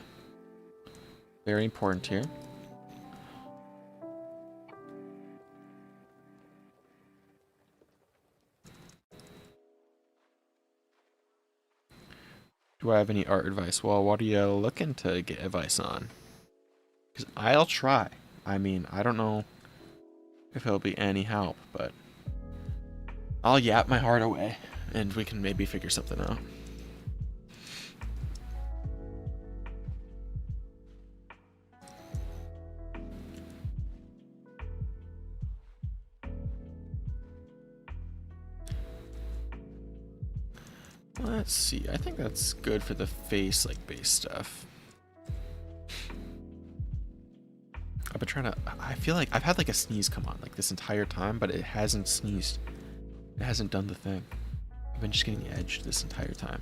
Very important here. Do I have any art advice? Well, what are you looking to get advice on? Because I'll try. I mean, I don't know if it'll be any help, but I'll yap my heart away, and we can maybe figure something out. Let's see. I think that's good for the face, like, base stuff. I've been trying to... I feel like I've had, like, a sneeze come on, like, this entire time, but it hasn't sneezed. It hasn't done the thing. I've been just getting edged this entire time.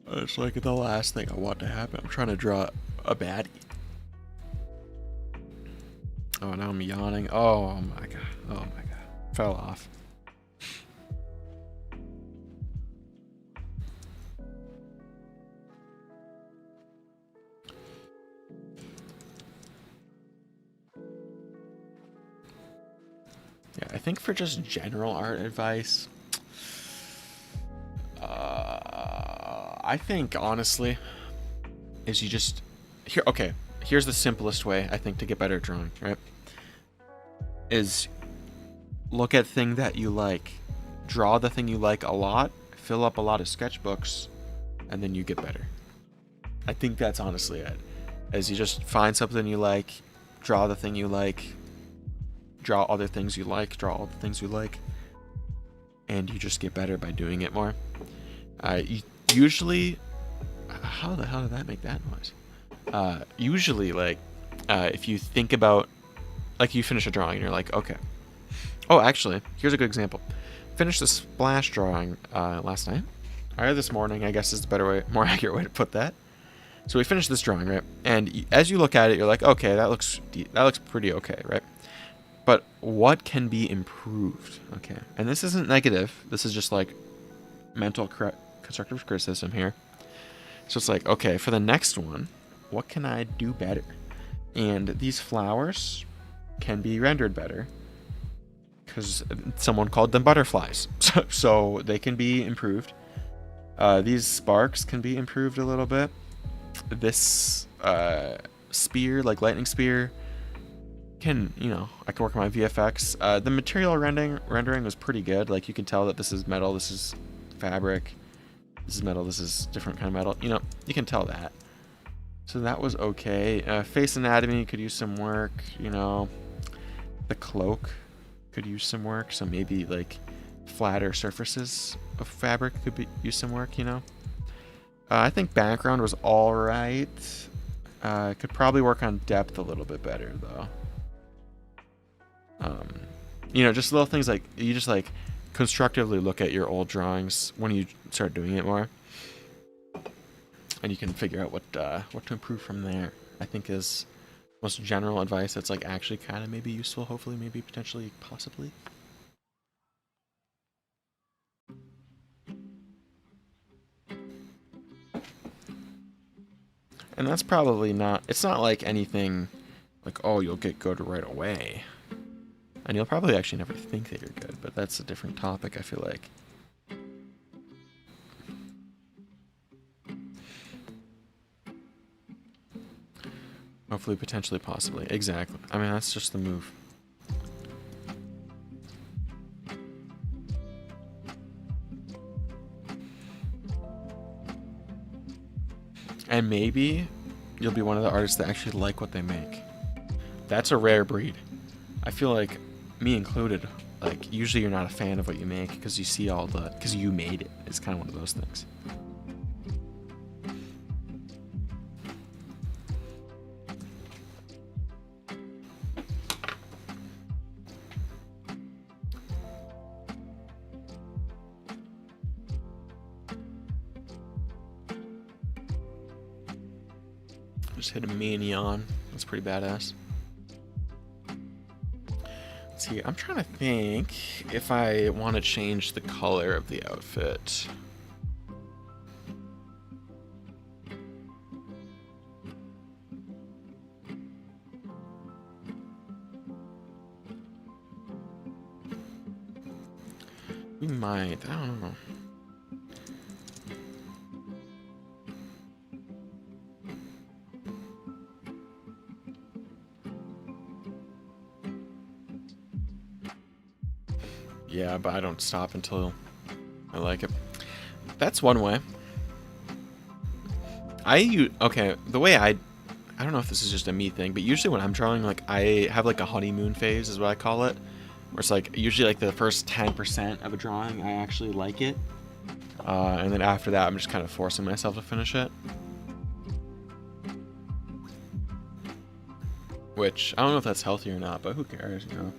It's like the last thing I want to happen. I'm trying to draw a baddie. Oh, now I'm yawning. Oh my god. Oh my god. Fell off. Yeah, I think for just general art advice, I think honestly, is you just here. Okay, here's the simplest way I think to get better at drawing. Right? Is look at thing that you like, draw the thing you like a lot, fill up a lot of sketchbooks, and then you get better. I think that's honestly it. Is you just find something you like, draw the thing you like, draw other things you like, draw all the things you like, and you just get better by doing it more. Usually, how the hell did that make that noise? Usually, like, if you think about, like, you finish a drawing and you're like, okay. Oh, actually, here's a good example. Finished the splash drawing last night, or this morning, I guess is the better way, more accurate way to put that. So we finished this drawing, right? And as you look at it, you're like, okay, that looks pretty okay, right? But what can be improved? Okay, and this isn't negative. This is just like mental constructive criticism here. So it's like, okay, for the next one, what can I do better? And these flowers can be rendered better because someone called them butterflies, so they can be improved. These sparks can be improved a little bit. This spear, like lightning spear, can, you know, I can work on my VFX. The material rendering was pretty good. Like, you can tell that this is metal, this is fabric, this is metal, this is different kind of metal. You know, you can tell that. So that was okay. Face anatomy could use some work, you know. The cloak could use some work. So maybe like flatter surfaces of fabric could use some work, you know. I think background was all right. Could probably work on depth a little bit better though. You know, just little things like you just like constructively look at your old drawings when you start doing it more, and you can figure out what to improve from there. I think is most general advice that's like actually kind of maybe useful, hopefully, maybe potentially, possibly. And that's probably not, it's not like anything like, oh, you'll get good right away. And you'll probably actually never think that you're good, but that's a different topic, I feel like. Hopefully, potentially, possibly. Exactly. I mean, that's just the move. And maybe you'll be one of the artists that actually like what they make. That's a rare breed. I feel like, me included, like, usually you're not a fan of what you make because you see all the... because you made it. It's kind of one of those things. Just hit a minion. That's pretty badass. Let's see, I'm trying to think if I want to change the color of the outfit. We might, I don't know. Yeah, but I don't stop until I like it. That's one way. Okay, the way I don't know if this is just a me thing, but usually when I'm drawing, like, I have like a honeymoon phase is what I call it. Where it's like, usually like the first 10% of a drawing, I actually like it. And then after that, I'm just kind of forcing myself to finish it. Which, I don't know if that's healthy or not, but who cares, you know?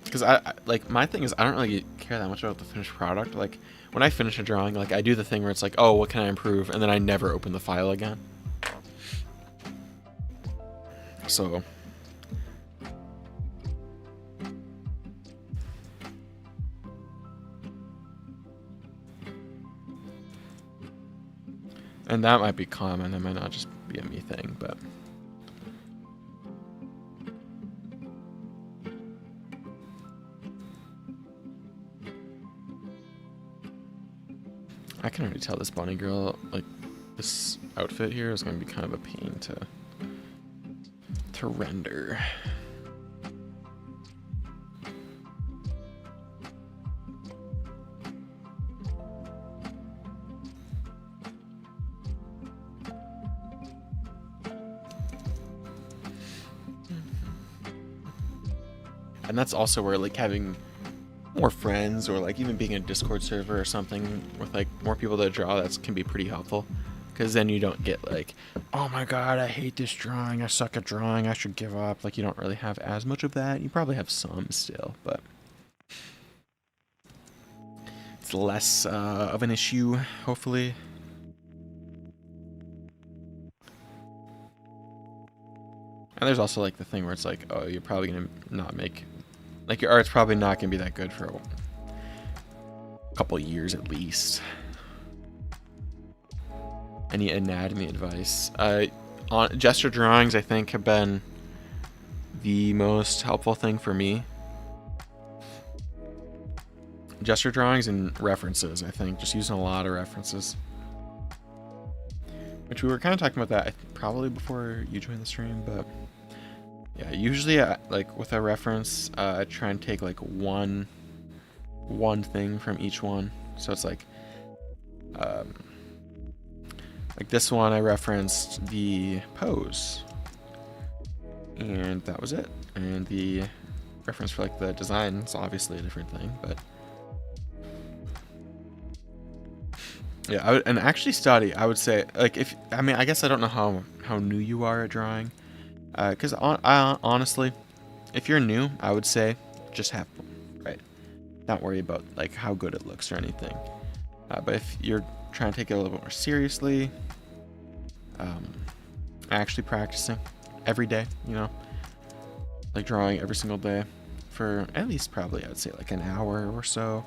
Because like, my thing is, I don't really care that much about the finished product. Like, when I finish a drawing, like, I do the thing where it's like, oh, what can I improve? And then I never open the file again. So... and that might be common, that might not just be a me thing, but... I can already tell this bunny girl, like, this outfit here is going to be kind of a pain to render. And that's also where, like, having more friends or, like, even being a Discord server or something with, like, more people that draw, that can be pretty helpful. Because then you don't get, like, oh my god, I hate this drawing, I suck at drawing, I should give up. Like, you don't really have as much of that. You probably have some still, but it's less of an issue, hopefully. And there's also, like, the thing where it's like, oh, you're probably going to not make... like, your art's probably not going to be that good for a couple years at least. Any anatomy advice? Gesture drawings, I think, have been the most helpful thing for me. Gesture drawings and references, I think. Just using a lot of references. Which we were kind of talking about that probably before you joined the stream, but... yeah, usually, like, with a reference, I try and take, like, one thing from each one. So it's like this one, I referenced the pose. And that was it. And the reference for, like, the design is obviously a different thing, but... yeah, and actually study, I would say, like, I mean, I guess I don't know how new you are at drawing. Because honestly, if you're new, I would say just have fun, right? Not worry about, like, how good it looks or anything. But if you're trying to take it a little bit more seriously, actually practicing every day, you know, like drawing every single day for at least probably, I would say, like, an hour or so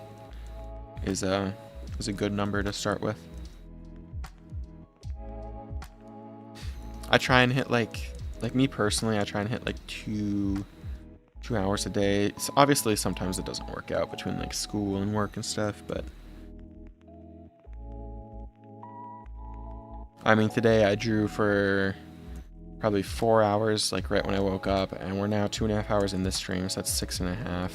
is a good number to start with. I try and hit, like me personally, I try and hit, like, 2 hours a day. So obviously, sometimes it doesn't work out between, like, school and work and stuff, but I mean, today I drew for probably 4 hours, like right when I woke up, and we're now 2.5 hours in this stream, so that's 6.5.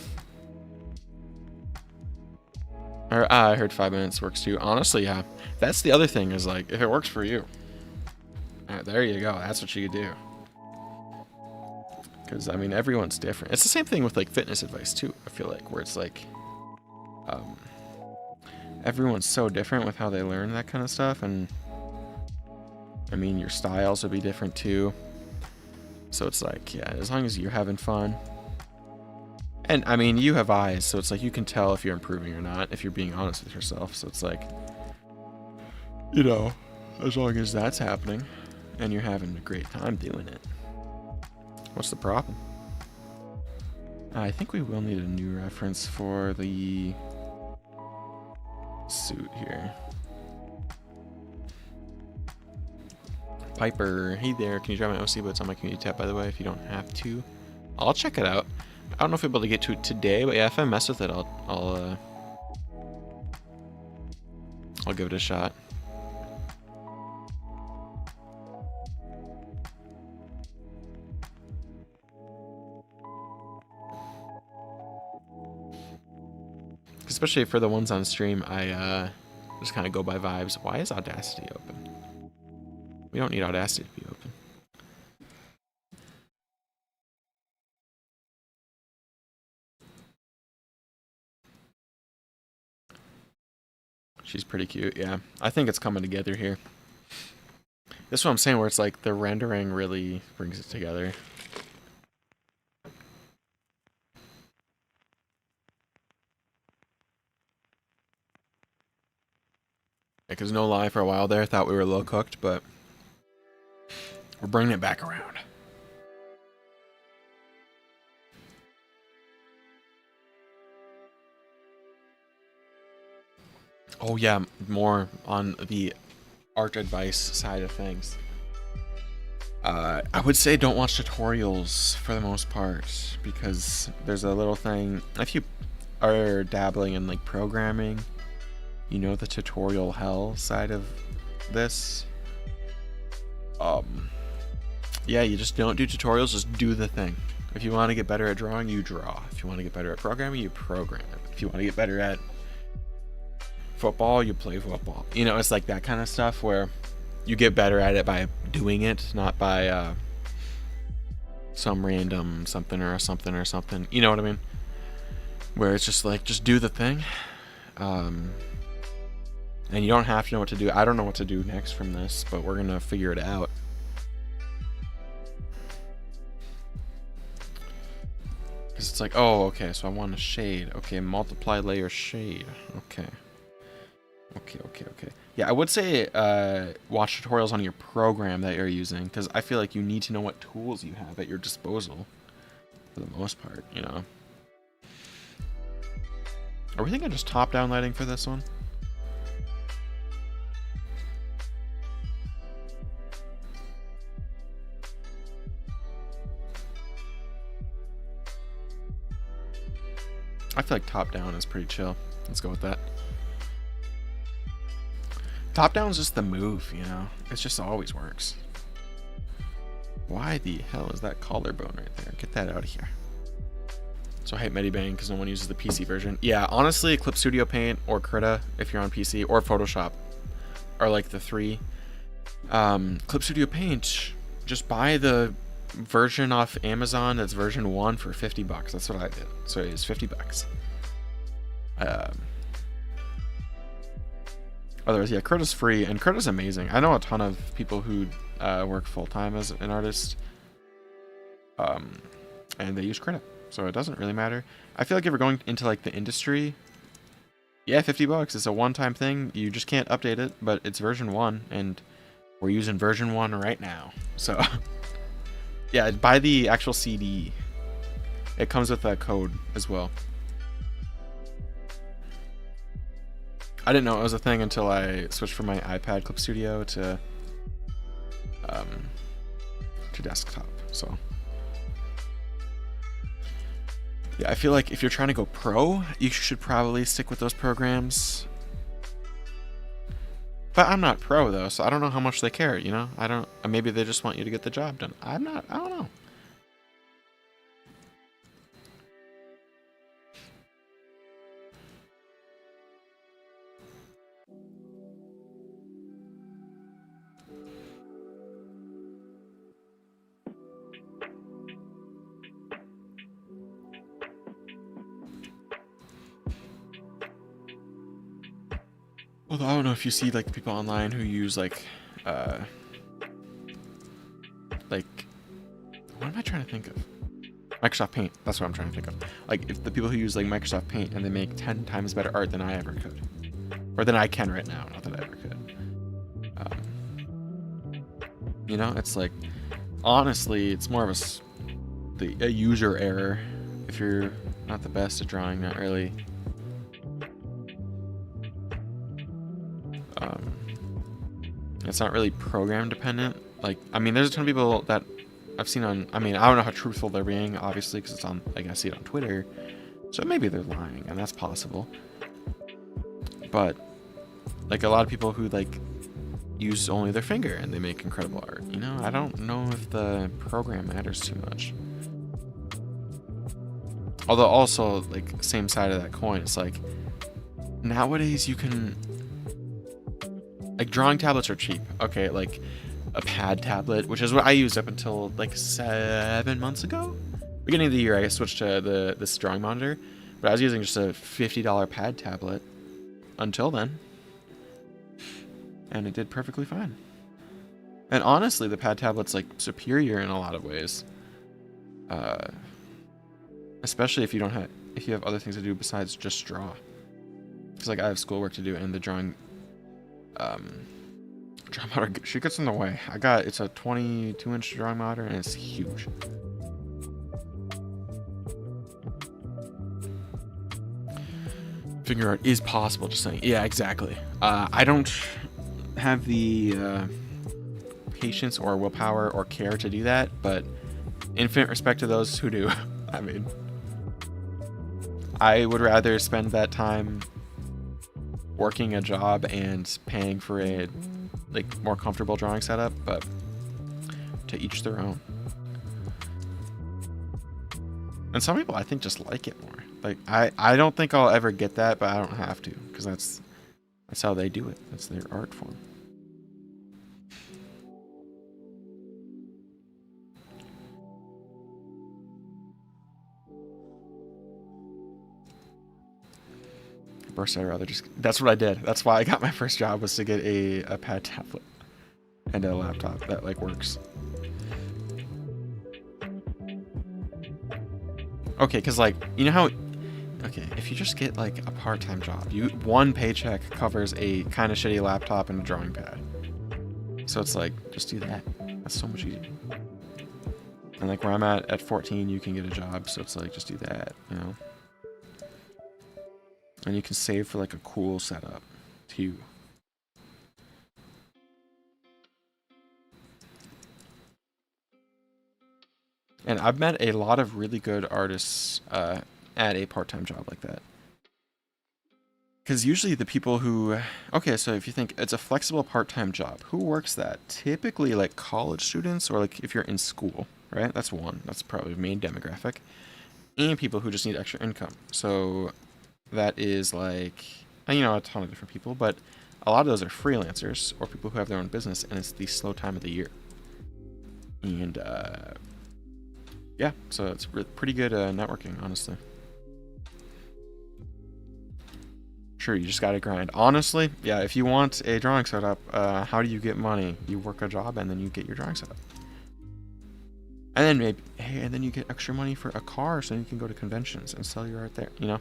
Or I heard 5 minutes works too. Honestly, yeah. That's the other thing is like, if it works for you, there you go. That's what you do. Because I mean, everyone's different. It's the same thing with like fitness advice too. I feel like where it's like, everyone's so different with how they learn that kind of stuff, and I mean, your styles will be different too. So it's like, yeah, as long as you're having fun. And I mean, you have eyes, so it's like you can tell if you're improving or not, if you're being honest with yourself. So it's like, you know, as long as that's happening and you're having a great time doing it, what's the problem? I think we will need a new reference for the suit here. Piper, hey there, can you try my OC boots on my community tab, by the way, if you don't have to? I'll check it out. I don't know if we'll be able to get to it today, but yeah, if I mess with it, I'll give it a shot. Especially for the ones on stream, I just kind of go by vibes. Why is Audacity open? We don't need Audacity to be open. She's pretty cute, yeah. I think it's coming together here. This is what I'm saying, where it's like the rendering really brings it together. Because no lie, for a while there, I thought we were low cooked, but we're bringing it back around. Oh yeah, more on the art advice side of things. I would say don't watch tutorials for the most part, because there's a little thing, if you are dabbling in like programming, you know the tutorial hell side of this. Yeah, you just don't do tutorials, just do the thing. If you want to get better at drawing, you draw. If you want to get better at programming, you program. If you want to get better at football, you play football. You know, it's like that kind of stuff where you get better at it by doing it, not by some random something or something or something. You know what I mean? Where it's just like, just do the thing. And you don't have to know what to do. I don't know what to do next from this, but we're going to figure it out. Because it's like, oh, okay, so I want a shade. Okay, multiply layer shade. Okay. Okay. Yeah, I would say watch tutorials on your program that you're using, because I feel like you need to know what tools you have at your disposal, for the most part, you know. Are we thinking just top-down lighting for this one? I feel like top-down is pretty chill. Let's go with that. Top-down's just the move, you know? It just always works. Why the hell is that collarbone right there? Get that out of here. So I hate Medibang because no one uses the PC version. Yeah, honestly, Clip Studio Paint or Krita, if you're on PC, or Photoshop, are like the three. Clip Studio Paint, just buy the version off Amazon that's version 1 for $50. That's what I did. So it was $50. Otherwise, yeah, Krita's free, and Krita's amazing. I know a ton of people who work full-time as an artist, and they use Krita, so it doesn't really matter. I feel like if you're going into like the industry, yeah, $50 is a one-time thing. You just can't update it, but it's version 1, and we're using version 1 right now. So yeah, buy the actual CD. It comes with a code as well. I didn't know it was a thing until I switched from my iPad Clip Studio to desktop. So yeah, I feel like if you're trying to go pro, you should probably stick with those programs. But I'm not pro though, so I don't know how much they care, you know? I don't, maybe they just want you to get the job done. I don't know. Although I don't know if you see like people online who use like what am I trying to think of? Microsoft Paint. That's what I'm trying to think of. Like if the people who use like Microsoft Paint and they make 10 times better art than I ever could, or than I can right now. Not that I ever could. You know, it's like honestly, it's more of a user error if you're not the best at drawing. Not really. It's not really program dependent. Like, I mean, there's a ton of people that I've seen on, I mean, I don't know how truthful they're being, obviously, because it's on, like, I see it on Twitter. So maybe they're lying, and that's possible. But, like, a lot of people who, like, use only their finger and they make incredible art. You know, I don't know if the program matters too much. Although also, like, same side of that coin, it's like, nowadays you can, like, drawing tablets are cheap. Okay, like a pad tablet, which is what I used up until like 7 months ago. Beginning of the year, I switched to this drawing monitor, but I was using just a $50 pad tablet until then, and it did perfectly fine. And honestly, the pad tablet's like superior in a lot of ways, especially if you have other things to do besides just draw. Because like I have schoolwork to do, and the drawing monitor, she gets in the way. It's a 22-inch drawing monitor, and it's huge. Finger art is possible, just saying. Yeah, exactly. I don't have the patience or willpower or care to do that, but infinite respect to those who do. I mean, I would rather spend that time working a job and paying for a like more comfortable drawing setup, but to each their own. And some people I think just like it more. Like I don't think I'll ever get that, but I don't have to, because that's how they do it. That's their art form. First, I'd rather just, that's what I did. That's why I got my first job, was to get a pad tablet and a laptop that like works. Okay, because like, you know how, okay, if you just get like a part-time job, one paycheck covers a kind of shitty laptop and a drawing pad. So it's like, just do that. That's so much easier. And like where I'm at 14, you can get a job, so it's like, just do that, you know? And you can save for like a cool setup too. And I've met a lot of really good artists at a part-time job like that. Because usually the people who, okay, so if you think it's a flexible part-time job, who works that? Typically like college students, or like if you're in school, right? That's one. That's probably the main demographic. And people who just need extra income. So that is like, you know, a ton of different people, but a lot of those are freelancers or people who have their own business, and it's the slow time of the year. And yeah, so it's pretty good networking, honestly. Sure, you just gotta grind. Honestly, yeah, if you want a drawing setup, how do you get money? You work a job and then you get your drawing setup. And then maybe, hey, and then you get extra money for a car so you can go to conventions and sell your art there, you know?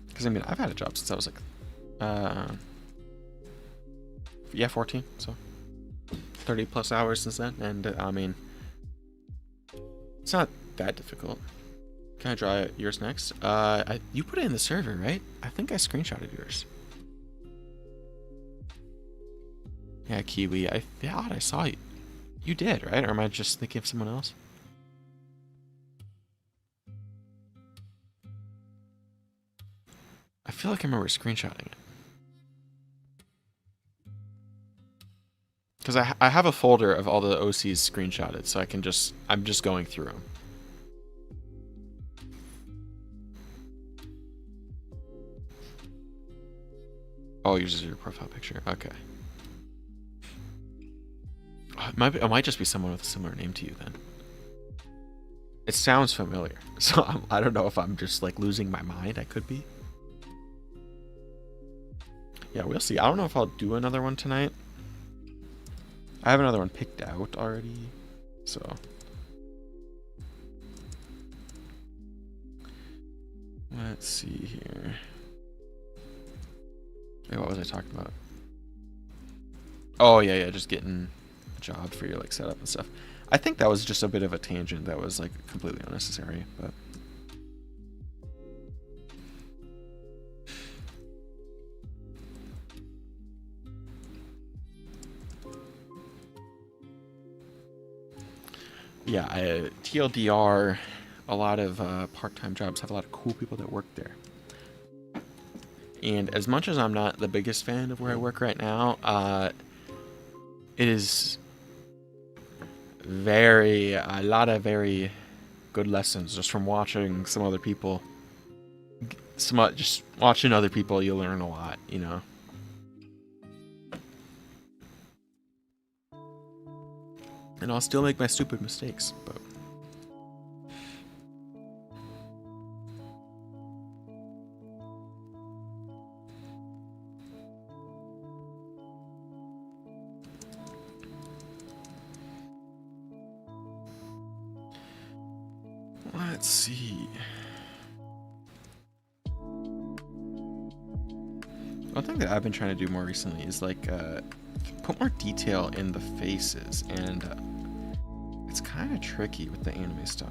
Because, I mean, I've had a job since I was like, yeah, 14, so 30 plus hours since then, and I mean, it's not that difficult. Can I draw yours next? You put it in the server, right? I think I screenshotted yours. Yeah, Kiwi, I thought I saw you. You did, right? Or am I just thinking of someone else? I feel like I remember screenshotting it. Because I have a folder of all the OCs screenshotted, so I'm just going through them. Oh, yours is your profile picture. Okay. It might just be someone with a similar name to you then. It sounds familiar, so I don't know if I'm just like losing my mind. I could be. Yeah, we'll see. I don't know if I'll do another one tonight. I have another one picked out already, so. Let's see here. Wait, what was I talking about? Oh, yeah, just getting a job for your like setup and stuff. I think that was just a bit of a tangent that was like completely unnecessary, but. Yeah, TLDR, a lot of part-time jobs have a lot of cool people that work there. And as much as I'm not the biggest fan of where I work right now, it is a lot of very good lessons just from watching some other people. Just watching other people, you learn a lot, you know. And I'll still make my stupid mistakes, but. Let's see. One thing that I've been trying to do more recently is like put more detail in the faces, and it's kind of tricky with the anime style.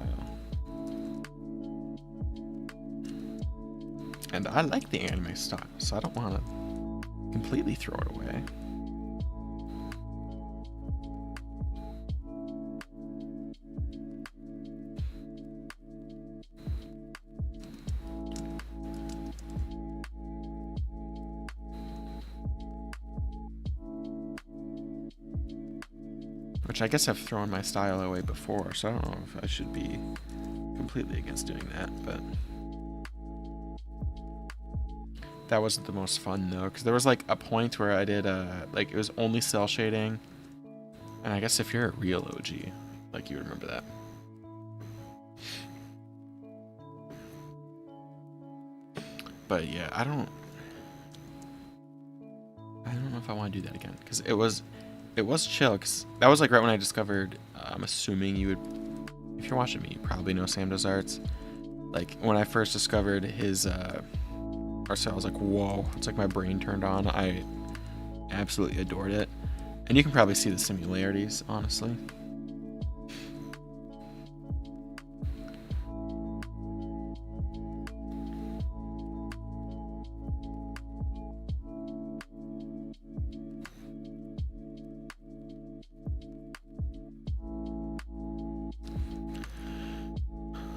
And I like the anime style, so I don't want to completely throw it away. Which I guess I've thrown my style away before, so I don't know if I should be completely against doing that, but that wasn't the most fun though, because there was like a point where I did like it was only cell shading, and I guess if you're a real OG, like you remember that. But yeah, I don't know if I want to do that again, because it was chill, because that was like right when I discovered, I'm assuming you would, if you're watching me, you probably know Sam Does Arts. Like when I first discovered his art style, I was like, whoa, it's like my brain turned on. I absolutely adored it. And you can probably see the similarities, honestly.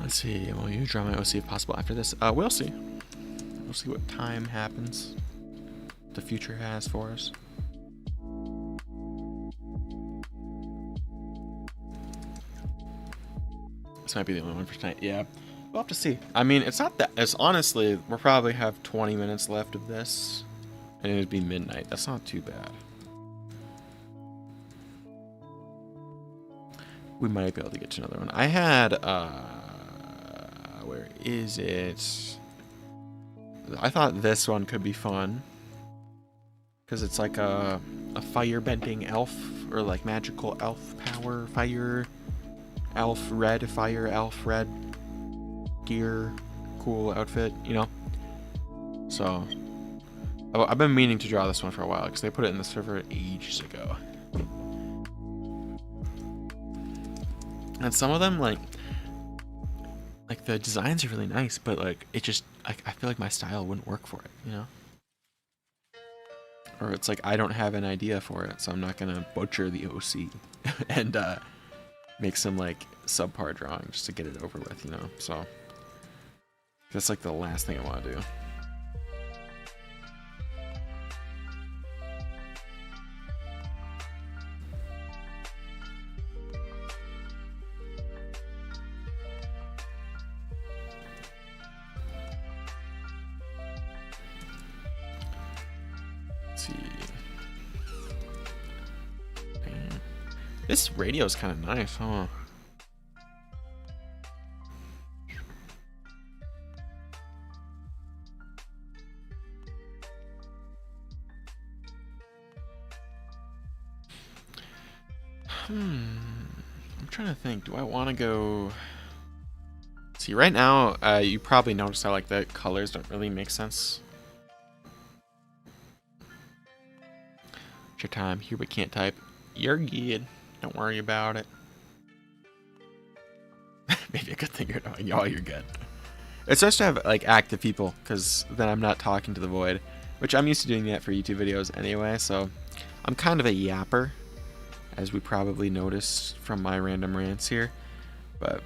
Let's see, will you draw my OC if possible after this? We'll see. We'll see what time happens. The future has for us. This might be the only one for tonight. Yeah, we'll have to see. I mean, it's not that. It's honestly, we'll probably have 20 minutes left of this, and it'd be midnight. That's not too bad. We might be able to get to another one. I had, where is it? I thought this one could be fun, because it's like a fire-bending elf, or like magical elf power, fire elf red gear, cool outfit, you know. So I've been meaning to draw this one for a while, because they put it in the server ages ago. And some of them, like the designs are really nice, but like it just, I feel like my style wouldn't work for it, you know? Or it's like I don't have an idea for it, so I'm not gonna butcher the OC and make some like subpar drawing just to get it over with, you know? So that's like the last thing I want to do. This radio is kind of nice, huh? I'm trying to think. Do I want to go... See, right now, you probably noticed how like the colors don't really make sense. It's your time here, but can't type. You're good. Don't worry about it. Maybe a good thing you're knowing. Y'all, you're good. It's nice to have like active people, because then I'm not talking to the void, which I'm used to doing that for YouTube videos anyway. So I'm kind of a yapper, as we probably noticed from my random rants here, but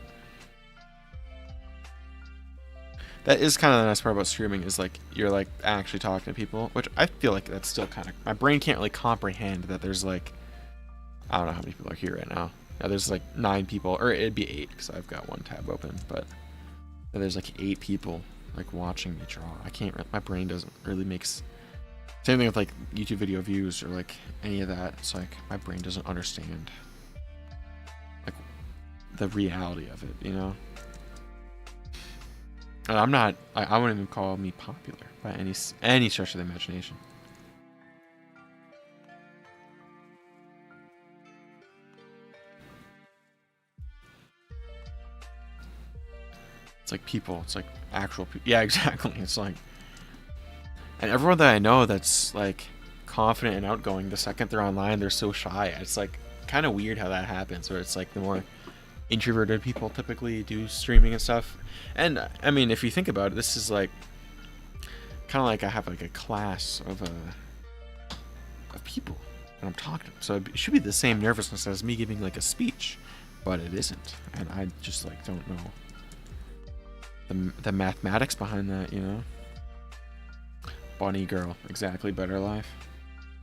that is kind of the nice part about streaming, is like you're like actually talking to people, which I feel like that's still kind of, my brain can't really comprehend that there's like, I don't know how many people are here right now. Now there's like 9 people, or it'd be 8 because I've got one tab open, but there's like 8 people like watching me draw. I can't, my brain doesn't really make same thing with like YouTube video views or like any of that. It's like my brain doesn't understand like the reality of it, you know? And I'm not, I wouldn't even call me popular by any stretch of the imagination. It's like people, it's like actual people. Yeah, exactly. It's like, and everyone that I know that's like confident and outgoing, the second they're online, they're so shy. It's like kind of weird how that happens, where it's like the more introverted people typically do streaming and stuff. And I mean, if you think about it, this is like kind of like I have like a class of people and I'm talking to them. So it should be the same nervousness as me giving like a speech, but it isn't. And I just like don't know the mathematics behind that, you know? Bunny girl, exactly, better life.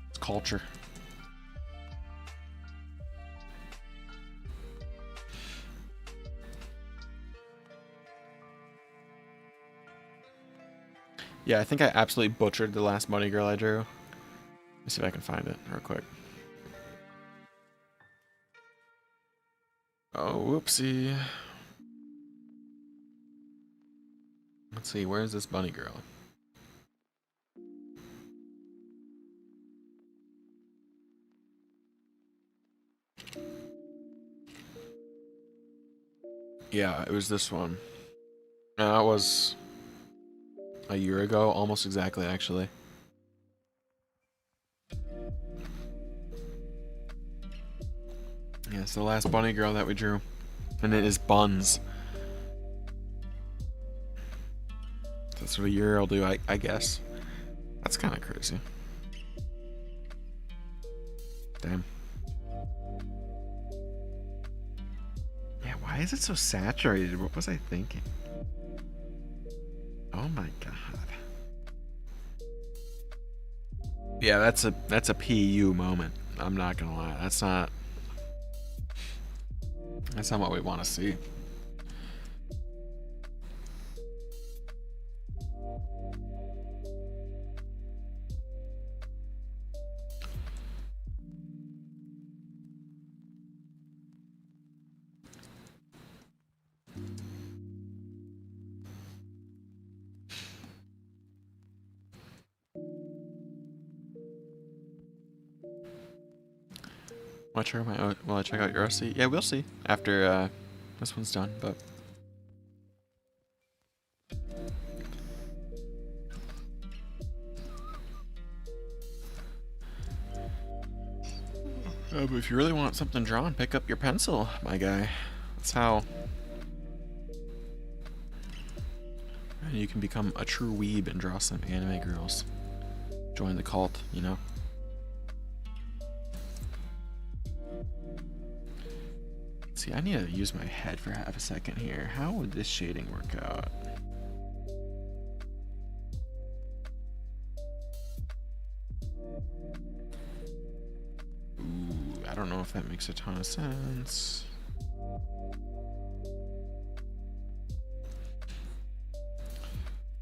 It's culture. Yeah, I think I absolutely butchered the last bunny girl I drew. Let me see if I can find it real quick. Oh, whoopsie. Let's see, where's this bunny girl? Yeah, it was this one. That was a year ago, almost exactly, actually. Yeah, it's the last bunny girl that we drew. And it is Buns. That's what a year will do, I guess. That's kind of crazy. Damn. Yeah, why is it so saturated? What was I thinking? Oh my god. Yeah, that's a PU moment. I'm not gonna lie. That's not what we want to see. Will I check out your OC? Yeah, we'll see after this one's done, but but if you really want something drawn, pick up your pencil, my guy. That's how. And you can become a true weeb and draw some anime girls. Join the cult, you know? See, I need to use my head for half a second here. How would this shading work out? Ooh, I don't know if that makes a ton of sense.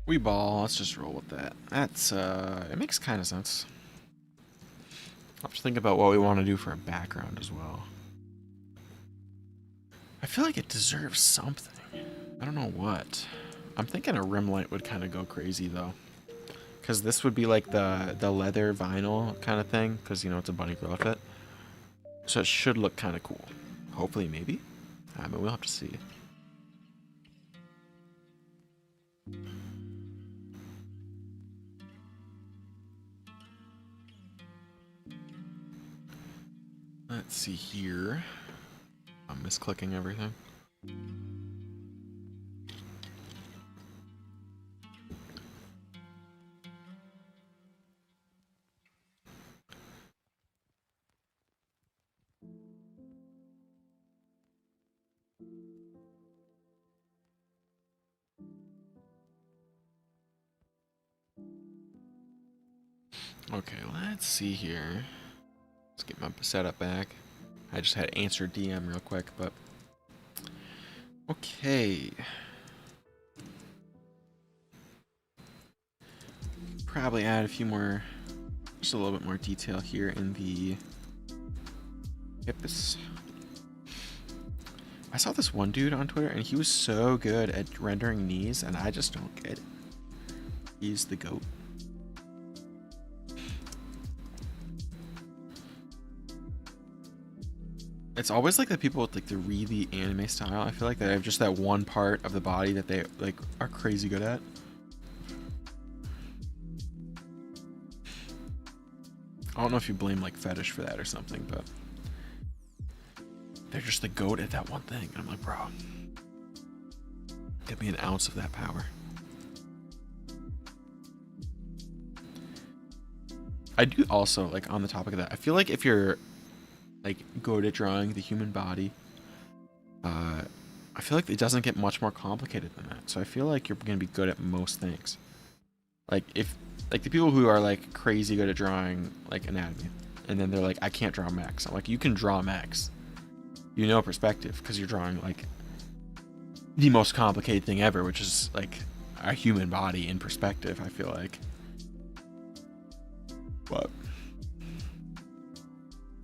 We ball, let's just roll with that. That's, it makes kind of sense. I'll have to think about what we want to do for a background as well. I feel like it deserves something. I don't know what. I'm thinking a rim light would kind of go crazy though. Because this would be like the leather vinyl kind of thing. Because, you know, it's a bunny girl outfit. So it should look kind of cool. Hopefully, maybe. But we'll have to see. Let's see here. I'm misclicking everything. Okay, let's see here. Let's get my setup back. I just had to answer DM real quick, but... Okay. Probably add a few more... Just a little bit more detail here in the... hips. I saw this one dude on Twitter, and he was so good at rendering knees, and I just don't get it. He's the GOAT. It's always like the people with like the really anime style. I feel like they have just that one part of the body that they like are crazy good at. I don't know if you blame like fetish for that or something, but they're just the GOAT at that one thing. And I'm like, bro, give me an ounce of that power. I do also, like, on the topic of that, I feel like if you're like good at drawing the human body, I feel like it doesn't get much more complicated than that. So I feel like you're gonna be good at most things. Like if like the people who are like crazy good at drawing like anatomy, and then they're like, I can't draw mechs. I'm like, you can draw mechs. You know perspective because you're drawing like the most complicated thing ever, which is like a human body in perspective. I feel like, but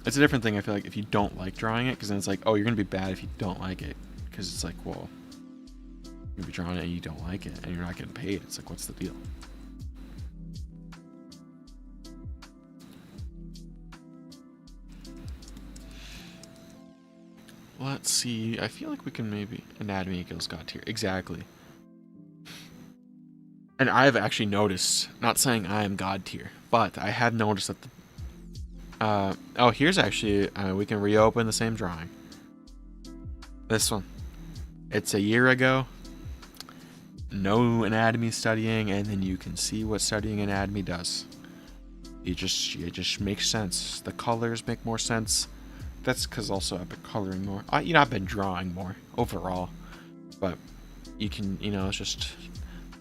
it's a different thing. I feel like if you don't like drawing it, because then it's like, oh, you're gonna be bad if you don't like it, because it's like, well, you're gonna be drawing it and you don't like it, and you're not getting paid. It's like, what's the deal? Let's see. I feel like we can maybe anatomy equals god tier. Exactly. And I've actually noticed, not saying I am god tier, but I have noticed that the oh, here's actually, we can reopen the same drawing. This one. It's a year ago. No anatomy studying, and then you can see what studying anatomy does. It just makes sense. The colors make more sense. That's because also I've been coloring more. You know, I've been drawing more overall. But you can, you know, it's just...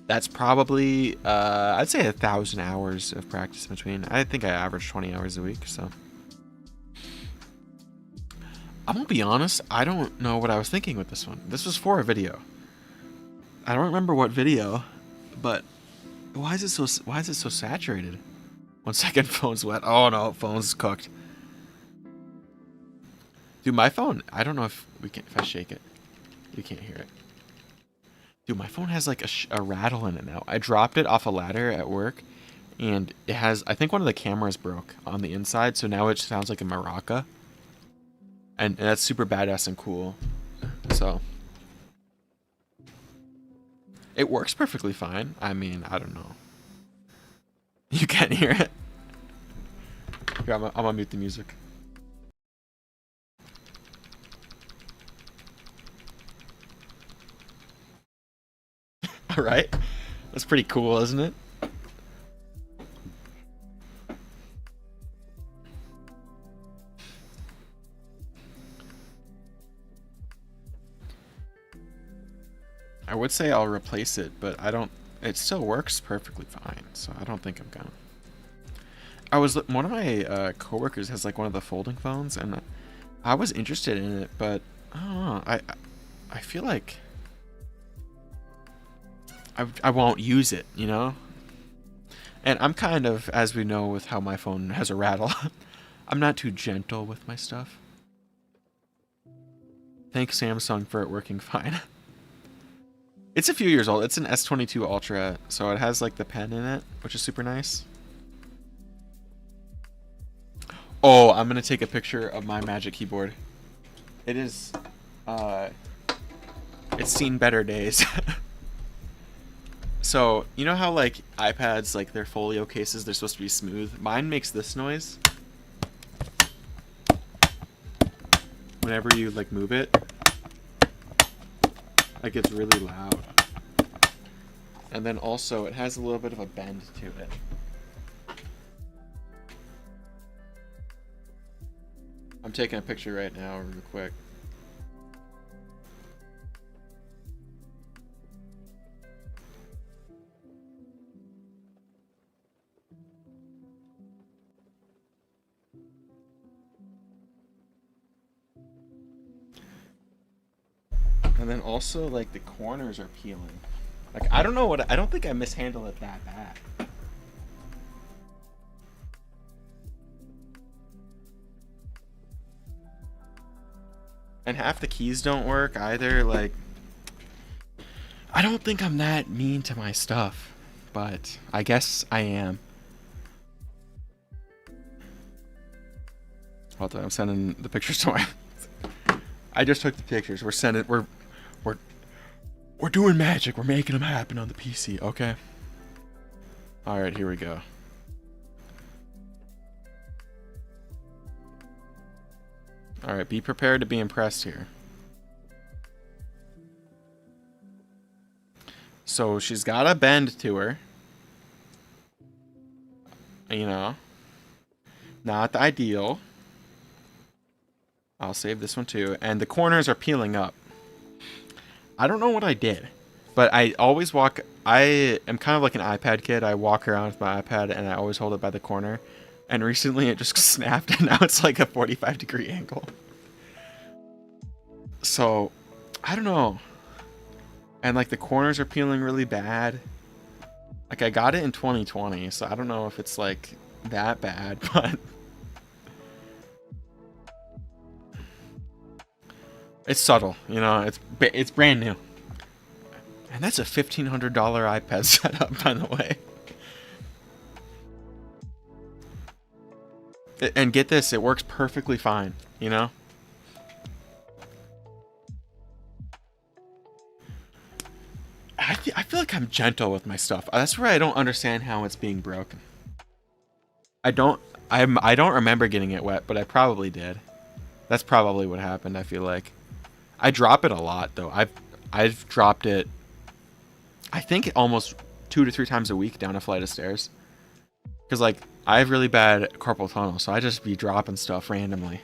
That's probably, I'd say 1,000 hours of practice in between. I think I average 20 hours a week, so... I'm gonna be honest, I don't know what I was thinking with this one. This was for a video. I don't remember what video, but why is it so saturated? 1 second, phone's wet. Oh no, phone's cooked. Dude, my phone, I don't know if we can, if I shake it, you can't hear it. Dude, my phone has like a rattle in it now. I dropped it off a ladder at work, and it has, I think one of the cameras broke on the inside, so now it sounds like a maraca. And that's super badass and cool. So it works perfectly fine. I mean, I don't know. You can't hear it. Here, I'm gonna mute the music. Alright. That's pretty cool, isn't it? I would say I'll replace it, but I don't... It still works perfectly fine, so I don't think I'm gonna. One of my coworkers has like one of the folding phones, and I was interested in it, but I don't know. I feel like I won't use it, you know? And I'm kind of, as we know with how my phone has a rattle, I'm not too gentle with my stuff. Thank Samsung for it working fine. It's a few years old. It's an S22 Ultra, so it has like the pen in it, which is super nice. Oh, I'm gonna take a picture of my Magic Keyboard. It is, it's seen better days. So, you know how like iPads, like their folio cases, they're supposed to be smooth? Mine makes this noise whenever you like move it. Like it's really loud. And then also it has a little bit of a bend to it. I'm taking a picture right now real quick. And then also like the corners are peeling. Like I don't know what I don't think I mishandled it that bad. And half the keys don't work either. Like I don't think I'm that mean to my stuff, but I guess I am. Hold on, I'm sending the pictures to my. I just took the pictures. We're sending. We're doing magic. We're making them happen on the PC. Okay. All right, here we go. All right, be prepared to be impressed here. So she's got a bend to her. You know, not the ideal. I'll save this one too. And the corners are peeling up. I don't know what I did, but I always walk. I am kind of like an iPad kid. I walk around with my iPad and I always hold it by the corner. And recently it just snapped and now it's like a 45-degree angle. So, I don't know. And like the corners are peeling really bad. Like I got it in 2020, so I don't know if it's like that bad, but it's subtle, you know. It's brand new, and that's a $1,500 iPad setup, by the way. And get this, it works perfectly fine, you know. I feel like I'm gentle with my stuff. That's where I don't understand how it's being broken. I don't I don't remember getting it wet, but I probably did. That's probably what happened, I feel like. I drop it a lot though. I've dropped it I think almost 2 to 3 times a week down a flight of stairs. Cuz like I have really bad carpal tunnel, so I just be dropping stuff randomly.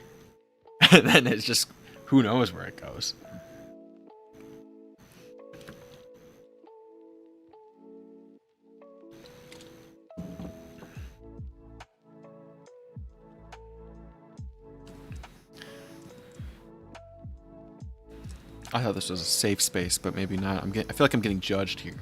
And then it's just who knows where it goes. I thought this was a safe space, but maybe not. I feel like I'm getting judged here.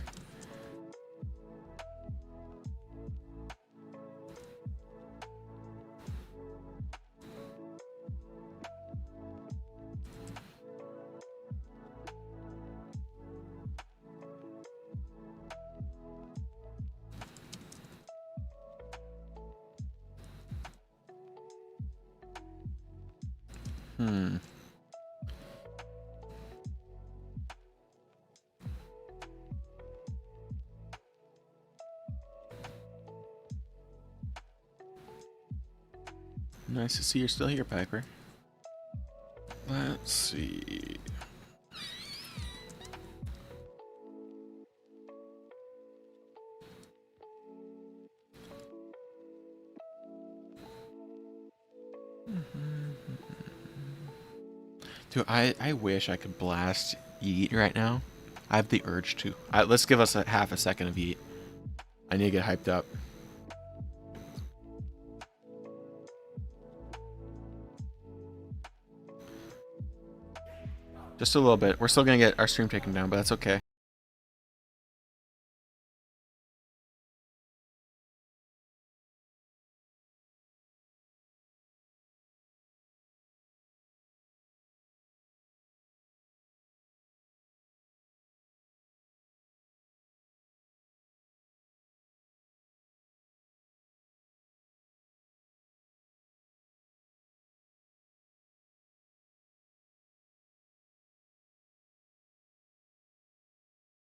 Hmm. Nice to see you're still here, Piper. Let's see. Dude, I wish I could blast Yeet right now. I have the urge to. Let's give us a half a second of Yeet. I need to get hyped up. Just a little bit. We're still gonna get our stream taken down, but that's okay.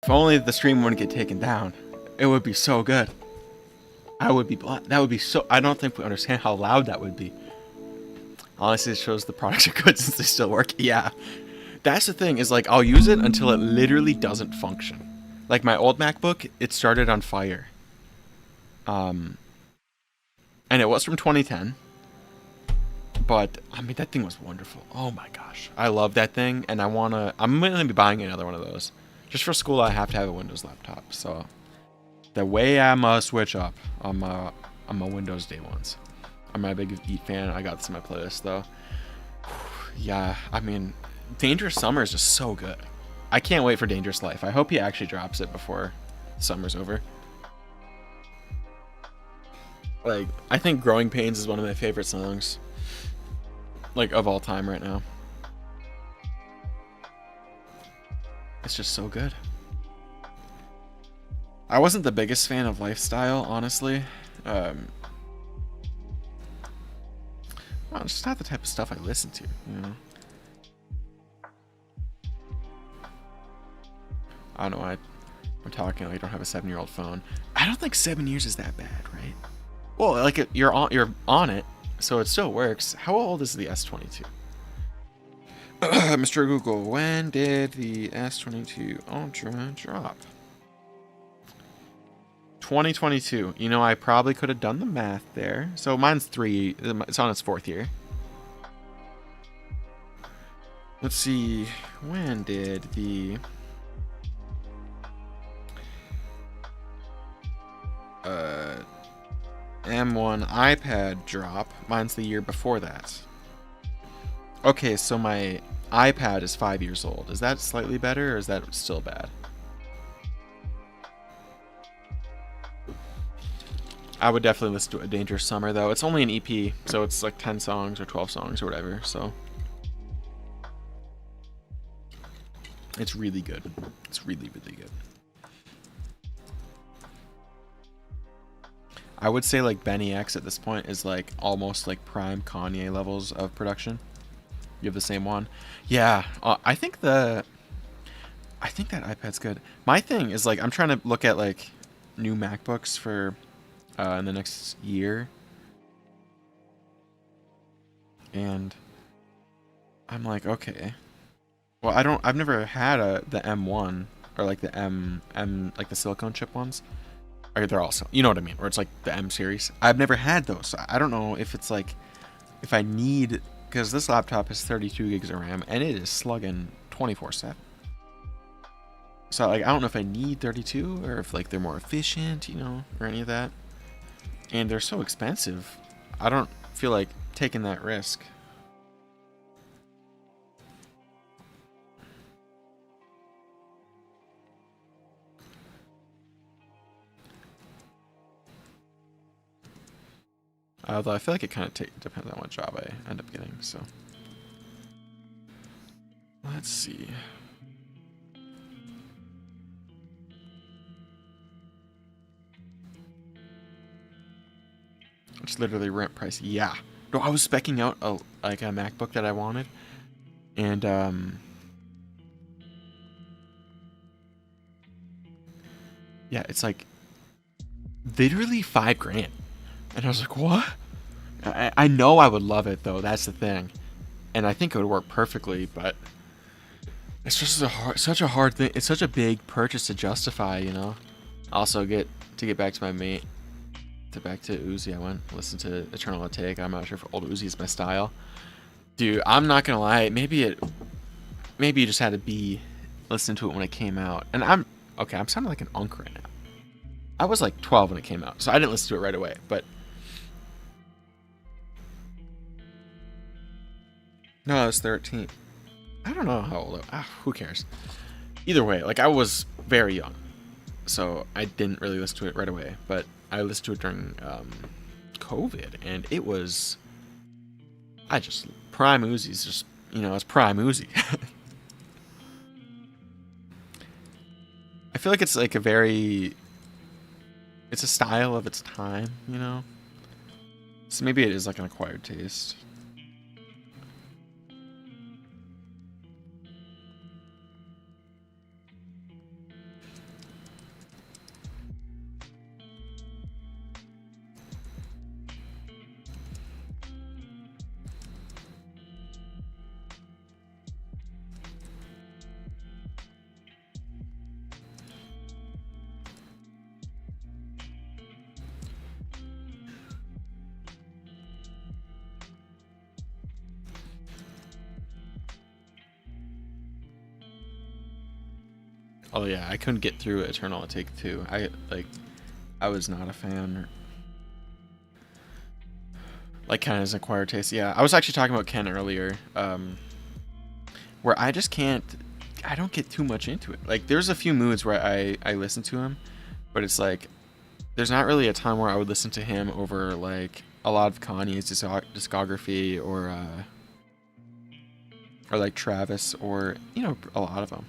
If only the stream wouldn't get taken down, it would be so good. That would be so. I don't think we understand how loud that would be. Honestly, it shows the products are good since they still work. Yeah, that's the thing. Is like I'll use it until it literally doesn't function. Like my old MacBook, it started on fire. And it was from 2010. But I mean, that thing was wonderful. Oh my gosh, I love that thing, and I'm gonna be buying another one of those. Just for school, I have to have a Windows laptop. So the way I'm a switch up, I'm a Windows day ones. I'm a big Eat fan. I got this in my playlist though. Yeah, I mean, Dangerous Summer is just so good. I can't wait for Dangerous Life. I hope he actually drops it before summer's over. Like, I think Growing Pains is one of my favorite songs, like, of all time right now. It's just so good. I wasn't the biggest fan of Lifestyle, honestly. Well, it's just not the type of stuff I listen to, you know? I don't know, I'm talking like I don't have a 7-year-old phone. I don't think 7 years is that bad, right? Well, like, you're on it, so it still works. How old is the S22? Mr. Google, when did the S22 Ultra drop? 2022. You know, I probably could have done the math there. So mine's 3. It's on its 4th year. Let's see. When did the M1 iPad drop? Mine's the year before that. Okay, so my iPad is 5 years old. Is that slightly better, or is that still bad? I would definitely listen to A Dangerous Summer, though. It's only an EP, so it's like 10 songs or 12 songs or whatever, so it's really good. It's really, really good. I would say like Benny X at this point is like almost like prime Kanye levels of production. You have the same one? Yeah, I think that iPad's good. My thing is like I'm trying to look at like new MacBooks for in the next year, and I'm like, okay, well, I've never had the M1 or like the M like the silicone chip ones. Or they're also, you know what I mean, or it's like the M series. I've never had those. So I don't know if it's like if I need, because this laptop has 32 gigs of RAM and it is slugging 24/7. So like I don't know if I need 32 or if like they're more efficient, you know, or any of that. And they're so expensive. I don't feel like taking that risk. Although I feel like it kind of depends on what job I end up getting, so. Let's see. It's literally rent price. Yeah. No, I was speccing out a MacBook that I wanted, and yeah, it's like literally $5,000, and I was like, what? I know I would love it though. That's the thing, and I think it would work perfectly, but it's just such a hard thing. It's such a big purchase to justify, you know. Also, to get back to my mate. Back to Uzi, I went listen to Eternal Atake. I'm not sure if old Uzi is my style, dude. I'm not gonna lie. Maybe you just had to be listening to it when it came out. And I'm sounding like an unk right now. I was like 12 when it came out, so I didn't listen to it right away. But no, I was 13. I don't know how old. Who cares? Either way, like I was very young, so I didn't really listen to it right away. But I listened to it during COVID, and it was, Prime Uzi's just, you know, it's Prime Uzi. I feel like it's like it's a style of its time, you know? So maybe it is like an acquired taste. Oh yeah, I couldn't get through Eternal Take Two. I was not a fan. Like Ken has an acquired taste. Yeah, I was actually talking about Ken earlier, where I just can't. I don't get too much into it. Like there's a few moods where I listen to him, but it's like there's not really a time where I would listen to him over like a lot of Kanye's discography or like Travis or a lot of them.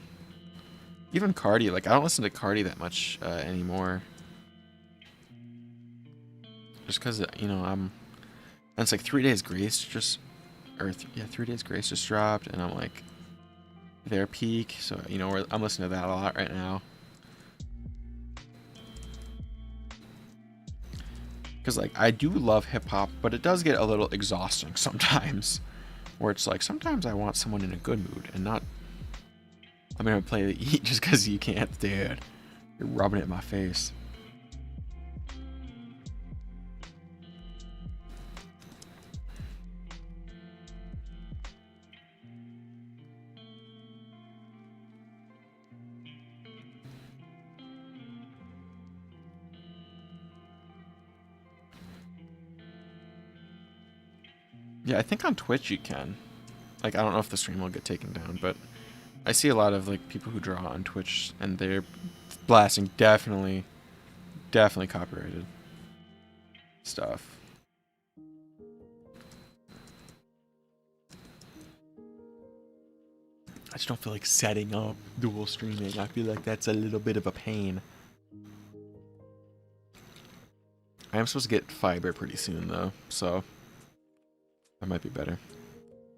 Even Cardi, like I don't listen to Cardi that much anymore, just because I'm. And it's like 3 Days Grace just, or yeah, 3 Days Grace just dropped, and I'm like their peak, so I'm listening to that a lot right now. Because like I do love hip hop, but it does get a little exhausting sometimes. Where it's like sometimes I want someone in a good mood and not. I'm gonna play the Eat just because you can't, dude. You're rubbing it in my face. Yeah, I think on Twitch you can. Like, I don't know if the stream will get taken down, but I see a lot of like people who draw on Twitch and they're blasting definitely copyrighted stuff. I just don't feel like setting up dual streaming. I feel like that's a little bit of a pain. I am supposed to get fiber pretty soon though, so that might be better.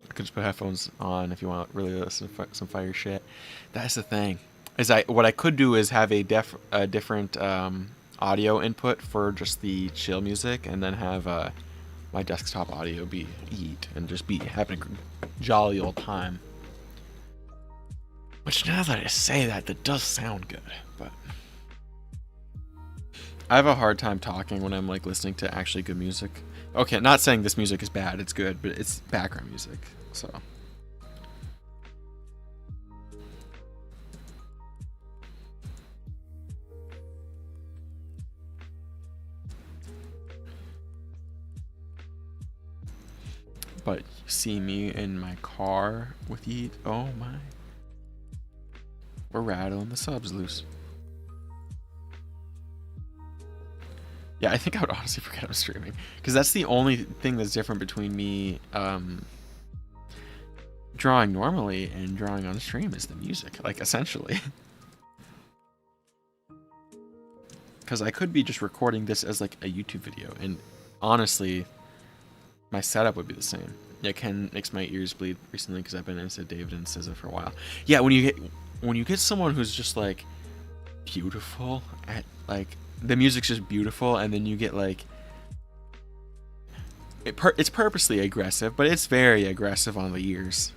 I could just put headphones on if you want to really listen to some fire shit. That's the thing. What I could do is have a different audio input for just the chill music, and then have my desktop audio be Eat and just be having a jolly old time. Which now that I say that does sound good, but I have a hard time talking when I'm like listening to actually good music. Okay, not saying this music is bad, it's good, but it's background music, so. But you see me in my car with Eat, oh my. We're rattling the subs loose. Yeah, I think I would honestly forget I'm streaming. Because that's the only thing that's different between me drawing normally and drawing on stream is the music, like essentially. Because I could be just recording this as like a YouTube video, and honestly, my setup would be the same. Yeah, Ken makes my ears bleed recently because I've been into David and SZA for a while. Yeah, when you get someone who's just like beautiful at like the music's just beautiful, and then you get like it's purposely aggressive, but it's very aggressive on the ears.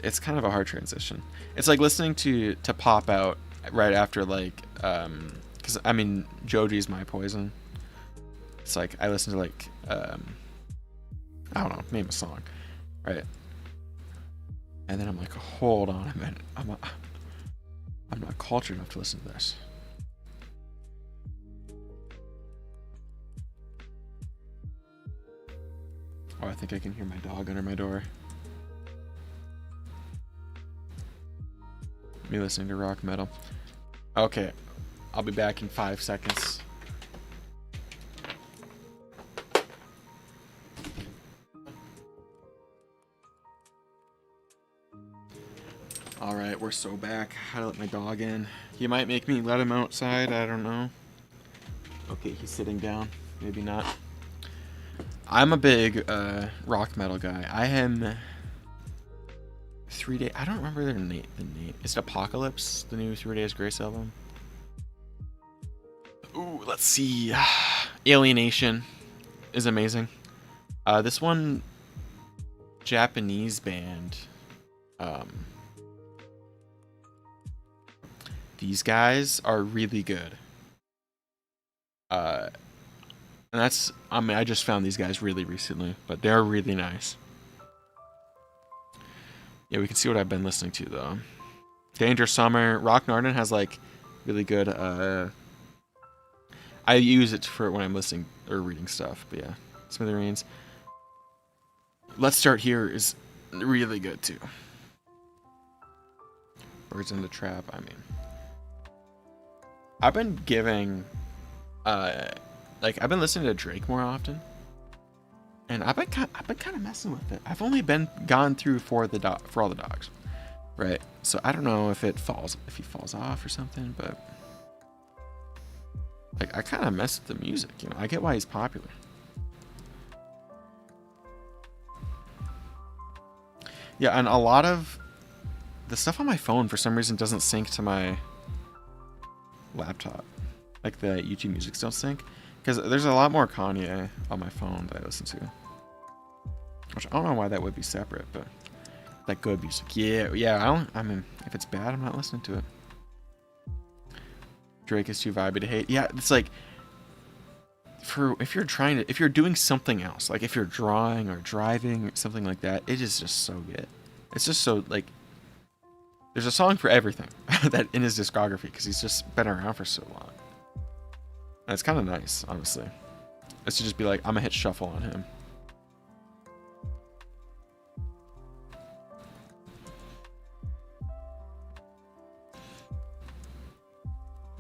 It's kind of a hard transition. It's like listening to Pop Out right after like because I mean Joji's My Poison. It's like I listen to like I don't know, name a song, right? And then I'm like, hold on a minute, I'm not cultured enough to listen to this. Oh, I think I can hear my dog under my door. Me listening to rock metal. Okay, I'll be back in 5 seconds. Alright, we're so back. How to let my dog in. He might make me let him outside, I don't know. Okay, he's sitting down. Maybe not. I'm a big rock metal guy. I am 3 Days. I don't remember the name. Is it Apocalypse, the new 3 Days Grace album? Ooh, let's see. Alienation is amazing. This one, Japanese band. These guys are really good. And that's, I mean, I just found these guys really recently, but they're really nice. Yeah, we can see what I've been listening to, though. Danger Summer. Rock Nardin has like really good. I use it for when I'm listening or reading stuff. But yeah, Smithereens. Let's Start Here is really good too. Birds in the Trap. I mean, I've been giving, like I've been listening to Drake more often, and I've been kind of messing with it. I've only gone through for all the dogs, right? So I don't know if he falls off or something, but like I kind of mess with the music. You know, I get why he's popular. Yeah, and a lot of the stuff on my phone for some reason doesn't sync to my laptop. Like the YouTube musics don't sync. Because there's a lot more Kanye on my phone that I listen to. Which I don't know why that would be separate, but that good music. Yeah, I mean, if it's bad, I'm not listening to it. Drake is too vibey to hate. Yeah, it's like, if you're doing something else, like if you're drawing or driving or something like that, it is just so good. It's just so, like, there's a song for everything that in his discography, because he's just been around for so long. And it's kind of nice, honestly. It's to just be like, I'm gonna hit shuffle on him.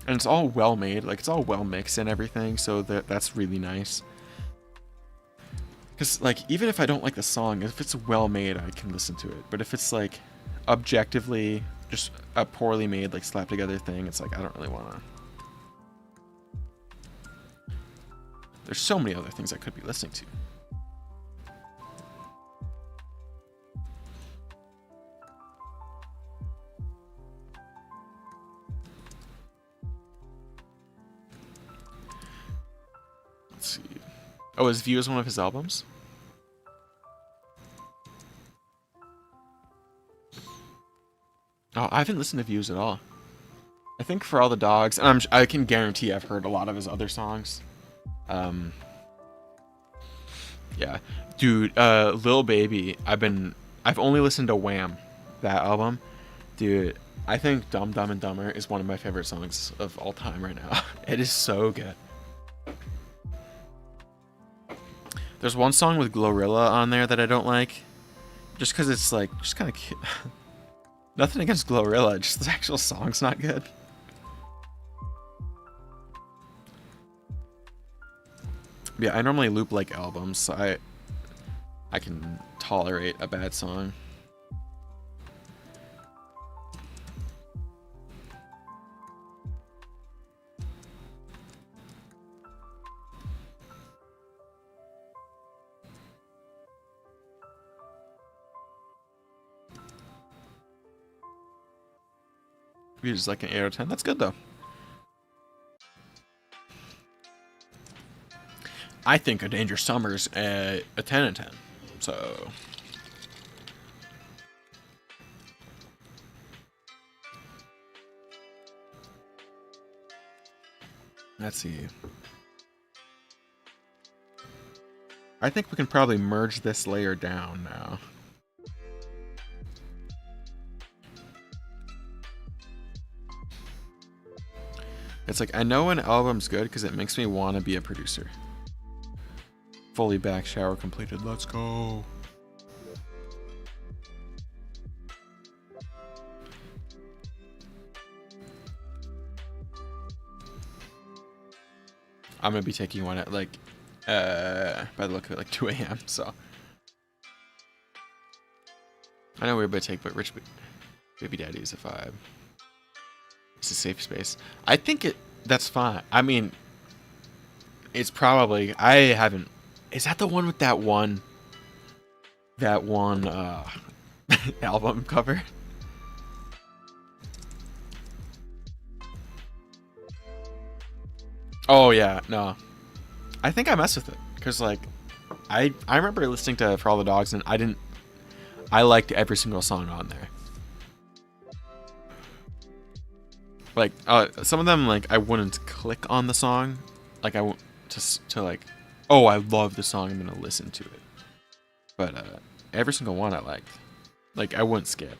And it's all well made, like it's all well mixed and everything, so that's really nice. Because like even if I don't like the song, if it's well made, I can listen to it. But if it's like objectively just a poorly made, like slapped together thing, it's like I don't really want to. There's so many other things I could be listening to. Let's see. Oh, is View is one of his albums? Oh, I haven't listened to Views at all. I think For All the Dogs, and I can guarantee I've heard a lot of his other songs. Yeah, dude, Lil Baby. I've only listened to Wham, that album, dude. I think Dumb Dumb and Dumber is one of my favorite songs of all time right now. It is so good. There's one song with Glorilla on there that I don't like, just because it's like just kind of cute. Nothing against Glorilla, just the actual song's not good. Yeah, I normally loop like albums, so I can tolerate a bad song. You're just like an 8 out of 10. That's good though. I think A Danger Summer's a 10 out of 10. So let's see. I think we can probably merge this layer down now. It's like, I know an album's good because it makes me want to be a producer. Fully back, shower completed, let's go. I'm gonna be taking one at like, by the look of it, like 2 a.m. So I know we're about to take, but Rich Baby Daddy is a vibe. It's a safe space. I think that's fine. I mean, it's probably, I haven't, is that the one with that one album cover? Oh yeah, no. I think I messed with it because like I remember listening to For All the Dogs and I liked every single song on there. Like some of them, like I wouldn't click on the song, like I want to like, oh, I love the song, I'm gonna listen to it. But every single one I liked, like I wouldn't skip.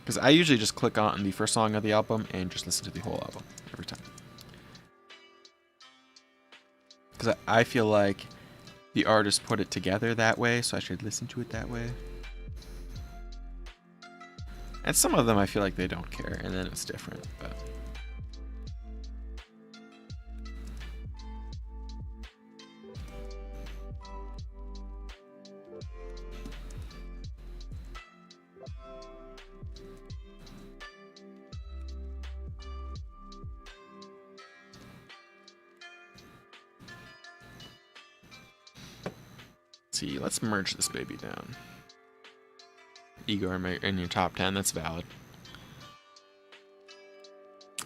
Because I usually just click on the first song of the album and just listen to the whole album every time. Because I feel like the artist put it together that way, so I should listen to it that way. And some of them I feel like they don't care, and then it's different. But see, let's merge this baby down. Igor in your top 10, that's valid.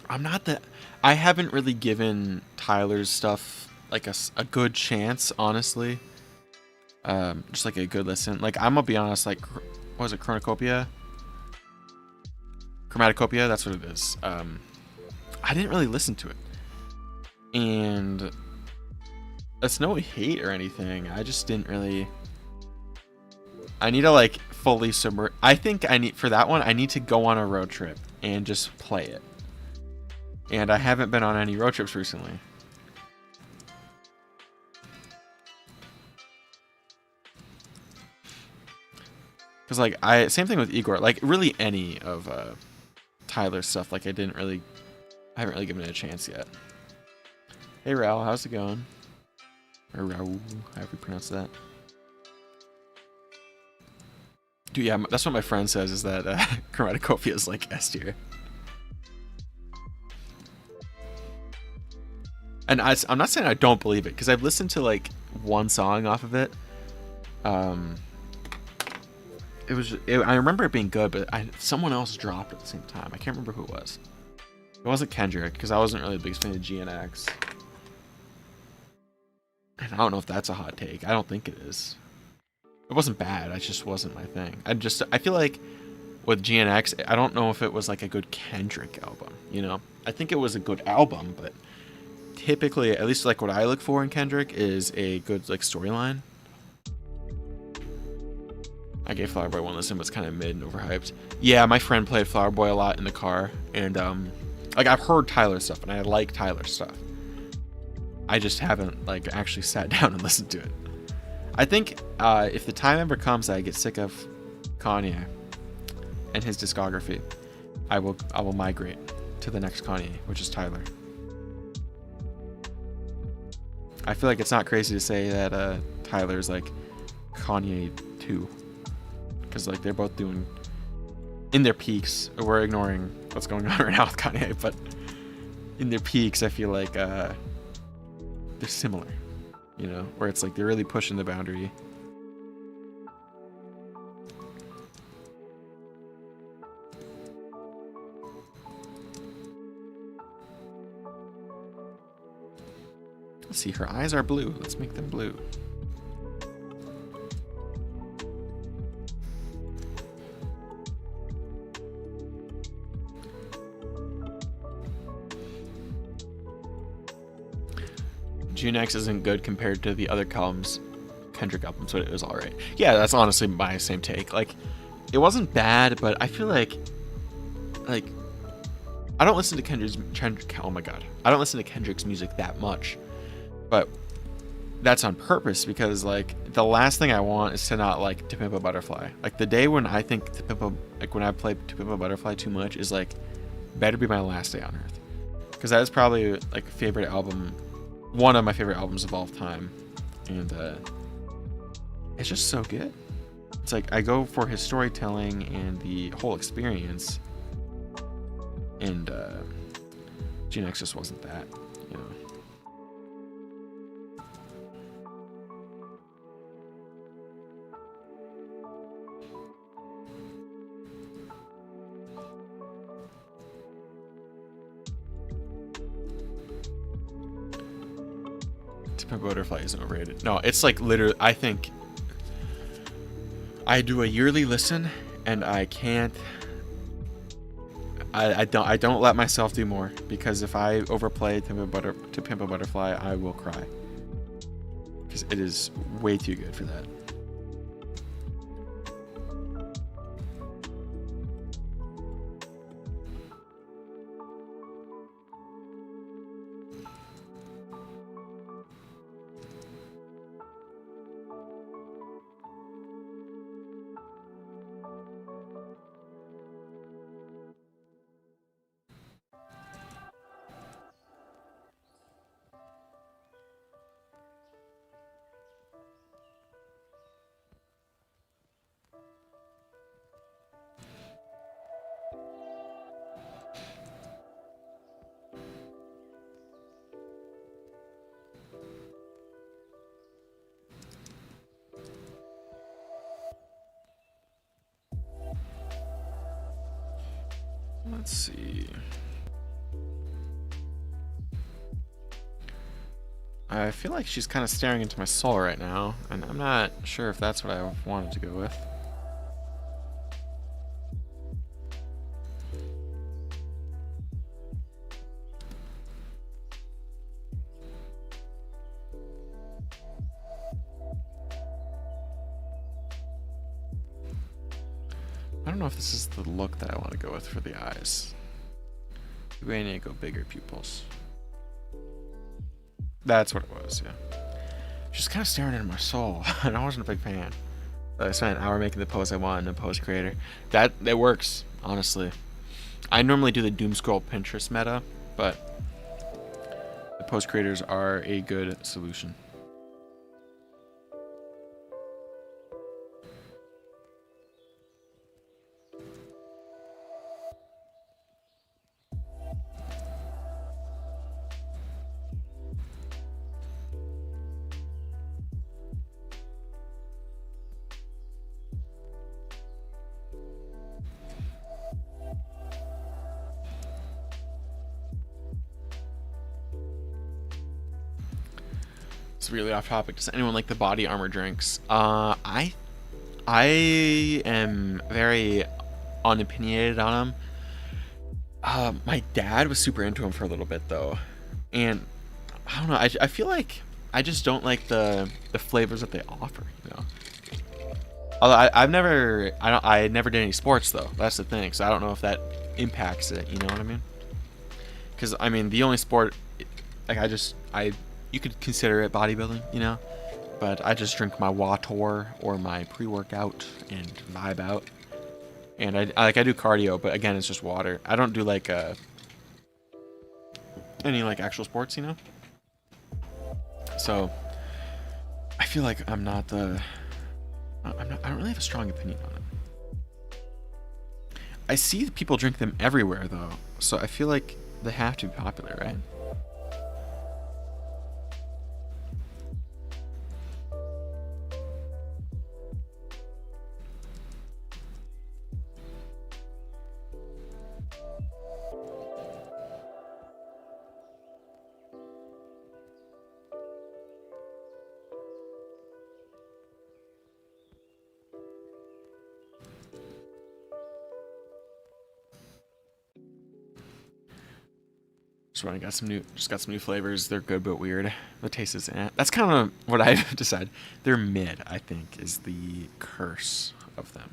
I haven't really given Tyler's stuff like a good chance, honestly. Just like a good listen. Like, I'm gonna be honest, like, what was it, Chromatopia, that's what it is. I didn't really listen to it. And that's no hate or anything. I just didn't really. I need to like fully submerge. I think for that one, I need to go on a road trip and just play it. And I haven't been on any road trips recently. Cause like same thing with Igor. Like really any of Tyler's stuff. Like I haven't really given it a chance yet. Hey Raul, how's it going? Or Raul, however you pronounce that. Dude, yeah, that's what my friend says, is that Chromatopia is like S tier. And I'm not saying I don't believe it, because I've listened to like one song off of it. I remember it being good, but someone else dropped at the same time. I can't remember who it was. It wasn't Kendrick, because I wasn't really the biggest fan of GNX. And I don't know if that's a hot take. I don't think it is. It wasn't bad. It just wasn't my thing. I feel like with GNX, I don't know if it was like a good Kendrick album. You know, I think it was a good album, but typically, at least like what I look for in Kendrick is a good like storyline. I gave Flower Boy one listen, but it's kind of mid and overhyped. Yeah, my friend played Flower Boy a lot in the car, and like I've heard Tyler stuff, and I like Tyler stuff. I just haven't like actually sat down and listened to it. I think if the time ever comes that I get sick of Kanye and his discography, I will migrate to the next Kanye, which is Tyler. I feel like it's not crazy to say that Tyler's like Kanye 2, because like they're both doing in their peaks. We're ignoring what's going on right now with Kanye, but in their peaks, I feel like they're similar, you know, where it's like they're really pushing the boundary. Let's see, her eyes are blue. Let's make them blue. GNX isn't good compared to the other Kendrick albums, but it was alright. Yeah, that's honestly my same take. Like, it wasn't bad, but I feel like I don't listen to Kendrick. Oh my god, I don't listen to Kendrick's music that much, but that's on purpose, because like the last thing I want is to not like To Pimp a Butterfly. Like the day when I think when I play To Pimp a Butterfly too much is like better be my last day on earth, because that is probably like a favorite album. One of my favorite albums of all time, and it's just so good. It's like I go for his storytelling and the whole experience, and GNX just wasn't that, you know. My Butterfly isn't overrated. No, it's like literally, I think I do a yearly listen, and I can't. I don't let myself do more, because if I overplay To Pimp a Butterfly, I will cry, because it is way too good for that. Let's see. I feel like she's kind of staring into my soul right now, and I'm not sure if that's what I wanted to go with. I don't know if this is the look that I want to go with for the eyes. Maybe I need to go bigger pupils. That's what it was, yeah. She's kind of staring into my soul, and I wasn't a big fan. I spent an hour making the pose I want in a pose creator. That works, honestly. I normally do the doom scroll Pinterest meta, but the pose creators are a good solution. It's really off topic. Does anyone like the body armor drinks? I am very unopinionated on them. My dad was super into them for a little bit though, and I don't know. I feel like I just don't like the flavors that they offer. You know. Although I never did any sports though. That's the thing. So I don't know if that impacts it. You know what I mean? Because I mean the only sport, like you could consider it bodybuilding, you know, but I just drink my Wator or my pre-workout and vibe out. And I do cardio, but again, it's just water. I don't do like any like actual sports, you know. So I feel like I don't really have a strong opinion on it. I see people drink them everywhere though, so I feel like they have to be popular, right? So I got some new flavors. They're good but weird. The taste is that's kind of what I've decided. They're mid, I think, is the curse of them.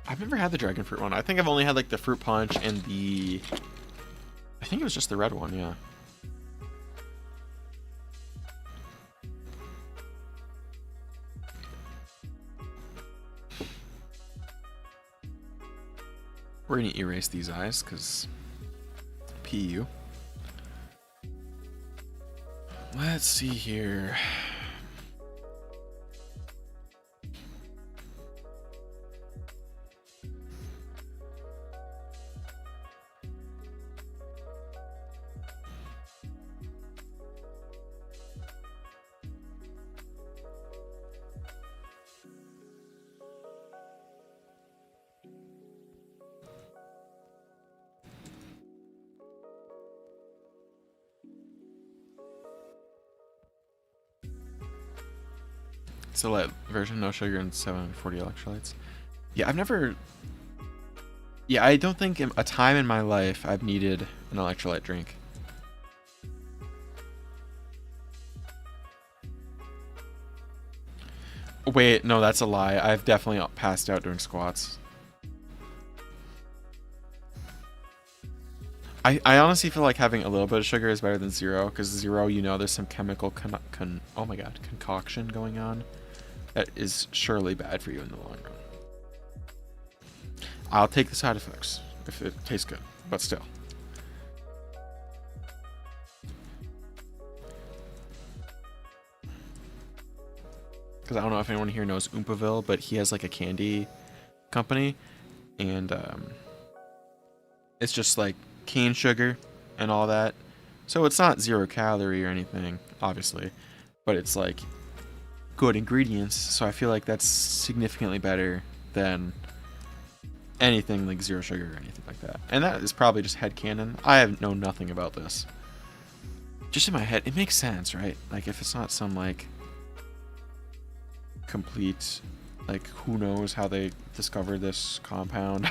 I've never had the dragon fruit one. I think I've only had like the fruit punch and I think it was just the red one, yeah. We're gonna erase these eyes because PU. Let's see here. Select version, no sugar and 740 electrolytes. Yeah, I don't think a time in my life I've needed an electrolyte drink. Wait, no, that's a lie. I've definitely passed out doing squats. I honestly feel like having a little bit of sugar is better than zero, because zero, you know, there's some chemical oh my god, concoction going on that is surely bad for you in the long run. I'll take the side effects if it tastes good, but still. Because I don't know if anyone here knows Oompaville, but he has like a candy company, and it's just like cane sugar and all that. So it's not 0 calorie or anything, obviously, but it's like good ingredients. So I feel like that's significantly better than anything like zero sugar or anything like that. And that is probably just headcanon. I have know nothing about this. Just in my head, it makes sense, right? Like if it's not some like complete, like who knows how they discovered this compound.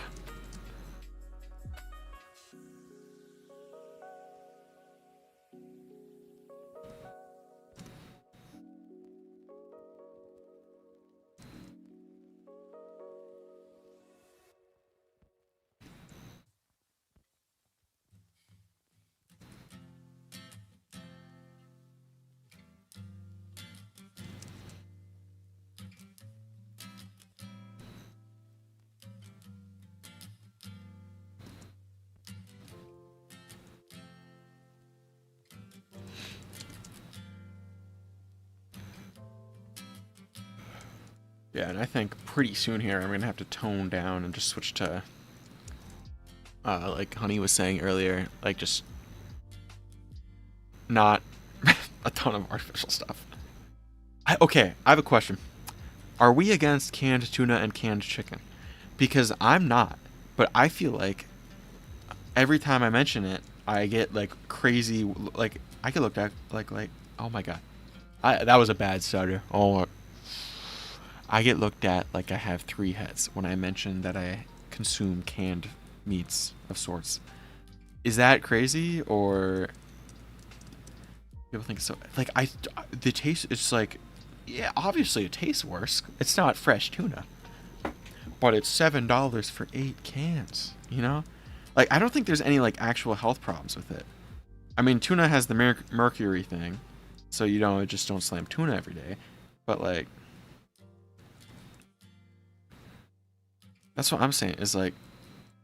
Yeah, and I think pretty soon here I'm gonna have to tone down and just switch to, like Honey was saying earlier, like just not a ton of artificial stuff. Okay, I have a question. Are we against canned tuna and canned chicken? Because I'm not, but I feel like every time I mention it, I get like crazy, like I get looked at like oh my god, that was a bad stutter. Oh, I get looked at like I have 3 heads when I mention that I consume canned meats of sorts. Is that crazy or people think so? Like the taste, it's like, yeah, obviously it tastes worse. It's not fresh tuna, but it's $7 for 8 cans. You know, like I don't think there's any like actual health problems with it. I mean, tuna has the mercury thing, so you know, just don't slam tuna every day. But like, that's what I'm saying. Is like,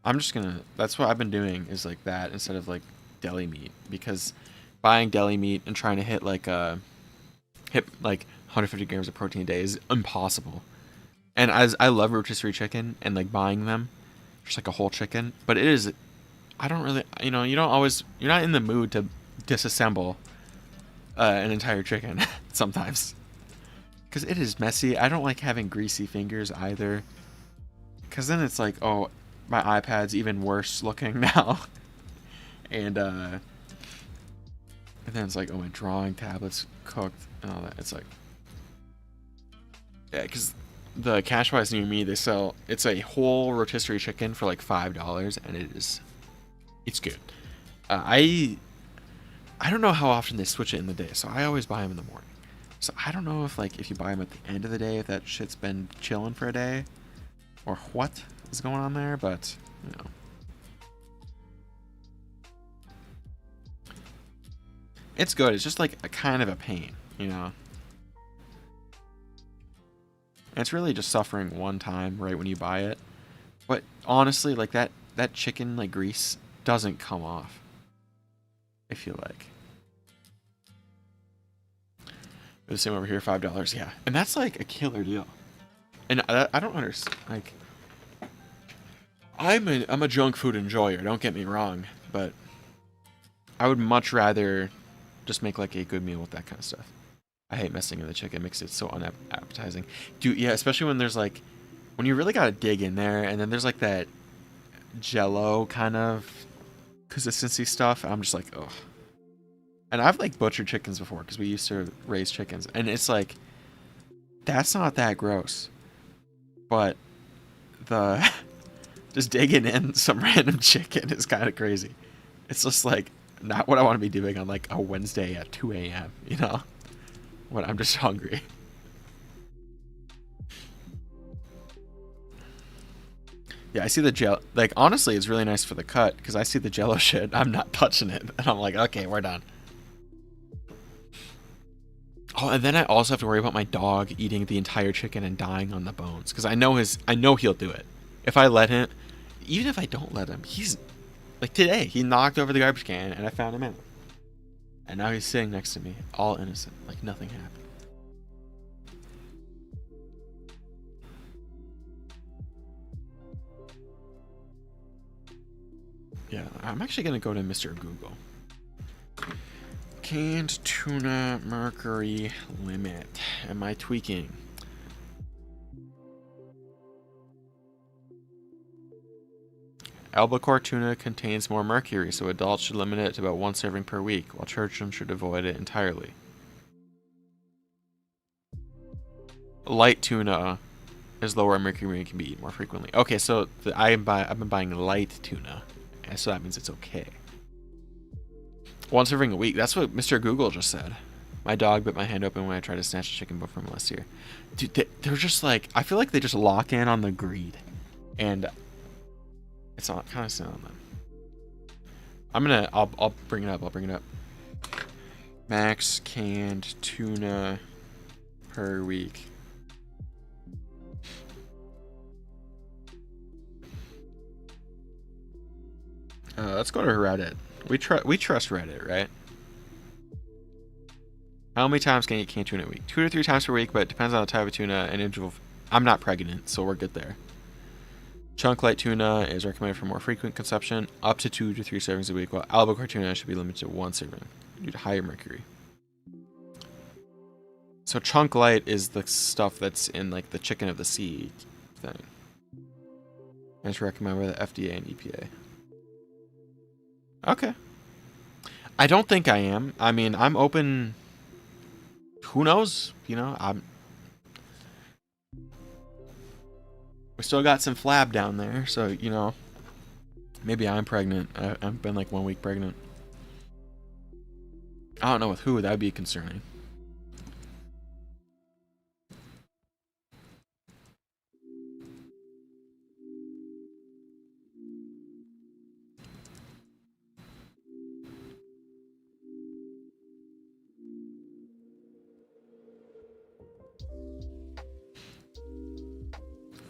I'm just gonna. That's what I've been doing. Is like that instead of like deli meat, because buying deli meat and trying to hit like 150 grams of protein a day is impossible. And as I love rotisserie chicken and like buying them, just like a whole chicken, but it is. I don't really, you don't always. You're not in the mood to disassemble an entire chicken sometimes, because it is messy. I don't like having greasy fingers either, because then it's like, oh, my iPad's even worse looking now, and then it's like, oh, my drawing tablet's cooked and all that. It's like, yeah, because the Cashwise near me, they sell, it's a whole rotisserie chicken for like $5, and it's good. I don't know how often they switch it in the day, so I always buy them in the morning. So I don't know if like if you buy them at the end of the day, if that shit's been chilling for a day, or what is going on there, but you know. It's good. It's just like a kind of a pain, you know. And it's really just suffering one time right when you buy it. But honestly, like that chicken like grease doesn't come off. I feel like. The same over here, $5. Yeah, and that's like a killer deal. And I don't understand. Like, I'm a junk food enjoyer. Don't get me wrong, but I would much rather just make like a good meal with that kind of stuff. I hate messing with the chicken. It makes it so unappetizing. Dude, yeah, especially when there's like, when you really gotta dig in there, and then there's like that Jello kind of consistency stuff. I'm just like, ugh. And I've like butchered chickens before because we used to raise chickens, and it's like, that's not that gross, but the just digging in some random chicken is kind of crazy. It's just like not what I want to be doing on like a Wednesday at 2 a.m. You know, when I'm just hungry. Yeah, I see the gel. Like honestly, it's really nice for the cut because I see the Jello shit. I'm not touching it, and I'm like, okay, we're done. Oh, and then I also have to worry about my dog eating the entire chicken and dying on the bones because I know he'll do it. If I let him, even if I don't let him, he's like today he knocked over the garbage can and I found him in it, and now he's sitting next to me, all innocent, like nothing happened. Yeah, I'm actually gonna go to Mr. Google. Canned tuna mercury limit. Am I tweaking? Albacore tuna contains more mercury, so adults should limit it to about 1 serving per week, while children should avoid it entirely. Light tuna is lower in mercury and can be eaten more frequently. Okay, so I've been buying light tuna, and so that means it's okay. 1 serving a week. That's what Mr. Google just said. My dog bit my hand open when I tried to snatch a chicken bone from him last year. Dude, they're just like, I feel like they just lock in on the greed, and it's not kind of sad on them. I'll bring it up. I'll bring it up. Max canned tuna per week. Let's go to Reddit. We trust Reddit, right? How many times can you eat canned tuna a week? 2 to 3 times per week, but it depends on the type of tuna and individual. I'm not pregnant, so we're good there. Chunk light tuna is recommended for more frequent consumption, up to 2 to 3 servings a week, while albacore tuna should be limited to 1 serving due to higher mercury. So chunk light is the stuff that's in like the chicken of the sea thing. And it's recommended by the FDA and EPA. Okay. I don't think I am. I mean, I'm open. Who knows? You know, we still got some flab down there, so you know, maybe I'm pregnant. I've been like 1 week pregnant. I don't know with who. That'd be concerning.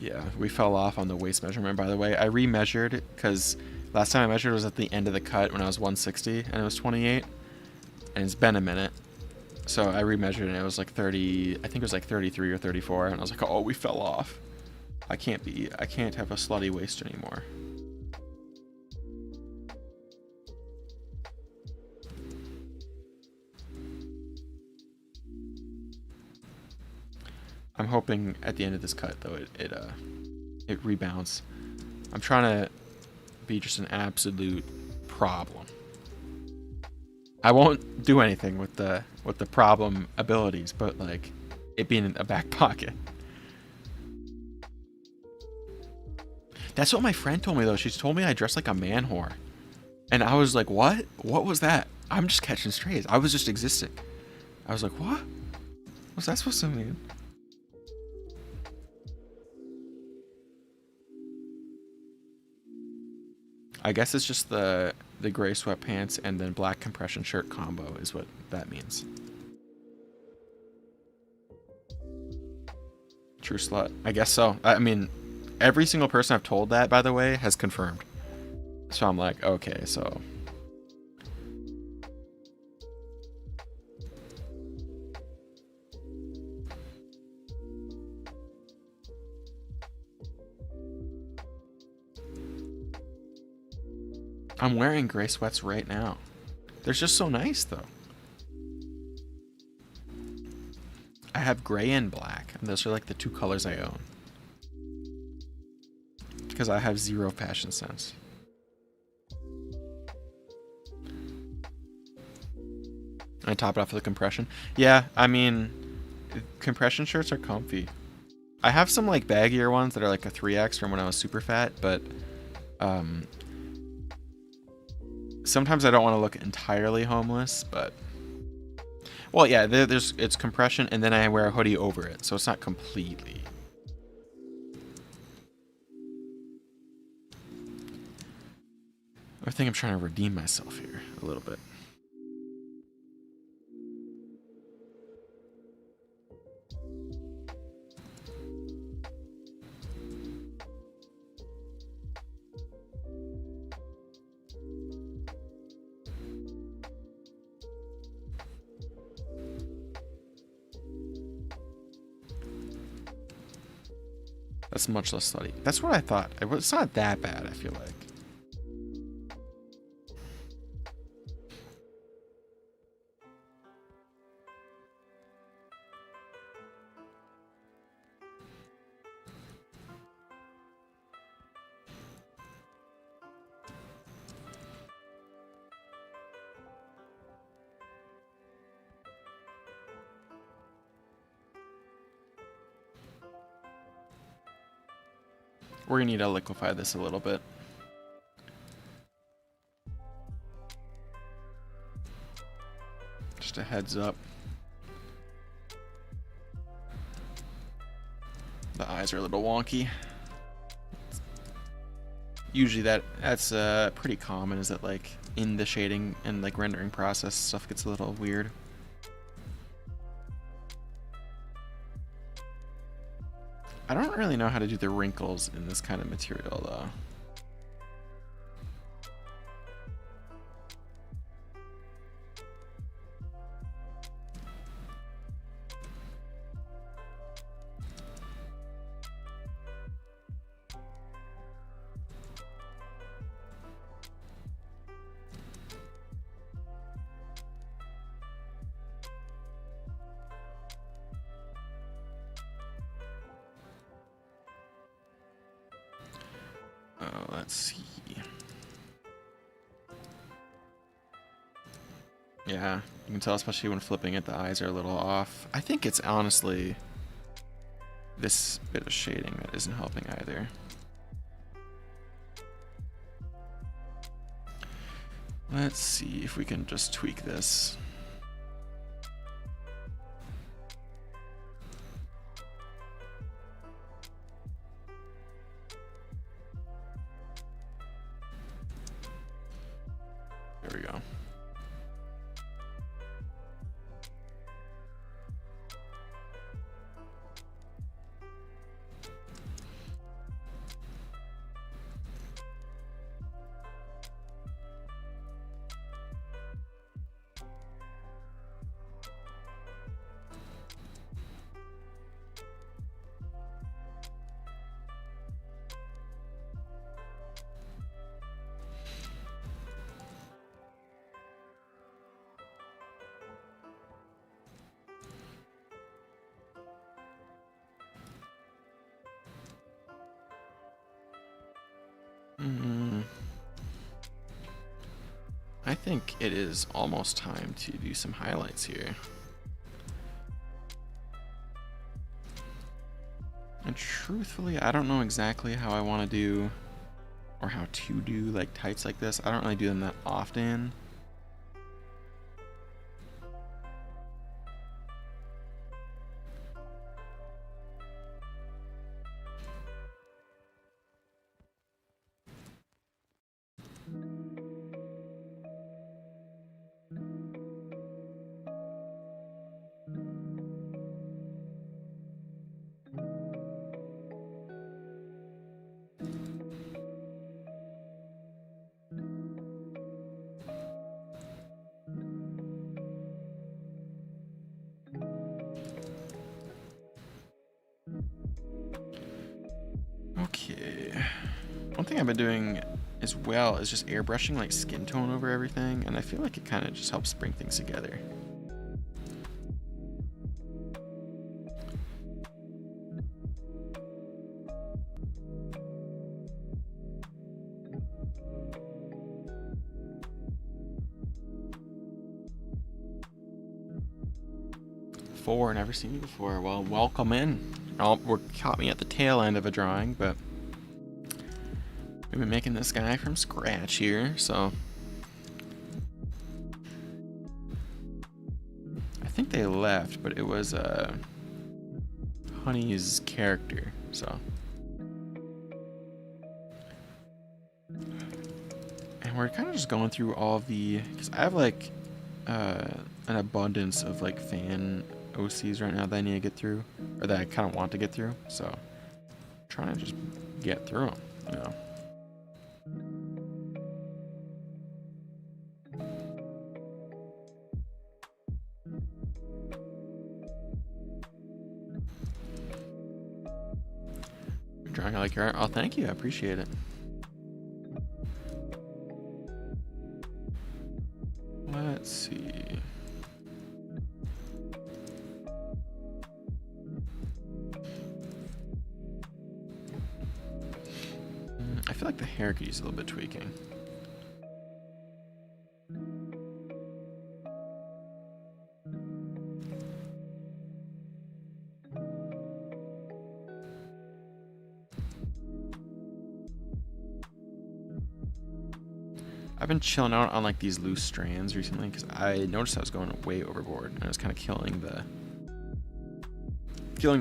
Yeah, we fell off on the waist measurement, by the way. I remeasured because last time I measured was at the end of the cut when I was 160 and it was 28. And it's been a minute. So I remeasured and it was like 30, I think it was like 33 or 34. And I was like, oh, we fell off. I can't have a slutty waist anymore. I'm hoping at the end of this cut though it rebounds. I'm trying to be just an absolute problem. I won't do anything with the problem abilities, but like it being in a back pocket. That's what my friend told me though. She's told me I dress like a man whore. And I was like, what? What was that? I'm just catching strays. I was just existing. I was like, what? What's that supposed to mean? I guess it's just the gray sweatpants and then black compression shirt combo is what that means. True slut. I guess so. I mean, every single person I've told that, by the way, has confirmed. So I'm like, okay, so. I'm wearing gray sweats right now. They're just so nice, though. I have gray and black, and those are like the 2 colors I own. Because I have 0 fashion sense. I top it off with a compression. Yeah, I mean, compression shirts are comfy. I have some like baggier ones that are like a 3X from when I was super fat, but sometimes I don't want to look entirely homeless, but well, yeah, it's compression and then I wear a hoodie over it, so it's not completely. I think I'm trying to redeem myself here a little bit. That's much less slutty. That's what I thought. It's not that bad, I feel like. We're gonna need to liquefy this a little bit. Just a heads up. The eyes are a little wonky. Usually that's pretty common, is that like in the shading and like rendering process stuff gets a little weird. I don't really know how to do the wrinkles in this kind of material though. Oh, let's see. Yeah, you can tell, especially when flipping it, the eyes are a little off. I think it's honestly this bit of shading that isn't helping either. Let's see if we can just tweak this. There we go. I think it is almost time to do some highlights here. And truthfully, I don't know exactly how I want to do, or how to do like tights like this. I don't really do them that often. Okay. One thing I've been doing as well is just airbrushing like skin tone over everything, and I feel like it kind of just helps bring things together. Four, never seen you before. Well, welcome in. We're caught me at the tail end of a drawing, but we've been making this guy from scratch here, so I think they left, but it was Honey's character, so. And we're kind of just going through all of the, because I have like an abundance of like fan OCs right now that I need to get through, or that I kind of want to get through, so I'm trying to just get through them, you know. You're drawing, I like your art. Oh, thank you, I appreciate it. Let's see. I feel like the hair could use a little bit tweaking. I've been chilling out on like these loose strands recently because I noticed I was going way overboard and I was kind of killing the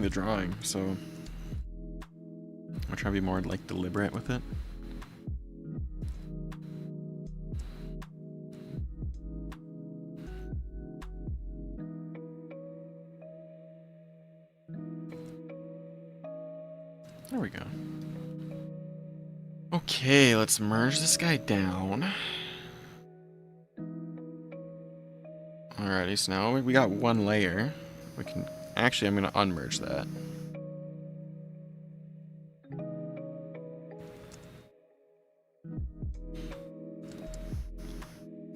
drawing. So I'm trying to be more like deliberate with it. There we go. Okay, let's merge this guy down. Alrighty, so now we got one layer. We can actually, I'm gonna unmerge that.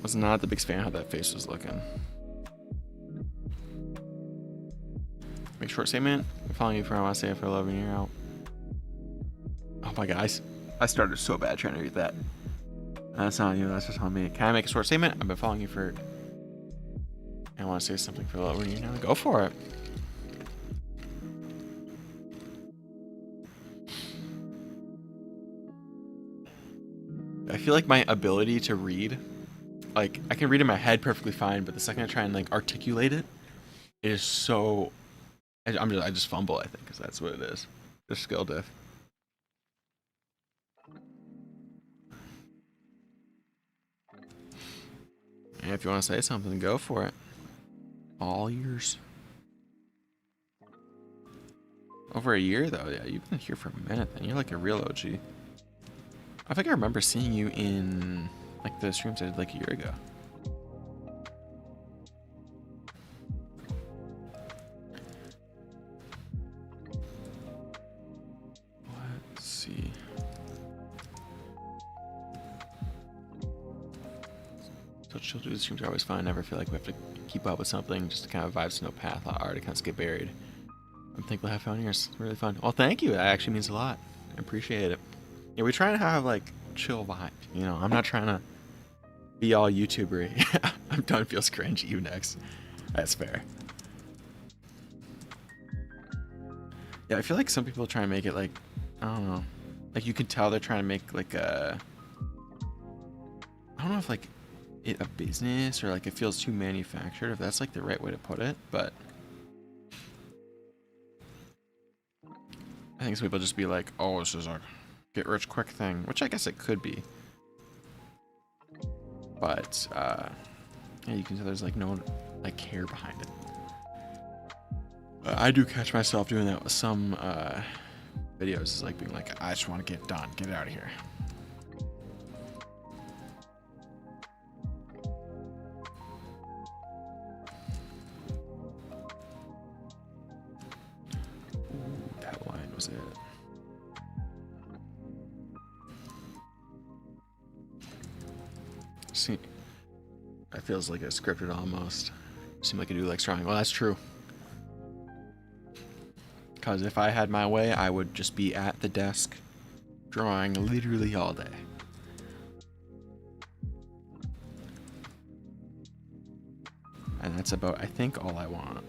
Was not the biggest fan how that face was looking. Make short statement. I'm following you for I want to say if I love you, you're out. Oh my guys, I started so bad trying to read that. That's not you, that's just on me. Can I make a short statement? I've been following you for I want to say something for loving you now. Go for it. I feel like my ability to read, like I can read in my head perfectly fine, but the second I try and like articulate it, it is so. I just fumble. I think because that's what it is. The skill diff. And if you want to say something, go for it. All ears. Over a year though, yeah. You've been here for a minute. Then you're like a real OG. I think I remember seeing you in like the streams I did like a year ago. Let's see. So chill do the streams are always fun. I never feel like we have to keep up with something just to kind of vibes to no path. I already kind of get buried. I'm thankful to have fun here. It's really fun. Well, thank you. That actually means a lot. I appreciate it. Yeah, we try to have like chill vibe. You know, I'm not trying to be all YouTubery. I'm done. Feels cringe. You next. That's fair. Yeah, I feel like some people try and make it like I don't know. Like you can tell they're trying to make like a. I don't know if like it a business or like it feels too manufactured. If that's like the right way to put it, but. I think some people just be like, oh, this is a get rich quick thing, which I guess it could be. But, yeah, you can tell there's like no like care behind it. I do catch myself doing that with some videos, is like being like, I just want to get done, get out of here. Was it? See, that feels like a scripted almost. Seem like I do like drawing. Well, that's true. Because if I had my way, I would just be at the desk drawing literally all day. And that's about, I think, all I want.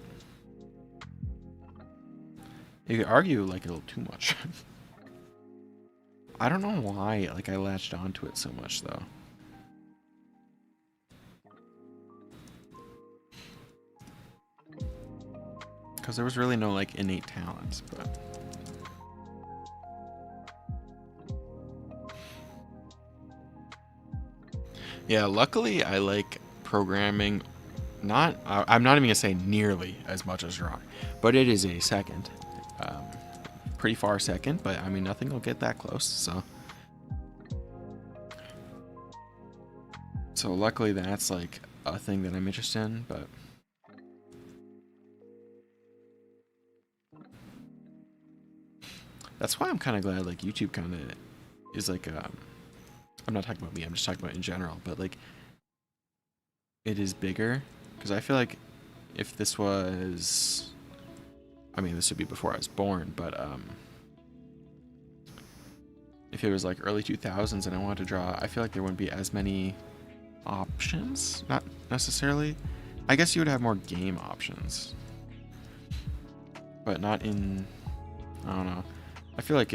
You could argue like a little too much. I don't know why like I latched onto it so much though. Because there was really no like innate talents, but yeah, luckily I like programming. Not I'm not even gonna say nearly as much as drawing, but it is a second. Pretty far second, but I mean nothing will get that close, so luckily that's like a thing that I'm interested in. But that's why I'm kind of glad like YouTube kind of is like I'm not talking about me, I'm just talking about in general, but like it is bigger, because I feel like if this was, I mean, this would be before I was born, but if it was like early 2000s and I wanted to draw, I feel like there wouldn't be as many options. Not necessarily. I guess you would have more game options, but not in, I don't know. I feel like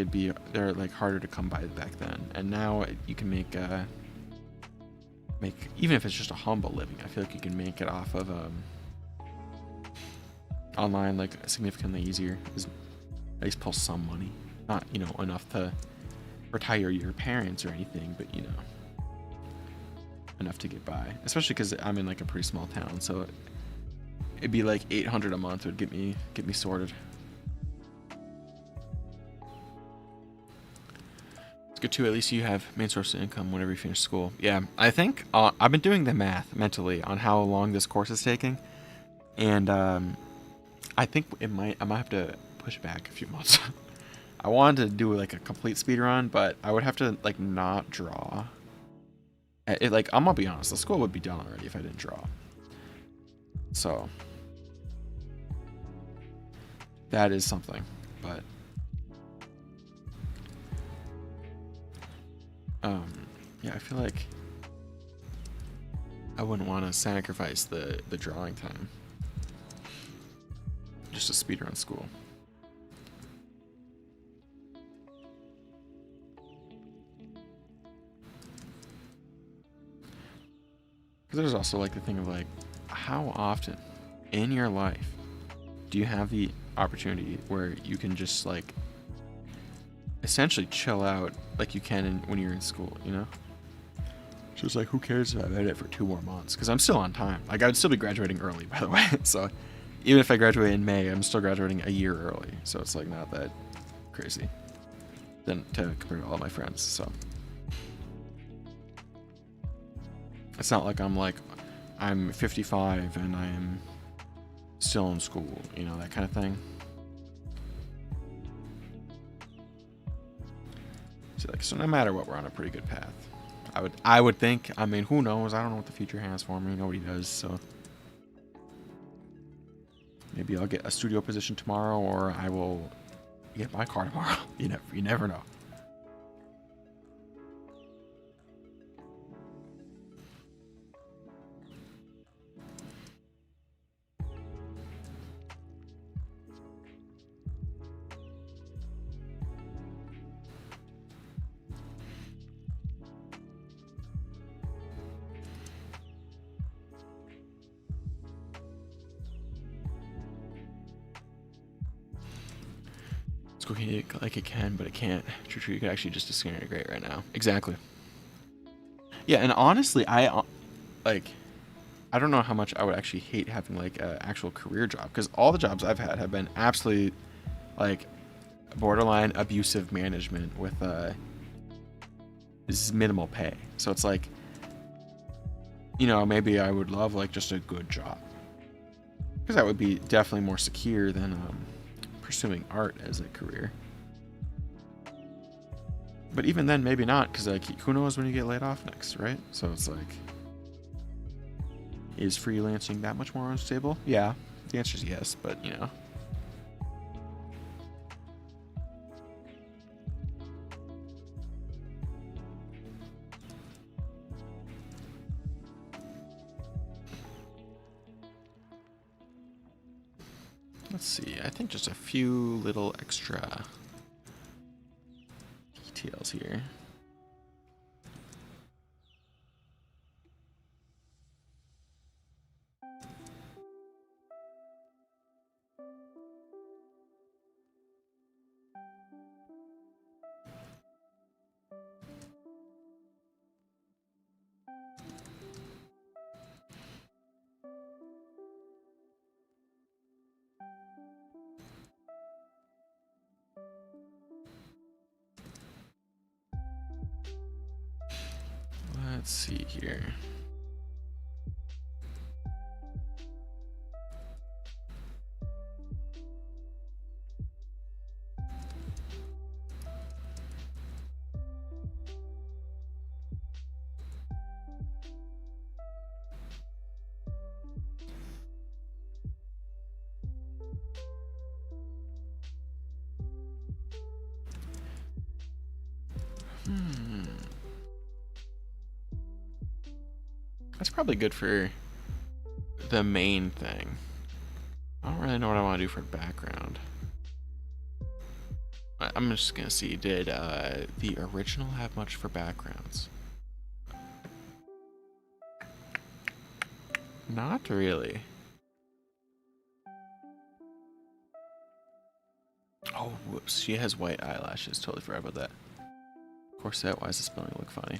they're like harder to come by back then. And now you can make make, even if it's just a humble living, I feel like you can make it off of online like significantly easier. Is at least pull some money, not enough to retire your parents or anything, but enough to get by. Especially because I'm in like a pretty small town, so it'd be like 800 a month would get me sorted. It's good too. At least you have main source of income whenever you finish school. Yeah, I think I've been doing the math mentally on how long this course is taking, and I think I might have to push it back a few months. I wanted to do like a complete speed run, but I would have to like not draw. Like I'm gonna be honest, the school would be done already if I didn't draw. So that is something, but yeah, I feel like I wouldn't want to sacrifice the drawing time just to speedrun school. Because there's also like the thing of like, how often in your life do you have the opportunity where you can just like essentially chill out like you can when you're in school, So it's like, who cares if I edit for 2 more months? Because I'm still on time. Like I would still be graduating early, by the way. So even if I graduate in May, I'm still graduating a year early. So it's like not that crazy than to compare to all my friends. So it's not like I'm 55 and I'm still in school, that kind of thing. So no matter what, we're on a pretty good path. I would think. I mean, who knows? I don't know what the future has for me. Nobody does. So maybe I'll get a studio position tomorrow, or I will get my car tomorrow. You never know. It's cooking like it can, but it can't. True, you could actually just disintegrate right now. Exactly. Yeah, and honestly, I don't know how much I would actually hate having like an actual career job, because all the jobs I've had have been absolutely like borderline abusive management with this is minimal pay. So it's like, maybe I would love like just a good job, because that would be definitely more secure than pursuing art as a career. But even then, maybe not, because like who knows when you get laid off next, right? So it's like, is freelancing that much more unstable? Yeah, the answer is yes, but let's see. I think just a few little extra details here. Let's see here. That's probably good for the main thing. I don't really know what I want to do for background. I'm just gonna see, did the original have much for backgrounds? Not really. Oh, whoops. She has white eyelashes. Totally forgot about that. Corset, why does the spelling look funny?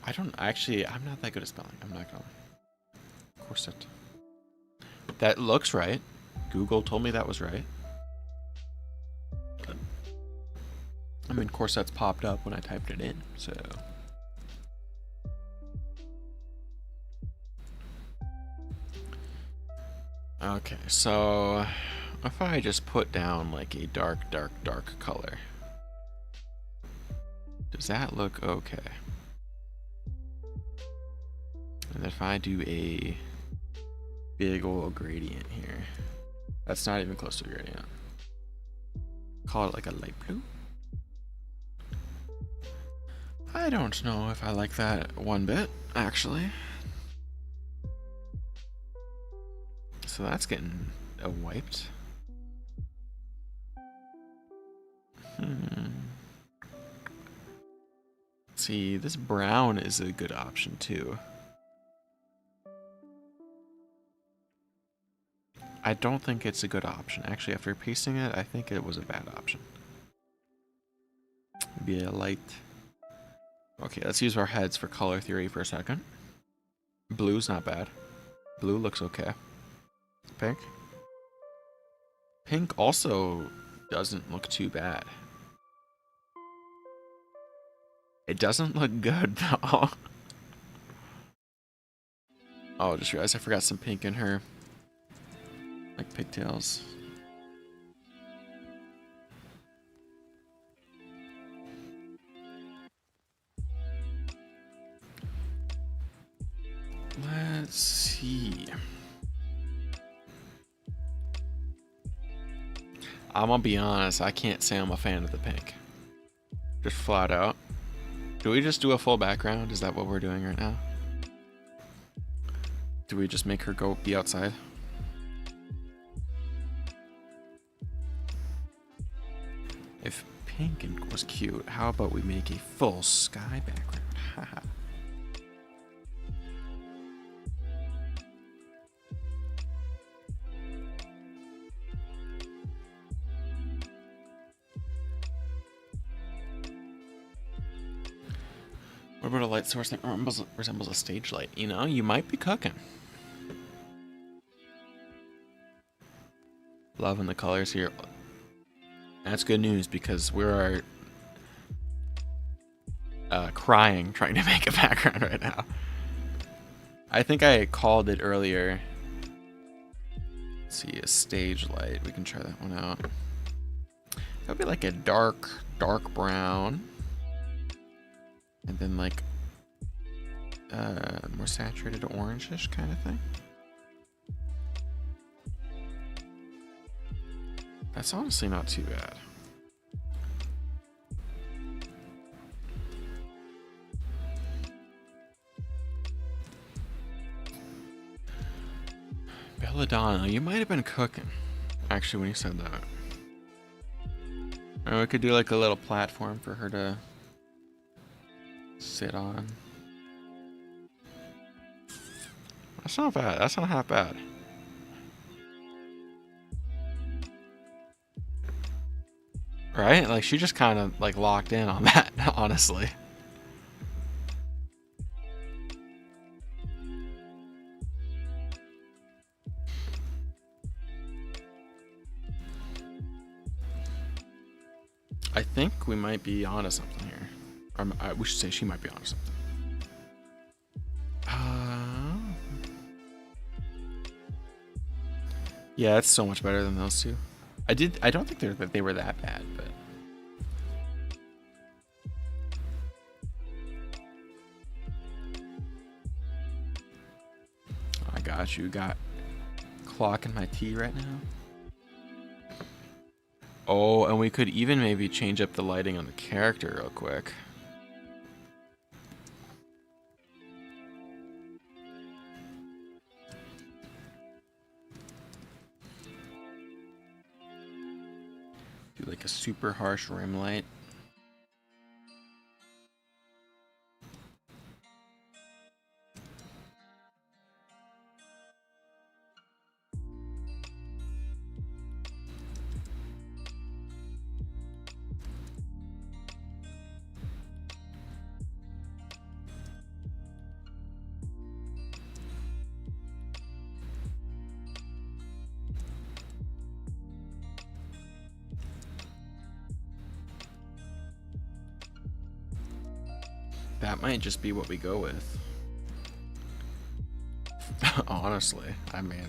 I don't actually, I'm not that good at spelling. I'm not gonna lie. Corset. That looks right. Google told me that was right. I mean, corset's popped up when I typed it in, so. Okay, so if I just put down like a dark, dark, dark color, does that look okay? And if I do a big old gradient here, that's not even close to a gradient. Call it like a light blue. I don't know if I like that one bit, actually. So that's getting wiped. See, this brown is a good option too. I don't think it's a good option. Actually, after pasting it, I think it was a bad option. Maybe a light. Okay, let's use our heads for color theory for a second. Blue's not bad. Blue looks okay. Pink. Pink also doesn't look too bad. It doesn't look good though. Oh, just realized I forgot some pink in her. Like pigtails. Let's see. I'm gonna be honest, I can't say I'm a fan of the pink. Just flat out. Do we just do a full background? Is that what we're doing right now? Do we just make her go be outside? If pink was cute, how about we make a full sky background? Haha. What about a light source that resembles a stage light? You know, you might be cooking. Loving the colors here. That's good news because we're crying trying to make a background right now. I think I called it earlier. Let's see, a stage light. We can try that one out. That would be like a dark, dark brown. And then like more saturated orangish kind of thing. That's honestly not too bad. Belladonna, you might have been cooking. Actually, when you said that. Or we could do like a little platform for her to sit on. That's not bad. That's not half bad. Right? Like she just kind of like locked in on that, honestly. I think we might be onto something here. Or we should say she might be onto something. Yeah, it's so much better than those two. I don't think they were that bad, but I got you. Got clocking my tea right now. Oh, and we could even maybe change up the lighting on the character real quick. Do like a super harsh rim light. that might just be what we go with. Honestly, I mean,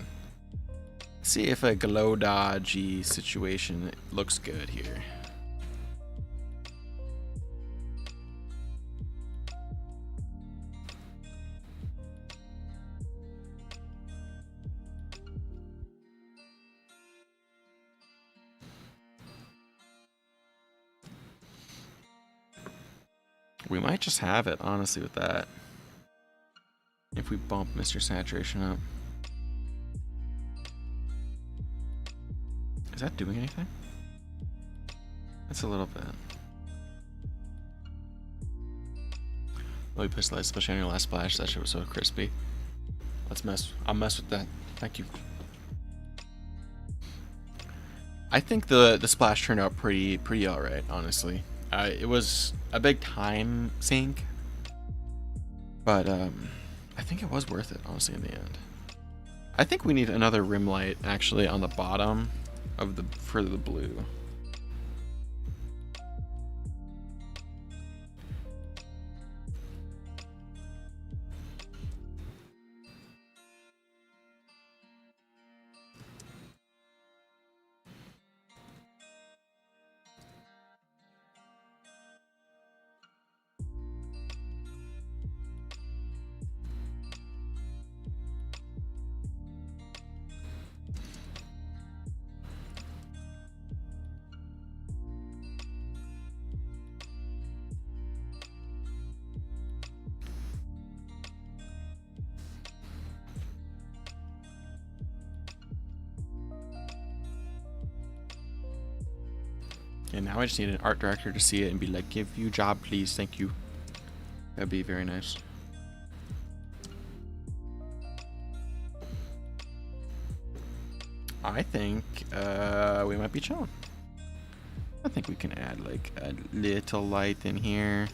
see if a glow dodgy situation looks good here. We might just have it, honestly, with that. If we bump Mr. Saturation up. Is that doing anything? That's a little bit. Let me push light, especially on your last splash. That shit was so crispy. I'll mess with that. Thank you. I think the splash turned out pretty alright, honestly. It was a big time sink, but I think it was worth it, honestly, in the end. I think we need another rim light actually on the bottom of for the blue. And now I just need an art director to see it and be like, give you job, please, thank you. That'd be very nice. I think we might be chilling. I think we can add like a little light in here.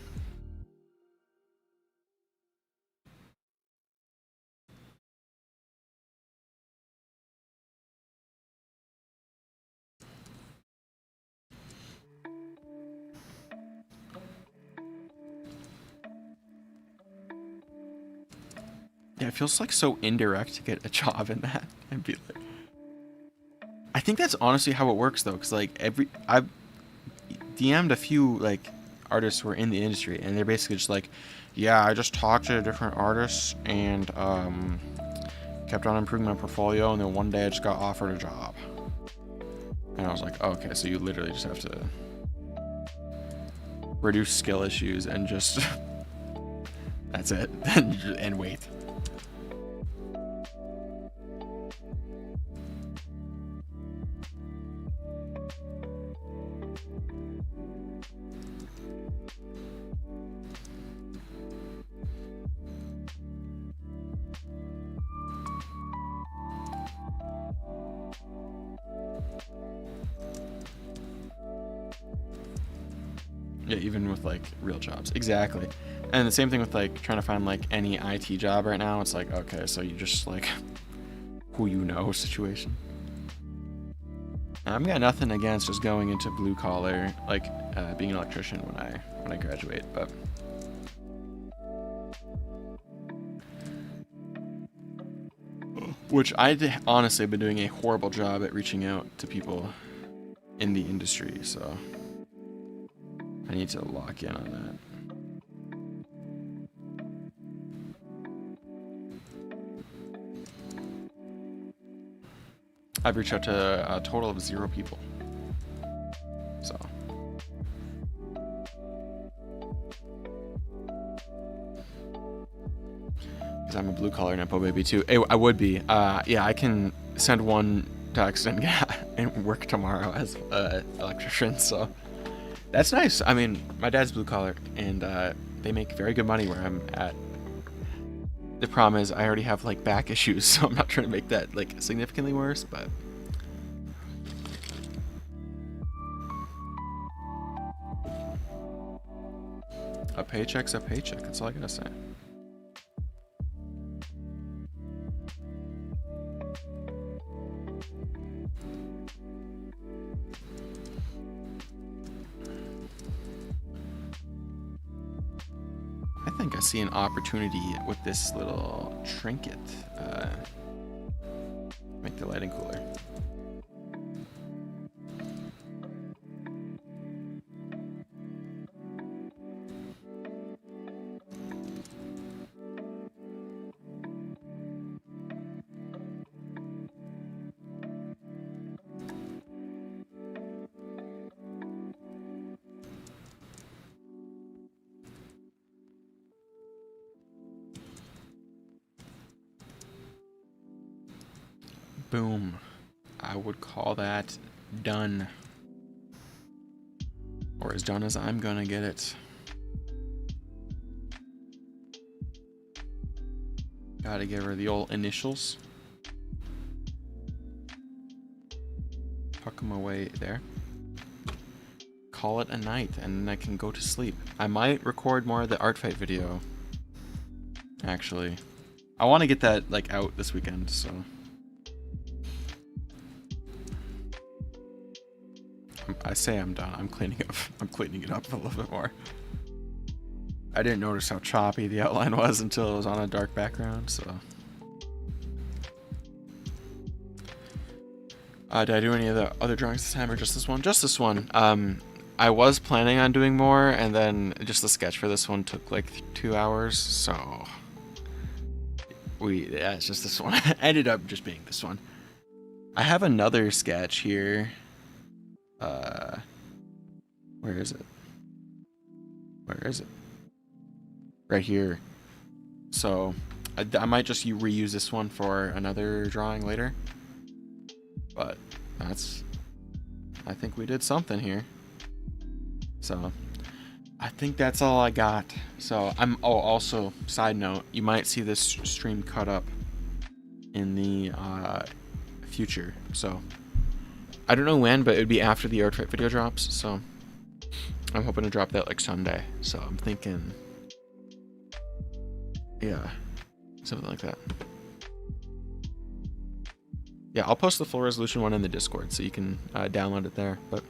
Yeah, it feels like so indirect to get a job in that and be like. I think that's honestly how it works though, because like I've DM'd a few like artists who are in the industry, and they're basically just like, yeah, I just talked to different artists and kept on improving my portfolio, and then one day I just got offered a job. And I was like, oh, okay, so you literally just have to reduce skill issues and just that's it, and wait. Yeah, even with like real jobs. Exactly. And the same thing with like trying to find like any IT job right now. It's like, okay, so you just like who you know situation. I've got nothing against just going into blue collar, like being an electrician when I graduate, but which I honestly have been doing a horrible job at reaching out to people in the industry, so I need to lock in on that. I've reached out to a total of 0 people. So. Because I'm a blue collar Nepo baby too. I would be. Yeah, I can send one text and and work tomorrow as an electrician, so. That's nice. I mean, my dad's blue collar, and they make very good money where I'm at. The problem is I already have like back issues, so I'm not trying to make that like significantly worse, but a paycheck's a paycheck. That's all I gotta say. I think I see an opportunity with this little trinket. Make the lighting cooler. Boom. I would call that done. Or as done as I'm gonna get it. Gotta give her the old initials. Tuck them away there. Call it a night and I can go to sleep. I might record more of the art fight video. Actually. I want to get that like out this weekend, so. I say I'm done. I'm cleaning up. I'm cleaning it up a little bit more. I didn't notice how choppy the outline was until it was on a dark background, so. Did I do any of the other drawings this time or just this one? Just this one. I was planning on doing more, and then just the sketch for this one took like 2 hours, so. Yeah, it's just this one. Ended up just being this one. I have another sketch here. Where is it? Where is it? Right here. So I might just reuse this one for another drawing later. But I think we did something here. So I think that's all I got. So also side note, you might see this stream cut up in the future. So I don't know when, but it would be after the art fight video drops. So I'm hoping to drop that like Sunday. So I'm thinking, yeah, something like that. Yeah, I'll post the full resolution one in the Discord so you can download it there. But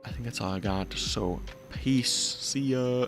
I think that's all I got. So peace. See ya.